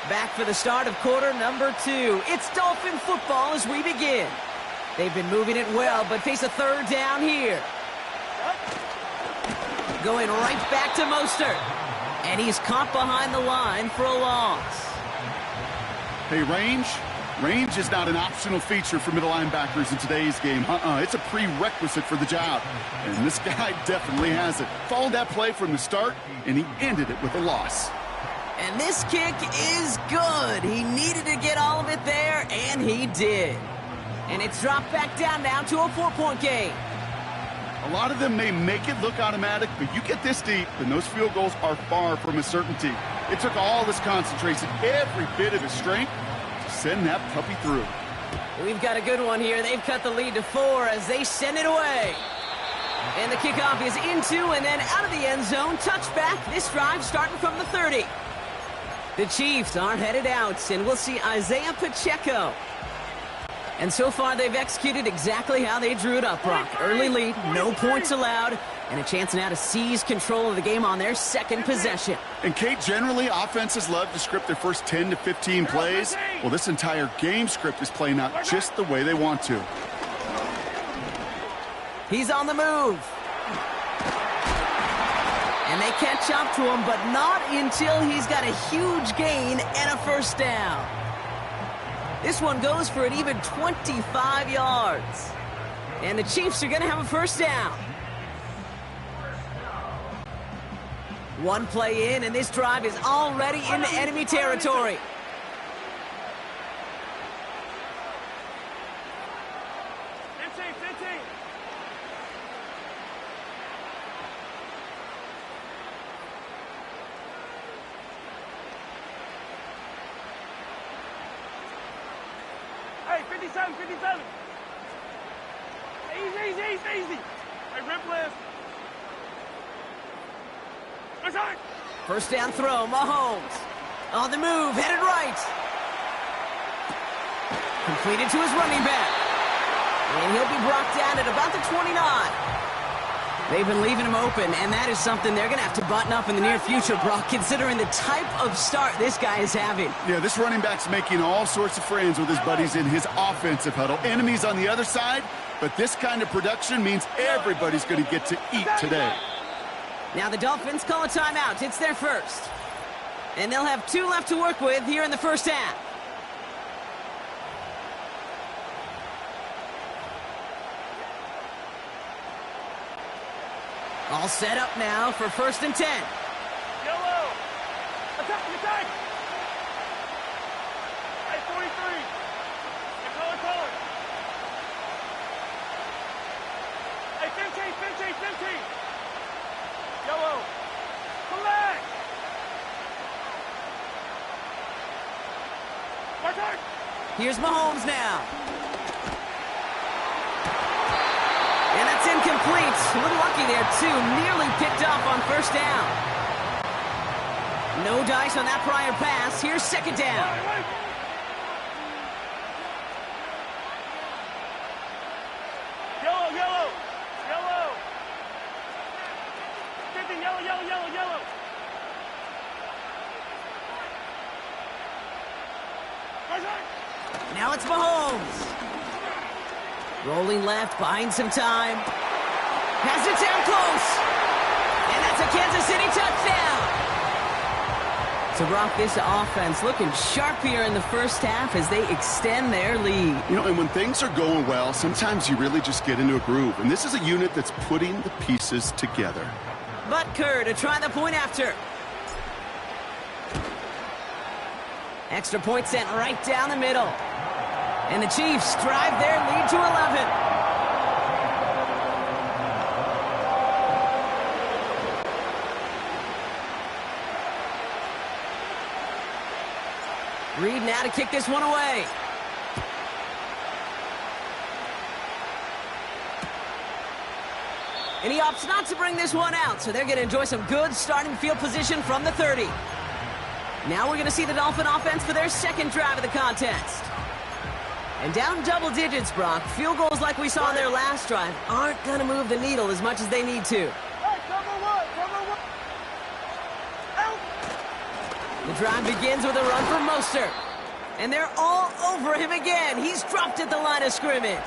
Back for the start of quarter number 2. It's Dolphin football as we begin. They've been moving it well, but face a third down here. Going right back to Mostert. And he's caught behind the line for a loss. Hey, range is not an optional feature for middle linebackers in today's game. It's a prerequisite for the job. And this guy definitely has it. Followed that play from the start, and he ended it with a loss. And this kick is good. He needed to get all of it there, and he did. And it's dropped back down now to a 4-point game. A lot of them may make it look automatic, but you get this deep, and those field goals are far from a certainty. It took all his concentration, every bit of his strength, to send that puppy through. We've got a good one here. They've cut the lead to 4 as they send it away. And the kickoff is into and then out of the end zone. Touchback. This drive starting from the 30. The Chiefs are headed out, and we'll see Isaiah Pacheco. And so far, they've executed exactly how they drew it up, Brock. Early lead, no points allowed, and a chance now to seize control of the game on their second possession. And, Kate, generally, offenses love to script their first 10 to 15 plays. Well, this entire game script is playing out just the way they want to. He's on the move. And they catch up to him, but not until he's got a huge gain and a first down. This one goes for an even 25 yards. And the Chiefs are going to have a first down. One play in, and this drive is already into enemy territory. Hey, 57, 57. Easy. Hey, rip left. First down throw, Mahomes. On the move, headed right. Completed to his running back. And he'll be brought down at about the 29. They've been leaving him open, and that is something they're going to have to button up in the near future, Brock, considering the type of start this guy is having. Yeah, this running back's making all sorts of friends with his buddies in his offensive huddle. Enemies on the other side, but this kind of production means everybody's going to get to eat today. Now the Dolphins call a timeout. It's their first. And they'll have 2 left to work with here in the first half. All set up now for 1st and 10. Yellow. Attack. Hey, 43. Hey, color. Hey, 15. Yellow. Come back. Martin. Here's Mahomes now. And that's incomplete. A little lucky there, too. Nearly picked off on first down. No dice on that prior pass. Here's second down. Yellow. 50, yellow. Now it's Mahomes. Rolling left, buying some time. Has it down close. And that's a Kansas City touchdown. So, Brock, this offense looking sharp here in the first half as they extend their lead. You know, and when things are going well, sometimes you really just get into a groove. And this is a unit that's putting the pieces together. Butker to try the point after. Extra point sent right down the middle. And the Chiefs drive their lead to 11. Reed now to kick this one away. And he opts not to bring this one out, so they're going to enjoy some good starting field position from the 30. Now we're going to see the Dolphin offense for their second drive of the contest. And down double digits, Brock. Field goals like we saw in their last drive aren't going to move the needle as much as they need to. The drive begins with a run from Mostert. And they're all over him again. He's dropped at the line of scrimmage.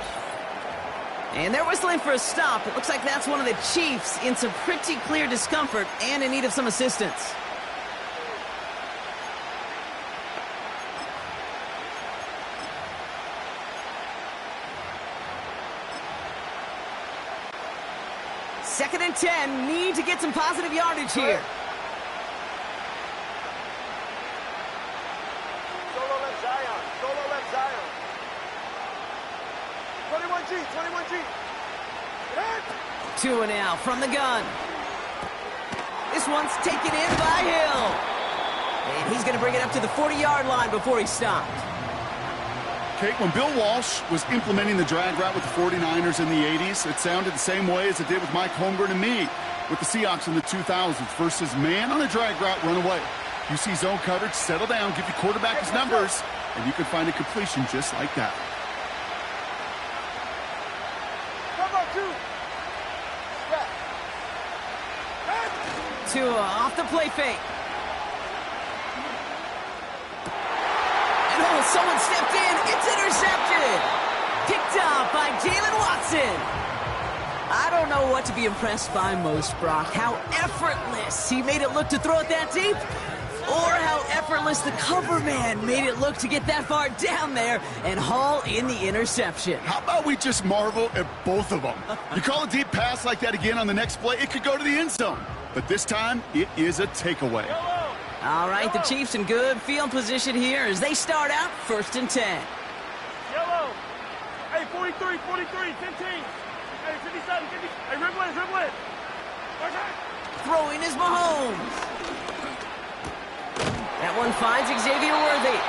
And they're whistling for a stop. It looks like that's one of the Chiefs in some pretty clear discomfort and in need of some assistance. Second and 10. Need to get some positive yardage here. Solo left Zion. Solo left Zion. 21G. 21G. Two and out from the gun. This one's taken in by Hill. And he's going to bring it up to the 40-yard line before he stopped. Kate, when Bill Walsh was implementing the drag route with the 49ers in the 80s, it sounded the same way as it did with Mike Holmgren and me with the Seahawks in the 2000s versus man on a drag route, run away. You see zone coverage, settle down, give your quarterback his numbers, and you can find a completion just like that. Tua off the play fake. And oh, someone stepped in. It's intercepted. Picked up by Jalen Watson. I don't know what to be impressed by most, Brock. How effortless he made it look to throw it that deep, or how effortless the cover man made it look to get that far down there and haul in the interception. How about we just marvel at both of them? You call a deep pass like that again on the next play, it could go to the end zone. But this time, it is a takeaway. All right, the Chiefs in good field position here as they start out 1st and 10. Yellow. Hey, 43, 43, 15. Hey, 57, 50. Hey, dribble it, dribble it. Throwing is Mahomes. That one finds Xavier Worthy.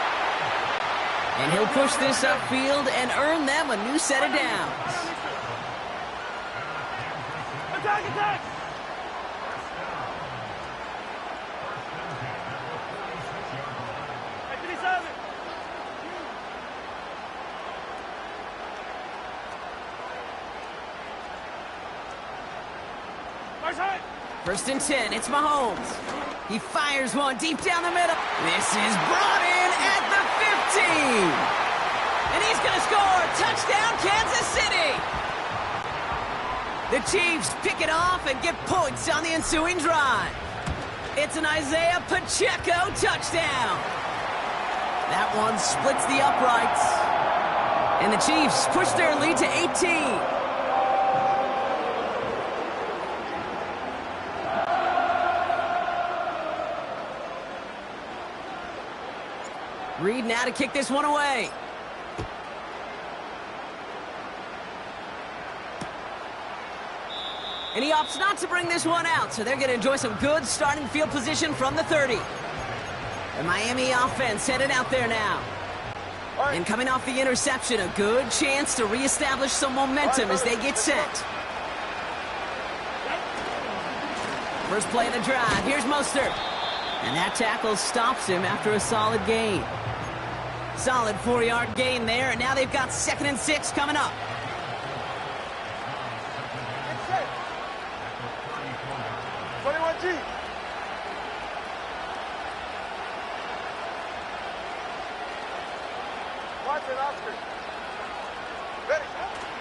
And he'll push this upfield and earn them a new set of downs. Attack, attack. First and 10, it's Mahomes. He fires one deep down the middle. This is brought in at the 15. And he's going to score. Touchdown, Kansas City. The Chiefs pick it off and get points on the ensuing drive. It's an Isaiah Pacheco touchdown. That one splits the uprights. And the Chiefs push their lead to 18. Reed now to kick this one away. And he opts not to bring this one out, so they're going to enjoy some good starting field position from the 30. The Miami offense headed out there now. And coming off the interception, a good chance to reestablish some momentum as they get set. First play of the drive. Here's Mostert. And that tackle stops him after a solid gain. Solid 4-yard gain there, and now they've got 2nd and 6 coming up.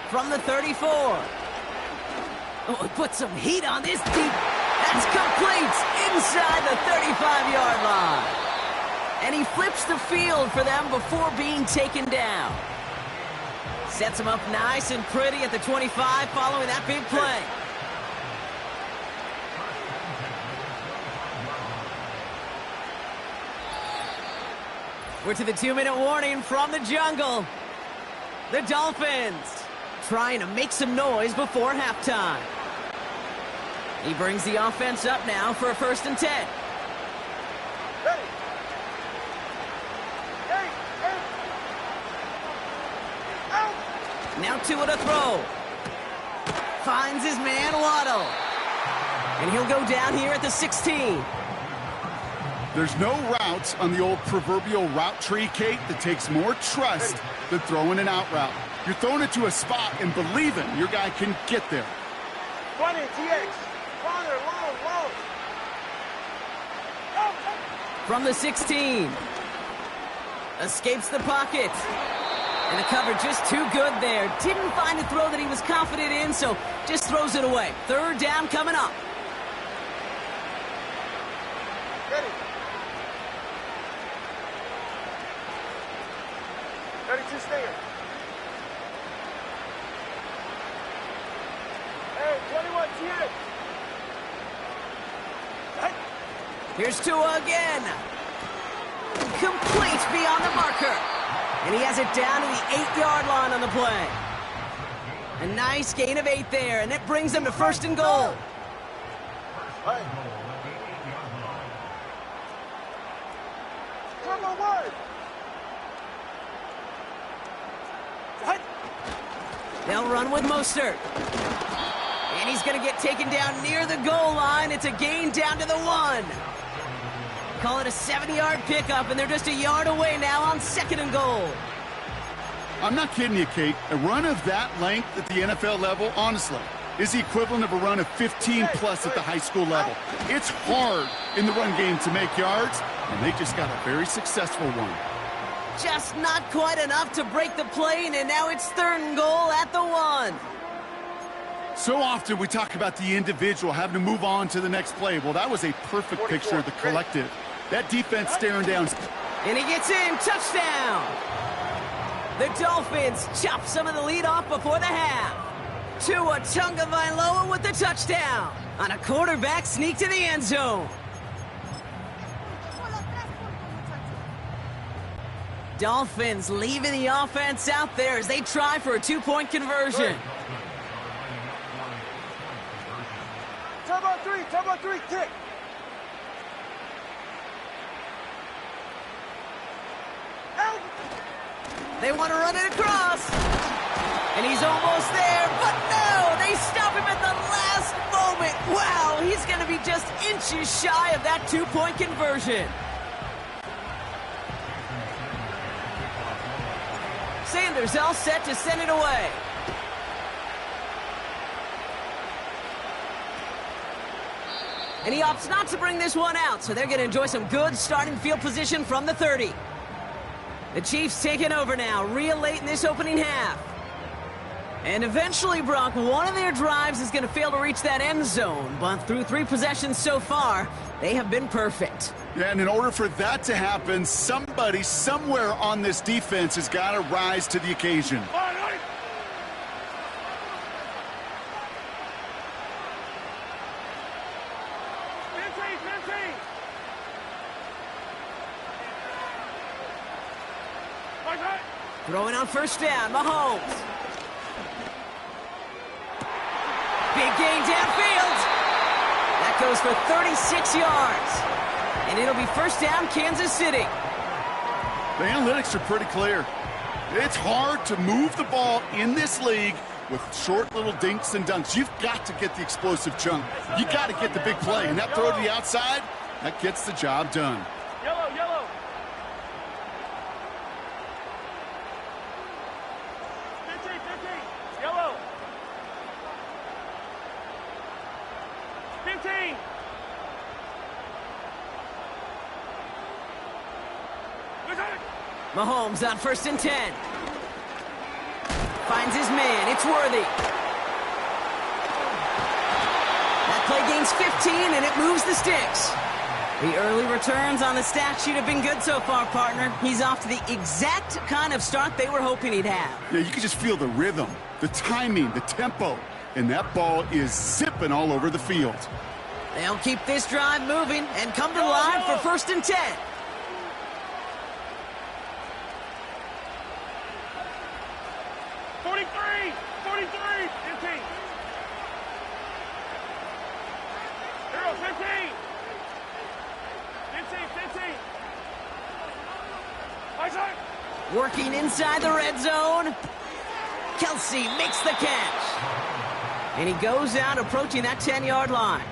From the 34. Oh, put some heat on this deep. That's complete inside the 35-yard line. And he flips the field for them before being taken down. Sets him up nice and pretty at the 25 following that big play. We're to the 2-minute warning from the jungle. The Dolphins trying to make some noise before halftime. He brings the offense up now for a 1st and 10. Ready. Now Tua to throw. Finds his man Waddle. And he'll go down here at the 16. There's no routes on the old proverbial route tree, Kate, that takes more trust than throwing an out route. You're throwing it to a spot and believing your guy can get there. 20, TX. Longer, long. From the 16. Escapes the pocket. And the cover just too good there. Didn't find a throw that he was confident in, so just throws it away. Third down coming up. Ready. Ready to stand. Hey, 21, T8. Hey. Here's Tua again. Complete beyond the marker. And he has it down to the 8-yard line on the play. A nice gain of 8 there, and it brings them to first and goal. Hey. Come on, word. Hey. They'll run with Mostert. And he's going to get taken down near the goal line. It's a gain down to the 1. Call it a 70-yard pickup, and they're just a yard away now on second and goal. I'm not kidding you, Kate. A run of that length at the NFL level, honestly, is the equivalent of a run of 15-plus at the high school level. It's hard in the run game to make yards, and they just got a very successful one. Just not quite enough to break the plane, and now it's third and goal at the 1. So often we talk about the individual having to move on to the next play. Well, that was a perfect picture of the collective. That defense staring down. And he gets in. Touchdown. The Dolphins chop some of the lead off before the half. Tua Tagovailoa with the touchdown on a quarterback sneak to the end zone. Dolphins leaving the offense out there as they try for a 2-point conversion. Turbo 3, kick. Out. They want to run it across. And he's almost there, but no, they stop him at the last moment. Wow, he's going to be just inches shy of that 2-point conversion. Sanders all set to send it away. And he opts not to bring this one out, so they're going to enjoy some good starting field position from the 30. The Chiefs taking over now, real late in this opening half. And eventually, Brock, one of their drives is going to fail to reach that end zone, but through 3 possessions so far, they have been perfect. Yeah, and in order for that to happen, somebody somewhere on this defense has got to rise to the occasion. Throwing on first down, Mahomes. Big gain downfield. That goes for 36 yards. And it'll be first down, Kansas City. The analytics are pretty clear. It's hard to move the ball in this league with short little dinks and dunks. You've got to get the explosive chunk. You got to get the big play. And that throw to the outside, that gets the job done. Yellow, yellow. 15, yellow. 15. Mahomes on first and 10. Finds his man. It's Worthy. That play gains 15, and it moves the sticks. The early returns on the stat sheet have been good so far, partner. He's off to the exact kind of start they were hoping he'd have. Yeah, you can just feel the rhythm, the timing, the tempo, and that ball is zipping all over the field. They'll keep this drive moving and come to the line for first and 10. Working inside the red zone. Kelsey makes the catch. And he goes out approaching that 10-yard line.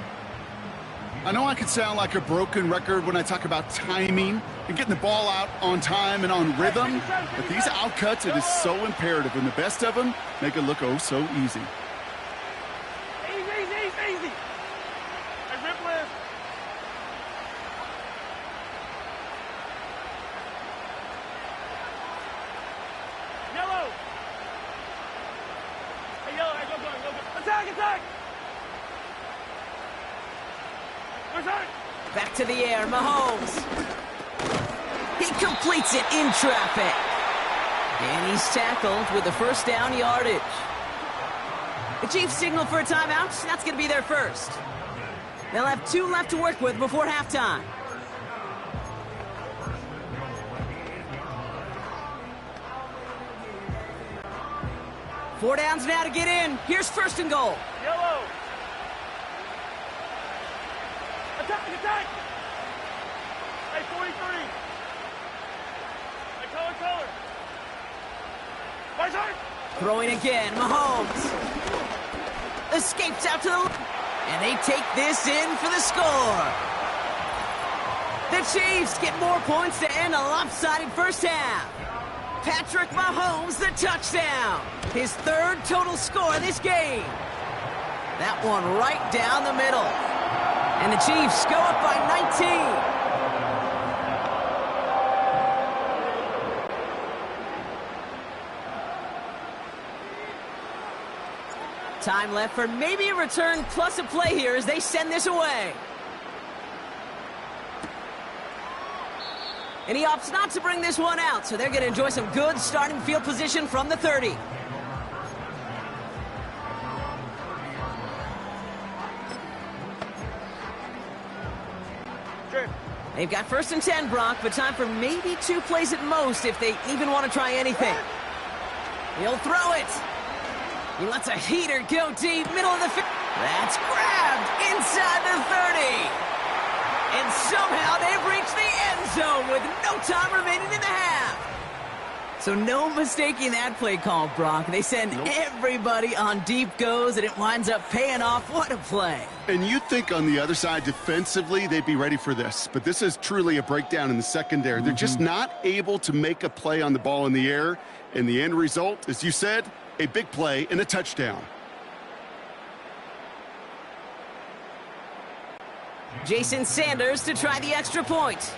I know I could sound like a broken record when I talk about timing and getting the ball out on time and on rhythm, but these outcuts, it is so imperative, and the best of them make it look oh so easy. Easy. Hey, rip list. Back to the air, Mahomes. He completes it in traffic. And he's tackled with the first down yardage. The Chiefs signal for a timeout. That's going to be their first. They'll have 2 left to work with before halftime. Four downs now to get in. Here's first and goal. Yellow. Attack, attack. Hey, 43. Hey, color. Right side. Throwing again, Mahomes. Escapes out to the left. And they take this in for the score. The Chiefs get more points to end a lopsided first half. Patrick Mahomes, the touchdown. His 3rd total score this game. That one right down the middle. And the Chiefs go up by 19. Time left for maybe a return plus a play here as they send this away. And he opts not to bring this one out, so they're going to enjoy some good starting field position from the 30. They've got first and 10, Brock, but time for maybe 2 plays at most if they even want to try anything. He'll throw it. He lets a heater go deep, middle of the field. That's grabbed inside the 30. And somehow they've reached the end zone with no time remaining in the half. So no mistaking that play call, Brock. They send everybody on deep goes, and it winds up paying off. What a play. And you think on the other side defensively they'd be ready for this, but this is truly a breakdown in the secondary. They're just not able to make a play on the ball in the air, and the end result, as you said, a big play and a touchdown. Jason Sanders to try the extra point.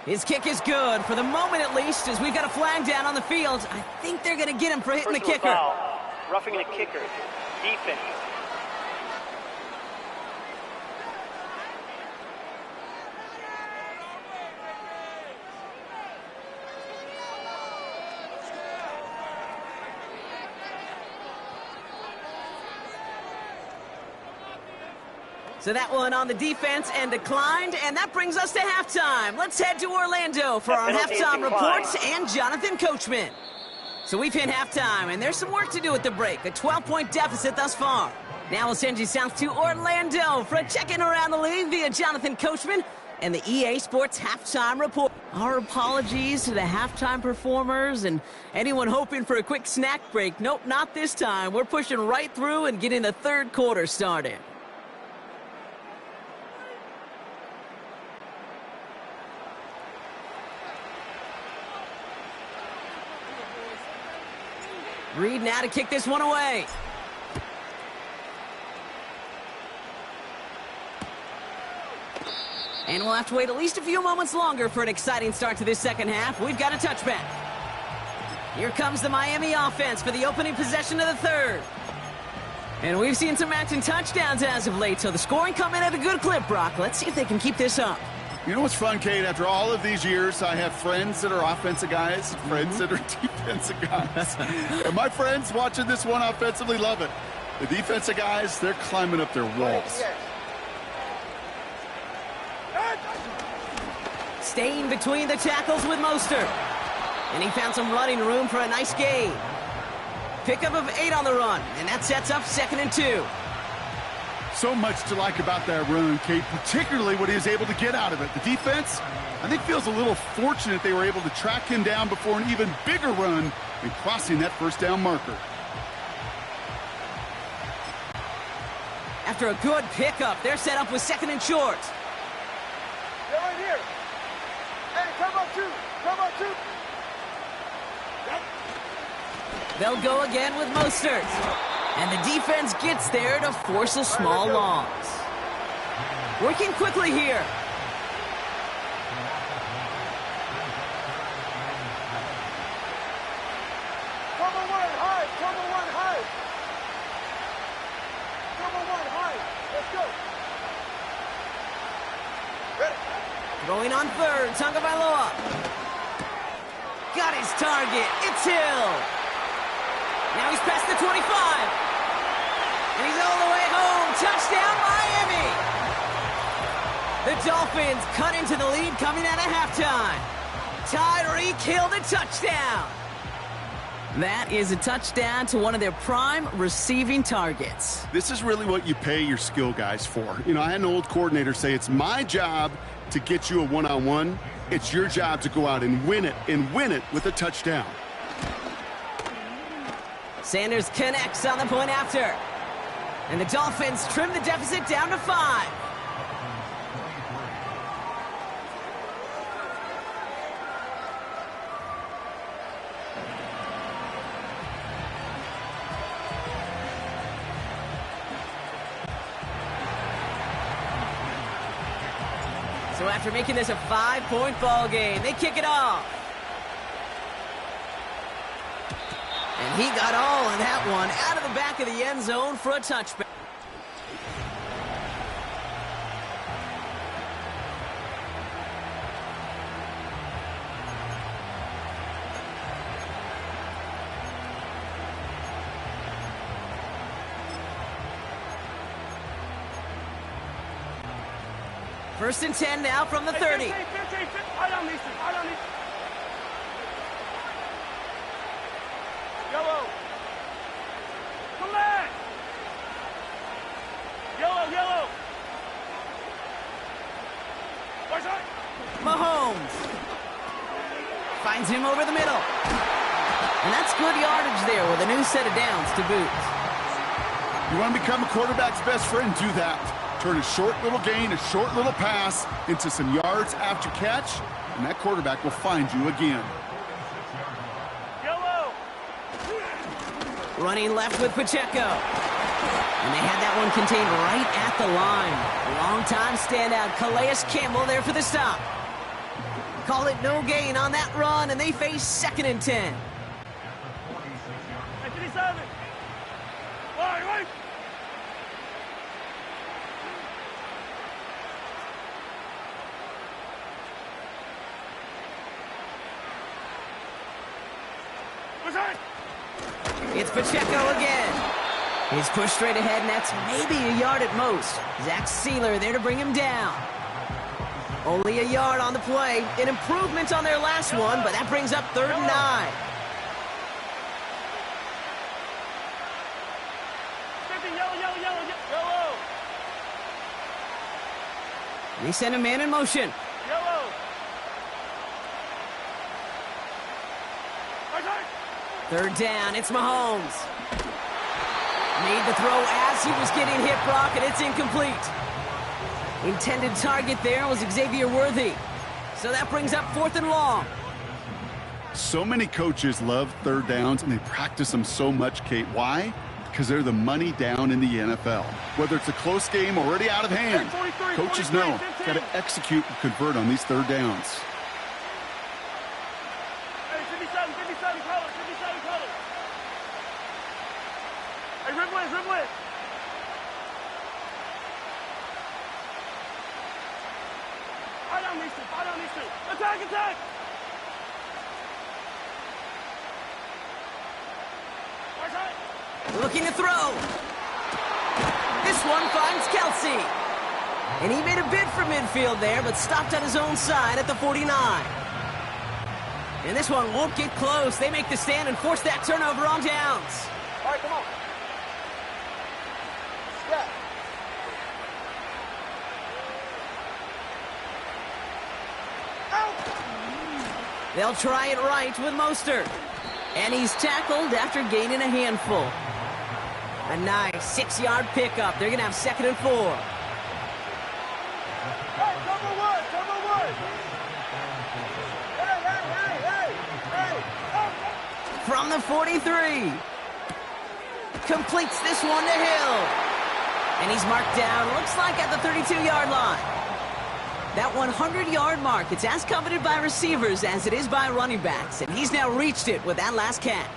His kick is good, for the moment at least, as we've got a flag down on the field. I think they're going to get him for hitting the kicker. Foul. Roughing the kicker. Defense. So that one on the defense and declined, and that brings us to halftime. Let's head to Orlando for our halftime reports and Jonathan Coachman. So we've hit halftime, and there's some work to do at the break. A 12-point deficit thus far. Now we'll send you south to Orlando for a check-in around the league via Jonathan Coachman and the EA Sports Halftime Report. Our apologies to the halftime performers and anyone hoping for a quick snack break. Nope, not this time. We're pushing right through and getting the third quarter started. Reed now to kick this one away. And we'll have to wait at least a few moments longer for an exciting start to this second half. We've got a touchback. Here comes the Miami offense for the opening possession of the third. And we've seen some matching touchdowns as of late, so the scoring coming at a good clip, Brock. Let's see if they can keep this up. You know what's fun, Kate? After all of these years, I have friends that are offensive guys, friends that are defensive guys. And my friends watching this one offensively love it. The defensive guys, they're climbing up their walls. Staying between the tackles with Mostert. And he found some running room for a nice gain. Pickup of 8 on the run, and that sets up 2nd and 2. So much to like about that run, Kate, particularly what he was able to get out of it. The defense, I think, feels a little fortunate they were able to track him down before an even bigger run and crossing that first down marker. After a good pickup, they're set up with 2nd and short. They're right here. Hey, come on, 2. Come on, 2. They'll go again with Mostert. And the defense gets there to force a small loss. Working quickly here. Turbo one, high. Turbo one, high. Let's go. Ready. Throwing on third, Tagovailoa. Got his target. It's Hill. Now he's past the 25. And he's all the way home. Touchdown, Miami. The Dolphins cut into the lead coming out of halftime. Tyreek Hill, the touchdown. That is a touchdown to one of their prime receiving targets. This is really what you pay your skill guys for. You know, I had an old coordinator say, it's my job to get you a one-on-one. It's your job to go out and win it with a touchdown. Sanders connects on the point after. And the Dolphins trim the deficit down to 5. So after making this a 5-point ball game, they kick it off. And he got all of that one out of the back of the end zone for a touchback. First and 10 now from the 30. 15. I don't need to. Yellow. Come back. Yellow. Where's that? Mahomes finds him over the middle. And that's good yardage there with a new set of downs to boot. You want to become a quarterback's best friend? Do that. Turn a short little gain, a short little pass into some yards after catch, and that quarterback will find you again. Yellow. Running left with Pacheco. And they had that one contained right at the line. Long-time standout Calais Campbell there for the stop. Call it no gain on that run, and they face 2nd and 10. 57. Right. It's Pacheco again. He's pushed straight ahead, and that's maybe a yard at most. Zach Sealer there to bring him down. Only a yard on the play. An improvement on their last one, but that brings up 3rd and 9. Yellow. They send a man in motion. Yellow. 3rd down, it's Mahomes. Made the throw as he was getting hit, Brock, and it's incomplete. Intended target there was Xavier Worthy. So that brings up 4th and long. So many coaches love 3rd downs, and they practice them so much, Kate. Why? Because they're the money down in the NFL. Whether it's a close game already out of hand, coaches know got to execute and convert on these 3rd downs. Hey, 57 colors. Hey, rib width. I don't need to. Attack. Looking to throw. This one finds Kelsey. And he made a bid for midfield there, but stopped on his own side at the 49. And this one won't get close. They make the stand and force that turnover on downs. All right, come on. Yeah. Out. They'll try it right with Mostert. And he's tackled after gaining a handful. A nice 6-yard pickup. They're going to have 2nd and 4. Hey, double one. Hey. From the 43. Completes this one to Hill. And he's marked down, looks like at the 32-yard line. That 100-yard mark, it's as coveted by receivers as it is by running backs. And he's now reached it with that last catch.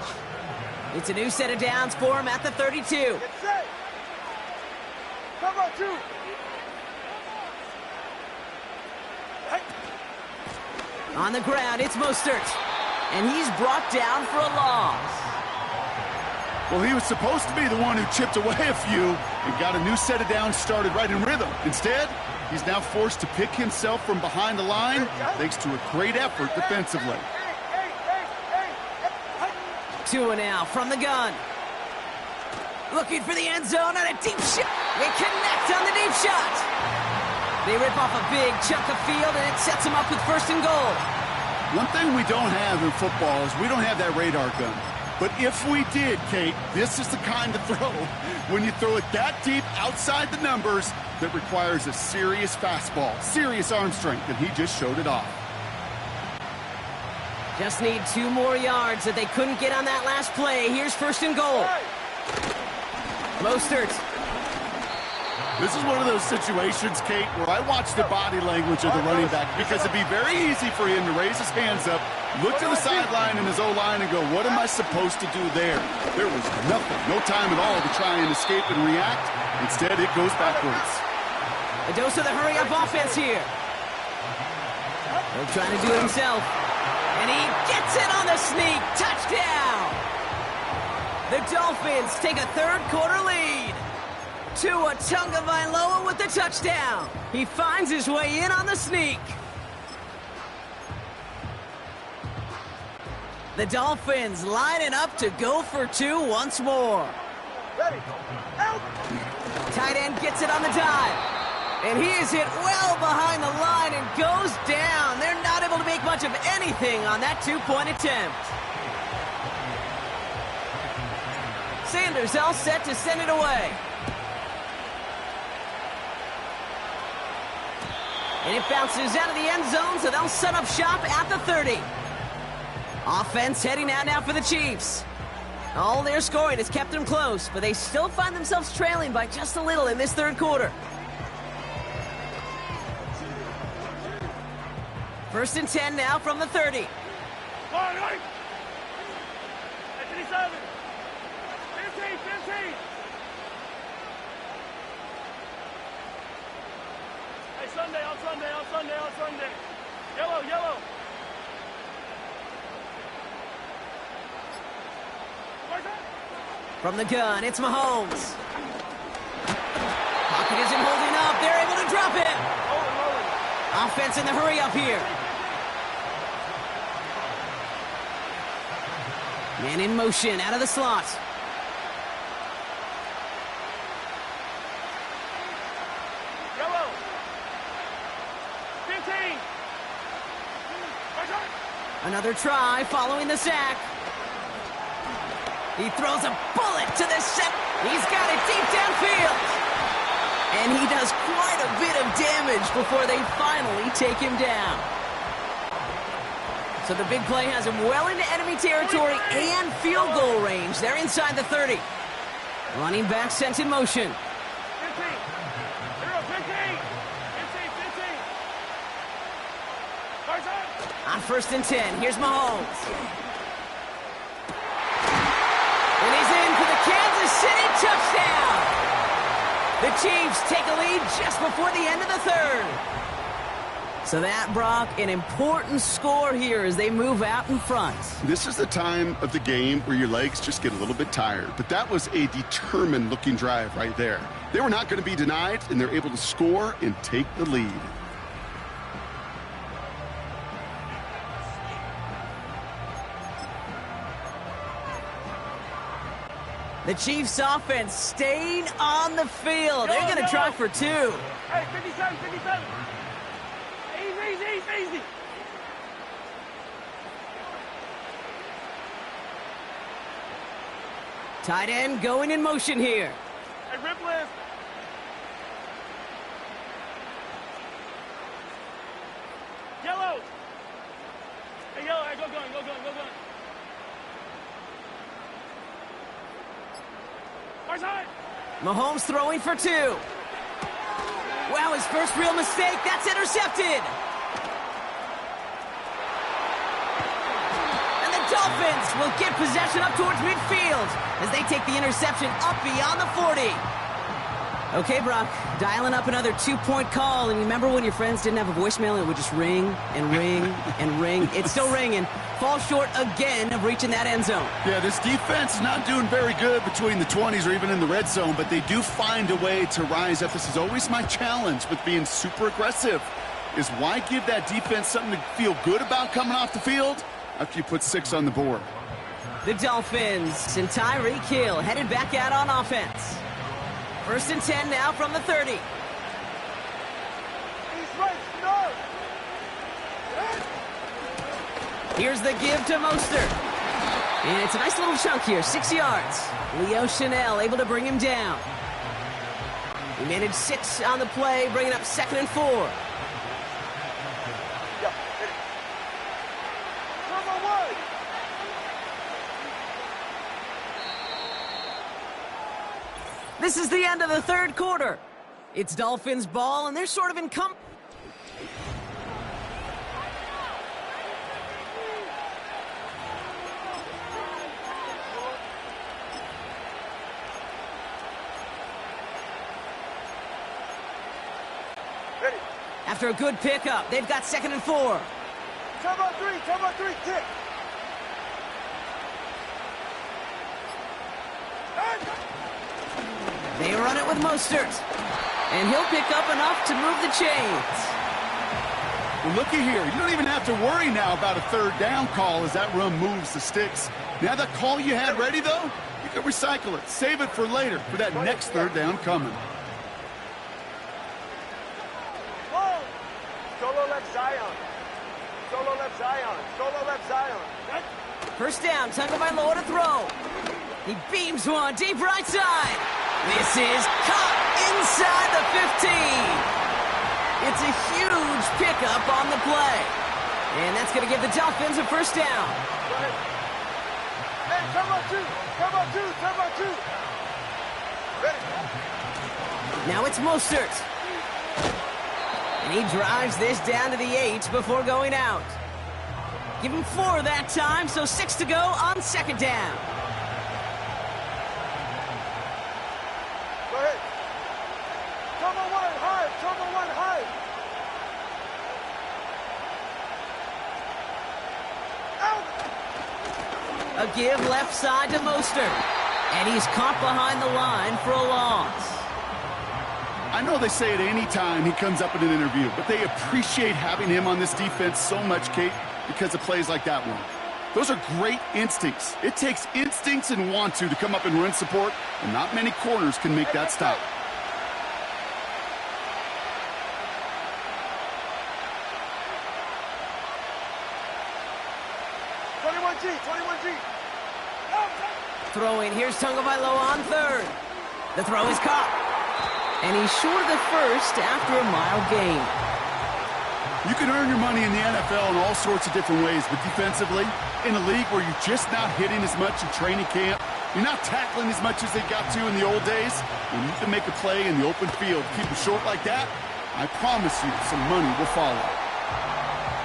It's a new set of downs for him at the 32. Get set. Cover 2. Hey. On the ground, it's Mostert. And he's brought down for a loss. Well, he was supposed to be the one who chipped away a few and got a new set of downs started right in rhythm. Instead, he's now forced to pick himself from behind the line thanks to a great effort defensively. Tua now from the gun. Looking for the end zone and a deep shot. They connect on the deep shot. They rip off a big chunk of field, and it sets them up with 1st and goal. One thing we don't have in football is we don't have that radar gun. But if we did, Kate, this is the kind of throw, when you throw it that deep outside the numbers, that requires a serious fastball, serious arm strength, and he just showed it off. Just need 2 more yards that they couldn't get on that last play. Here's 1st and goal. Mostert. This is one of those situations, Kate, where I watch the body language of the running back because it'd be very easy for him to raise his hands up, look to the sideline in his O-line and go, what am I supposed to do there? There was nothing, no time at all to try and escape and react. Instead, it goes backwards. A dose of the hurry-up offense here. He'll try to do it himself. And he gets it on the sneak. Touchdown! The Dolphins take a 3rd quarter lead. Tua Tagovailoa with the touchdown. He finds his way in on the sneak. The Dolphins lining up to go for 2 once more. Ready. Out. Tight end gets it on the dive. And he is hit well behind the line and goes down. They're not able to make much of anything on that 2-point attempt. Sanders all set to send it away. And it bounces out of the end zone, so they'll set up shop at the 30. Offense heading out now for the Chiefs. All their scoring has kept them close, but they still find themselves trailing by just a little in this 3rd quarter. 1st and 10 now from the 30. 37. 15. Hey, Sunday, on Sunday. Yellow. From the gun, it's Mahomes. Pocket isn't holding up. They're able to drop it. Offense in the hurry up here. Man in motion out of the slot. Yellow. 15. Another try following the sack. He throws a bullet to the set. He's got it deep downfield. And he does quite a bit of damage before they finally take him down. So the big play has him well into enemy territory and field goal range. They're inside the 30. Running back sent in motion. 15. 15. On 1st and 10, here's Mahomes. And he's in for the Kansas City touchdown. The Chiefs take a lead just before the end of the 3rd. So that, Brock, an important score here as they move out in front. This is the time of the game where your legs just get a little bit tired. But that was a determined-looking drive right there. They were not going to be denied, and they're able to score and take the lead. The Chiefs offense staying on the field. They're going to try for 2. Hey, 57. Easy. Tight end going in motion here. Hey, rip lift. Yellow. Hey, yellow. Hey, go gun. Mahomes throwing for 2. Wow, his first real mistake. That's intercepted. And the Dolphins will get possession up towards midfield as they take the interception up beyond the 40. Okay, Brock, dialing up another 2-point call. And you remember when your friends didn't have a voicemail and it would just ring and ring and ring? It's still ringing. Fall short again of reaching that end zone. Yeah, this defense is not doing very good between the 20s or even in the red zone, but they do find a way to rise up. This is always my challenge with being super aggressive, is why give that defense something to feel good about coming off the field after you put 6 on the board? The Dolphins and Tyreek Hill headed back out on offense. 1st and 10 now from the 30. He's right, no! Here's the give to Mostert. And it's a nice little chunk here, 6 yards. Leo Chanel able to bring him down. He managed 6 on the play, bringing up 2nd and 4. Yeah, hit it. Number 1! This is the end of the 3rd quarter. It's Dolphins ball, and they're sort of in After a good pickup, they've got 2nd and 4. Turbo 3, kick! They run it with Mostert. And he'll pick up enough to move the chains. Well, looky here. You don't even have to worry now about a 3rd down call as that run moves the sticks. Now that call you had ready, though, you can recycle it. Save it for later, for that next 3rd down coming. Whoa! Solo left Zion. Solo left Zion. Solo left Zion. 1st down, Tagovailoa to throw. He beams one deep right side. This is caught inside the 15. It's a huge pickup on the play. And that's going to give the Dolphins a 1st down. Hey, turbo 2. Ready. Now it's Mostert. And he drives this down to the 8 before going out. Give him 4 that time, so 6 to go on 2nd down. Go ahead. Turbo 1 high. Out. A give left side to Mostert. And he's caught behind the line for a loss. I know they say it any time he comes up in an interview, but they appreciate having him on this defense so much, Kate, because of plays like that one. Those are great instincts. It takes instincts and want to come up and run support, and not many corners can make that stop. Throwing, here's Tagovailoa on 3rd. The throw is caught. And he's short of the 1st after a mile gain. You can earn your money in the NFL in all sorts of different ways, but defensively, in a league where you're just not hitting as much in training camp, you're not tackling as much as they got to in the old days, when you can make a play in the open field, keep it short like that, I promise you some money will follow.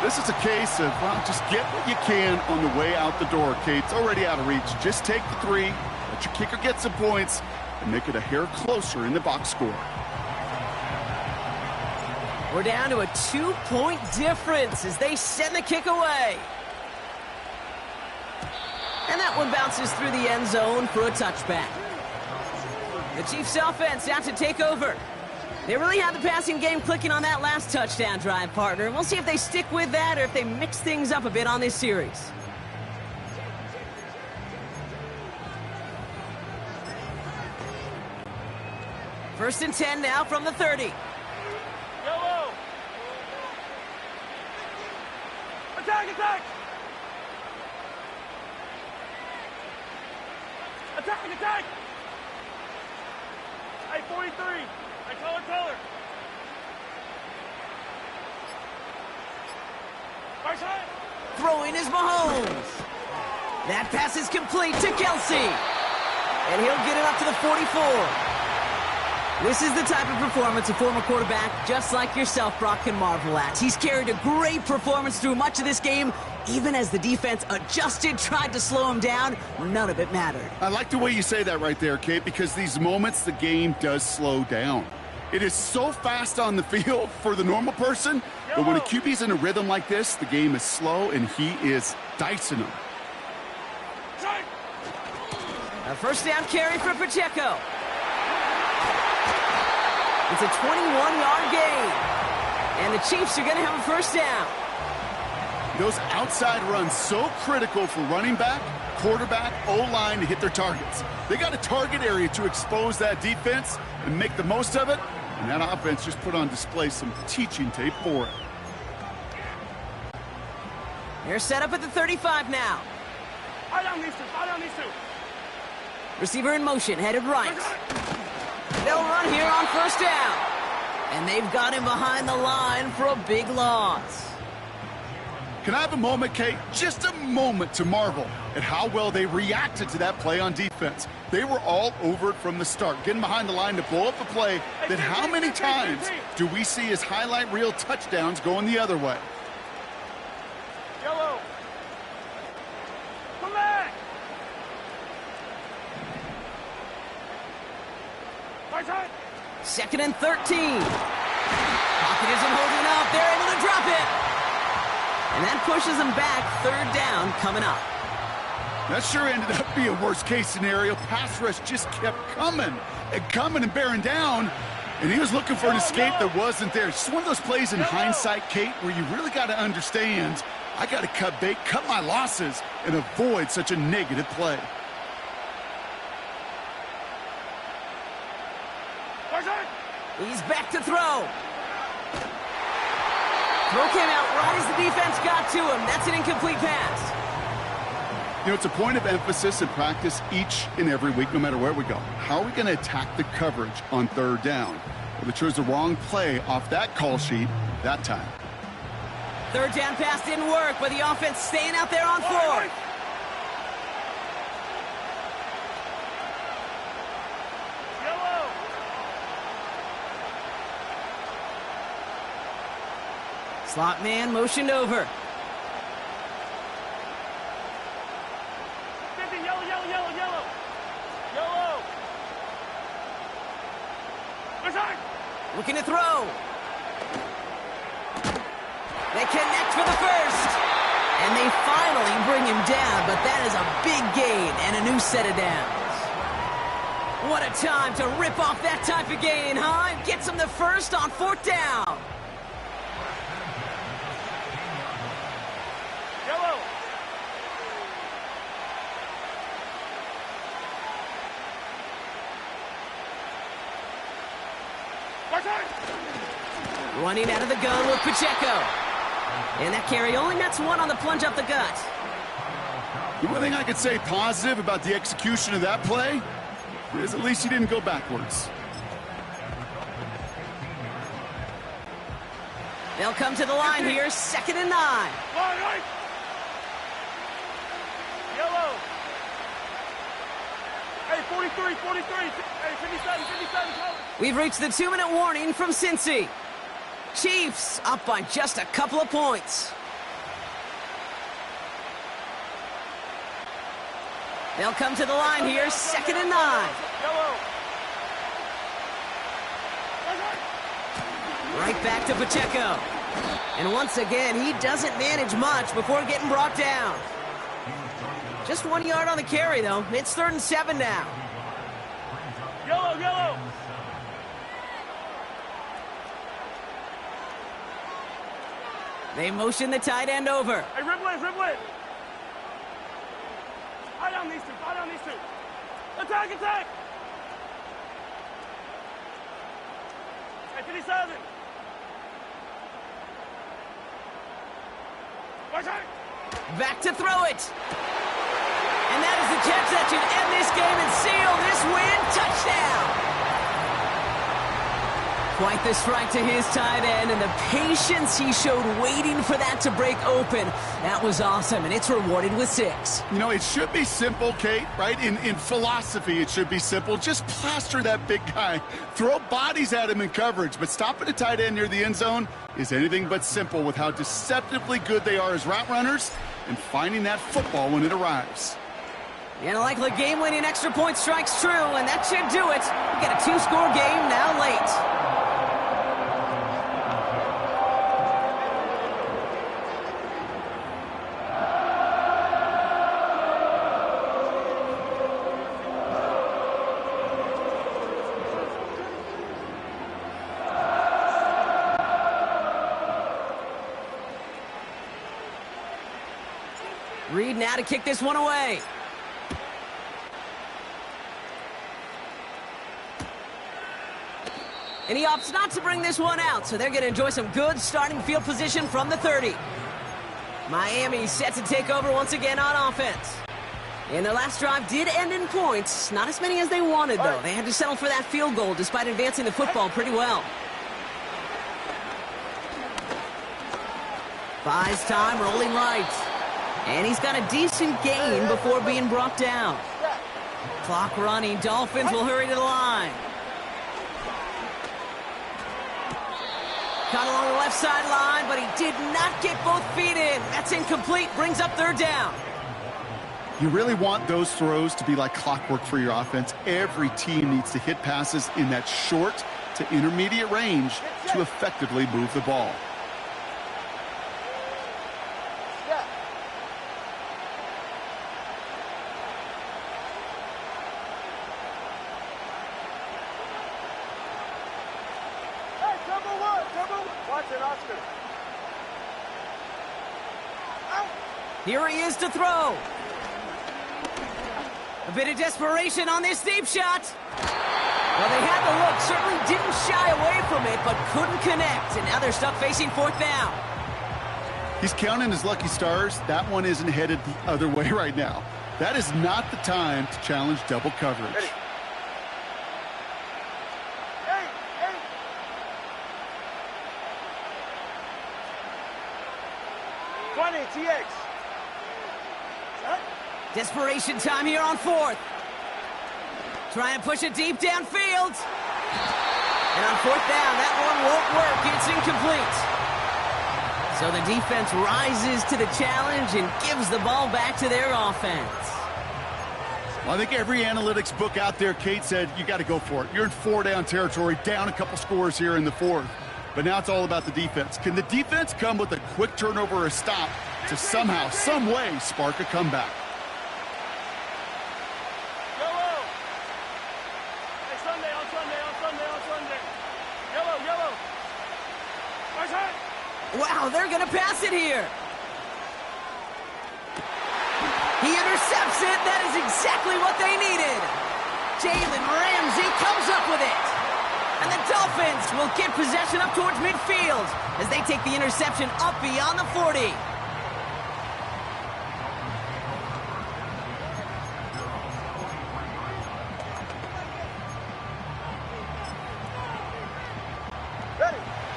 This is a case of, well, just get what you can on the way out the door, Kate. It's already out of reach. Just take the 3, let your kicker get some points, and make it a hair closer in the box score. We're down to a 2-point difference as they send the kick away. And that one bounces through the end zone for a touchback. The Chiefs offense out to take over. They really had the passing game clicking on that last touchdown drive, partner. And we'll see if they stick with that or if they mix things up a bit on this series. First and 10 now from the 30. Yellow! Attack! Attack! Hey, 43! Hey, color! Far side! Throwing is Mahomes. That pass is complete to Kelsey. And he'll get it up to the 44. This is the type of performance a former quarterback just like yourself, Brock, can marvel at. He's carried a great performance through much of this game. Even as the defense adjusted, tried to slow him down, none of it mattered. I like the way you say that right there, Kate, because these moments the game does slow down. It is so fast on the field for the normal person, but when a QB's in a rhythm like this, the game is slow and he is dicing them. A first down carry for Pacheco. It's a 21-yard gain. And the Chiefs are going to have a first down. Those outside runs so critical for running back, quarterback, O-line to hit their targets. They got a target area to expose that defense and make the most of it. And that offense just put on display some teaching tape for it. They're set up at the 35 now. Fire down these two. Fire down these two. Receiver in motion, headed right. They'll run here on first down. And they've got him behind the line for a big loss. Can I have a moment, Kate? Just a moment to marvel at how well they reacted to that play on defense. They were all over it from the start, getting behind the line to blow up a play that how many times do we see as highlight reel touchdowns going the other way? Yellow. Come back. Right side. 2nd and 13. Pocket isn't holding up. They're able to drop it. And that pushes them back. 3rd down coming up. That sure ended up being a worst-case scenario. Pass rush just kept coming and bearing down. And he was looking for an escape that wasn't there. It's just one of those plays in hindsight, Kate, where you really got to understand, I got to cut bait, cut my losses, and avoid such a negative play. He's back to throw. Throw came out right as the defense got to him. That's an incomplete pass. You know, it's a point of emphasis in practice each and every week, no matter where we go. How are we going to attack the coverage on 3rd down? Well, they chose the wrong play off that call sheet that time. 3rd down pass didn't work, but the offense staying out there on 4th. Slot man motioned over. 50, yellow. Looking to throw. They connect for the first. And they finally bring him down, but that is a big gain and a new set of downs. What a time to rip off that type of gain, huh? Gets him the first on 4th down. Running out of the gun with Pacheco. And that carry only nets 1 on the plunge up the gut. The one thing I could say positive about the execution of that play is at least he didn't go backwards. They'll come to the line here, 2nd and 9. Right. Yellow. Hey, 43. Hey, 57. We've reached the 2-minute warning from Cincy. Chiefs up by just a couple of points. They'll come to the line here, 2nd and 9. Right back to Pacheco. And once again, he doesn't manage much before getting brought down. Just 1 yard on the carry, though. It's 3rd and 7 now. Yellow. They motion the tight end over. Hey, Riblet. Fire down these two. Attack. Hey, 57. Back to throw it. And that is the catch that should end this game and seal this win. Touchdown. Quite the strike to his tight end, and the patience he showed waiting for that to break open. That was awesome, and it's rewarded with 6. You know, it should be simple, Kate, right? In philosophy, it should be simple. Just plaster that big guy. Throw bodies at him in coverage, but stopping a tight end near the end zone is anything but simple with how deceptively good they are as route runners and finding that football when it arrives. And a likely game-winning extra point strikes true, and that should do it. We got a 2-score game now late. Reed now to kick this one away. And he opts not to bring this one out, so they're going to enjoy some good starting field position from the 30. Miami set to take over once again on offense. And their last drive did end in points. Not as many as they wanted, though. They had to settle for that field goal despite advancing the football pretty well. Buys time, rolling right. And he's got a decent gain before being brought down. Clock running. Dolphins will hurry to the line. Caught along the left sideline, but he did not get both feet in. That's incomplete. Brings up 3rd down. You really want those throws to be like clockwork for your offense. Every team needs to hit passes in that short to intermediate range to effectively move the ball. Here he is to throw. A bit of desperation on this deep shot. Well, they had the look. Certainly didn't shy away from it, but couldn't connect. And now they're stuck facing 4th down. He's counting his lucky stars. That one isn't headed the other way right now. That is not the time to challenge double coverage. Ready. 20, TX. Desperation time here on 4th. Trying to push it deep downfield. And on 4th down, that one won't work. It's incomplete. So the defense rises to the challenge and gives the ball back to their offense. Well, I think every analytics book out there, Kate, said you got to go for it. You're in 4-down territory, down a couple scores here in the 4th. But now it's all about the defense. Can the defense come with a quick turnover or a stop to somehow, some way, spark a comeback? Wow, they're going to pass it here. He intercepts it. That is exactly what they needed. Jalen Ramsey comes up with it. And the Dolphins will get possession up towards midfield as they take the interception up beyond the 40.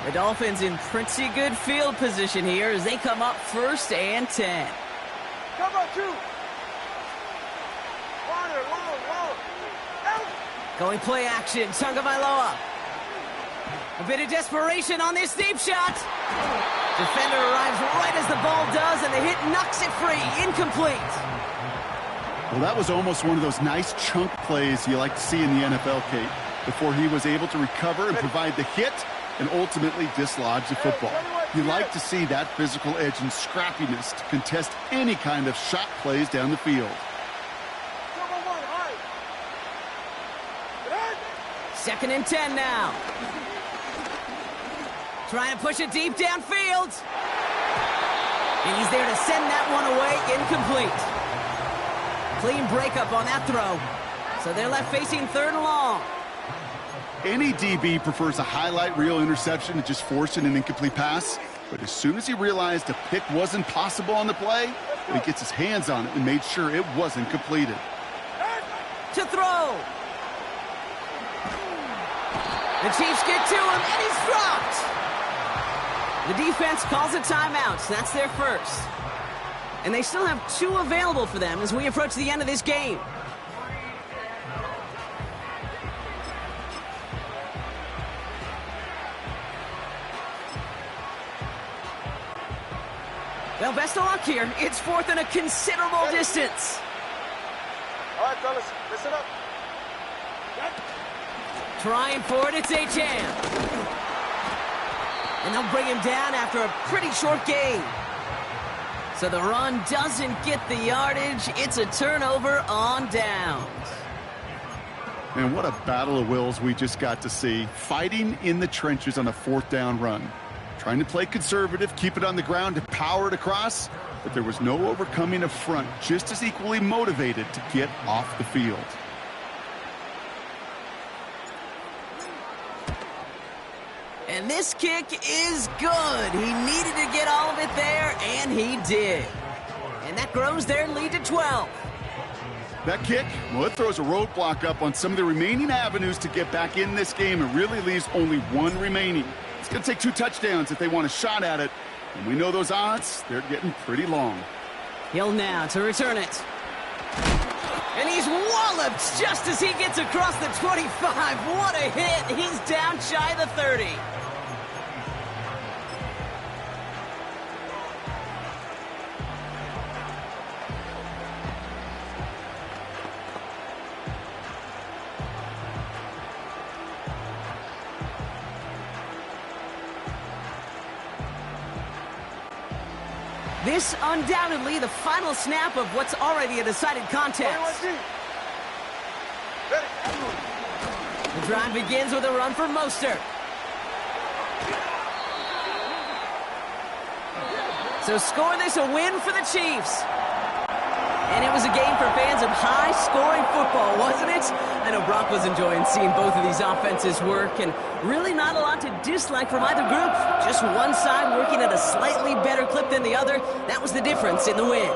The Dolphins in pretty good field position here as they come up 1st and 10. Come on, 2. Long. Going play action, Tagovailoa. A bit of desperation on this deep shot. Defender arrives right as the ball does, and the hit knocks it free. Incomplete. Well, that was almost one of those nice chunk plays you like to see in the NFL, Kate, before he was able to recover and provide the hit and ultimately dislodge the football. You like to see that physical edge and scrappiness to contest any kind of shot plays down the field. 2nd and 10 now. Trying to push it deep downfield. And he's there to send that one away. Incomplete. Clean breakup on that throw. So they're left facing 3rd and long. Any DB prefers a highlight reel interception to just forcing an incomplete pass. But as soon as he realized a pick wasn't possible on the play, he gets his hands on it and made sure it wasn't completed. To throw. The Chiefs get to him, and he's dropped. The defense calls a timeout. That's their first. And they still have 2 available for them as we approach the end of this game. Well, best of luck here. It's 4th and a considerable distance. All right, fellas, listen up. Trying for it, it's H.M. And they'll bring him down after a pretty short gain. So the run doesn't get the yardage. It's a turnover on downs. And what a battle of wills we just got to see. Fighting in the trenches on a 4th down run. Trying to play conservative, keep it on the ground to power it across. But there was no overcoming a front just as equally motivated to get off the field. And this kick is good. He needed to get all of it there, and he did. And that grows their lead to 12. That kick, well, it throws a roadblock up on some of the remaining avenues to get back in this game and really leaves only 1 remaining. It's going to take 2 touchdowns if they want a shot at it. And we know those odds, they're getting pretty long. Hill now to return it. And he's walloped just as he gets across the 25. What a hit. He's down shy of the 30. This undoubtedly the final snap of what's already a decided contest. The drive begins with a run for Mostert. So score this a win for the Chiefs. And it was a game for fans of high-scoring football, wasn't it? I know Brock was enjoying seeing both of these offenses work, and really not a lot to dislike from either group. Just one side working at a slightly better clip than the other. That was the difference in the win.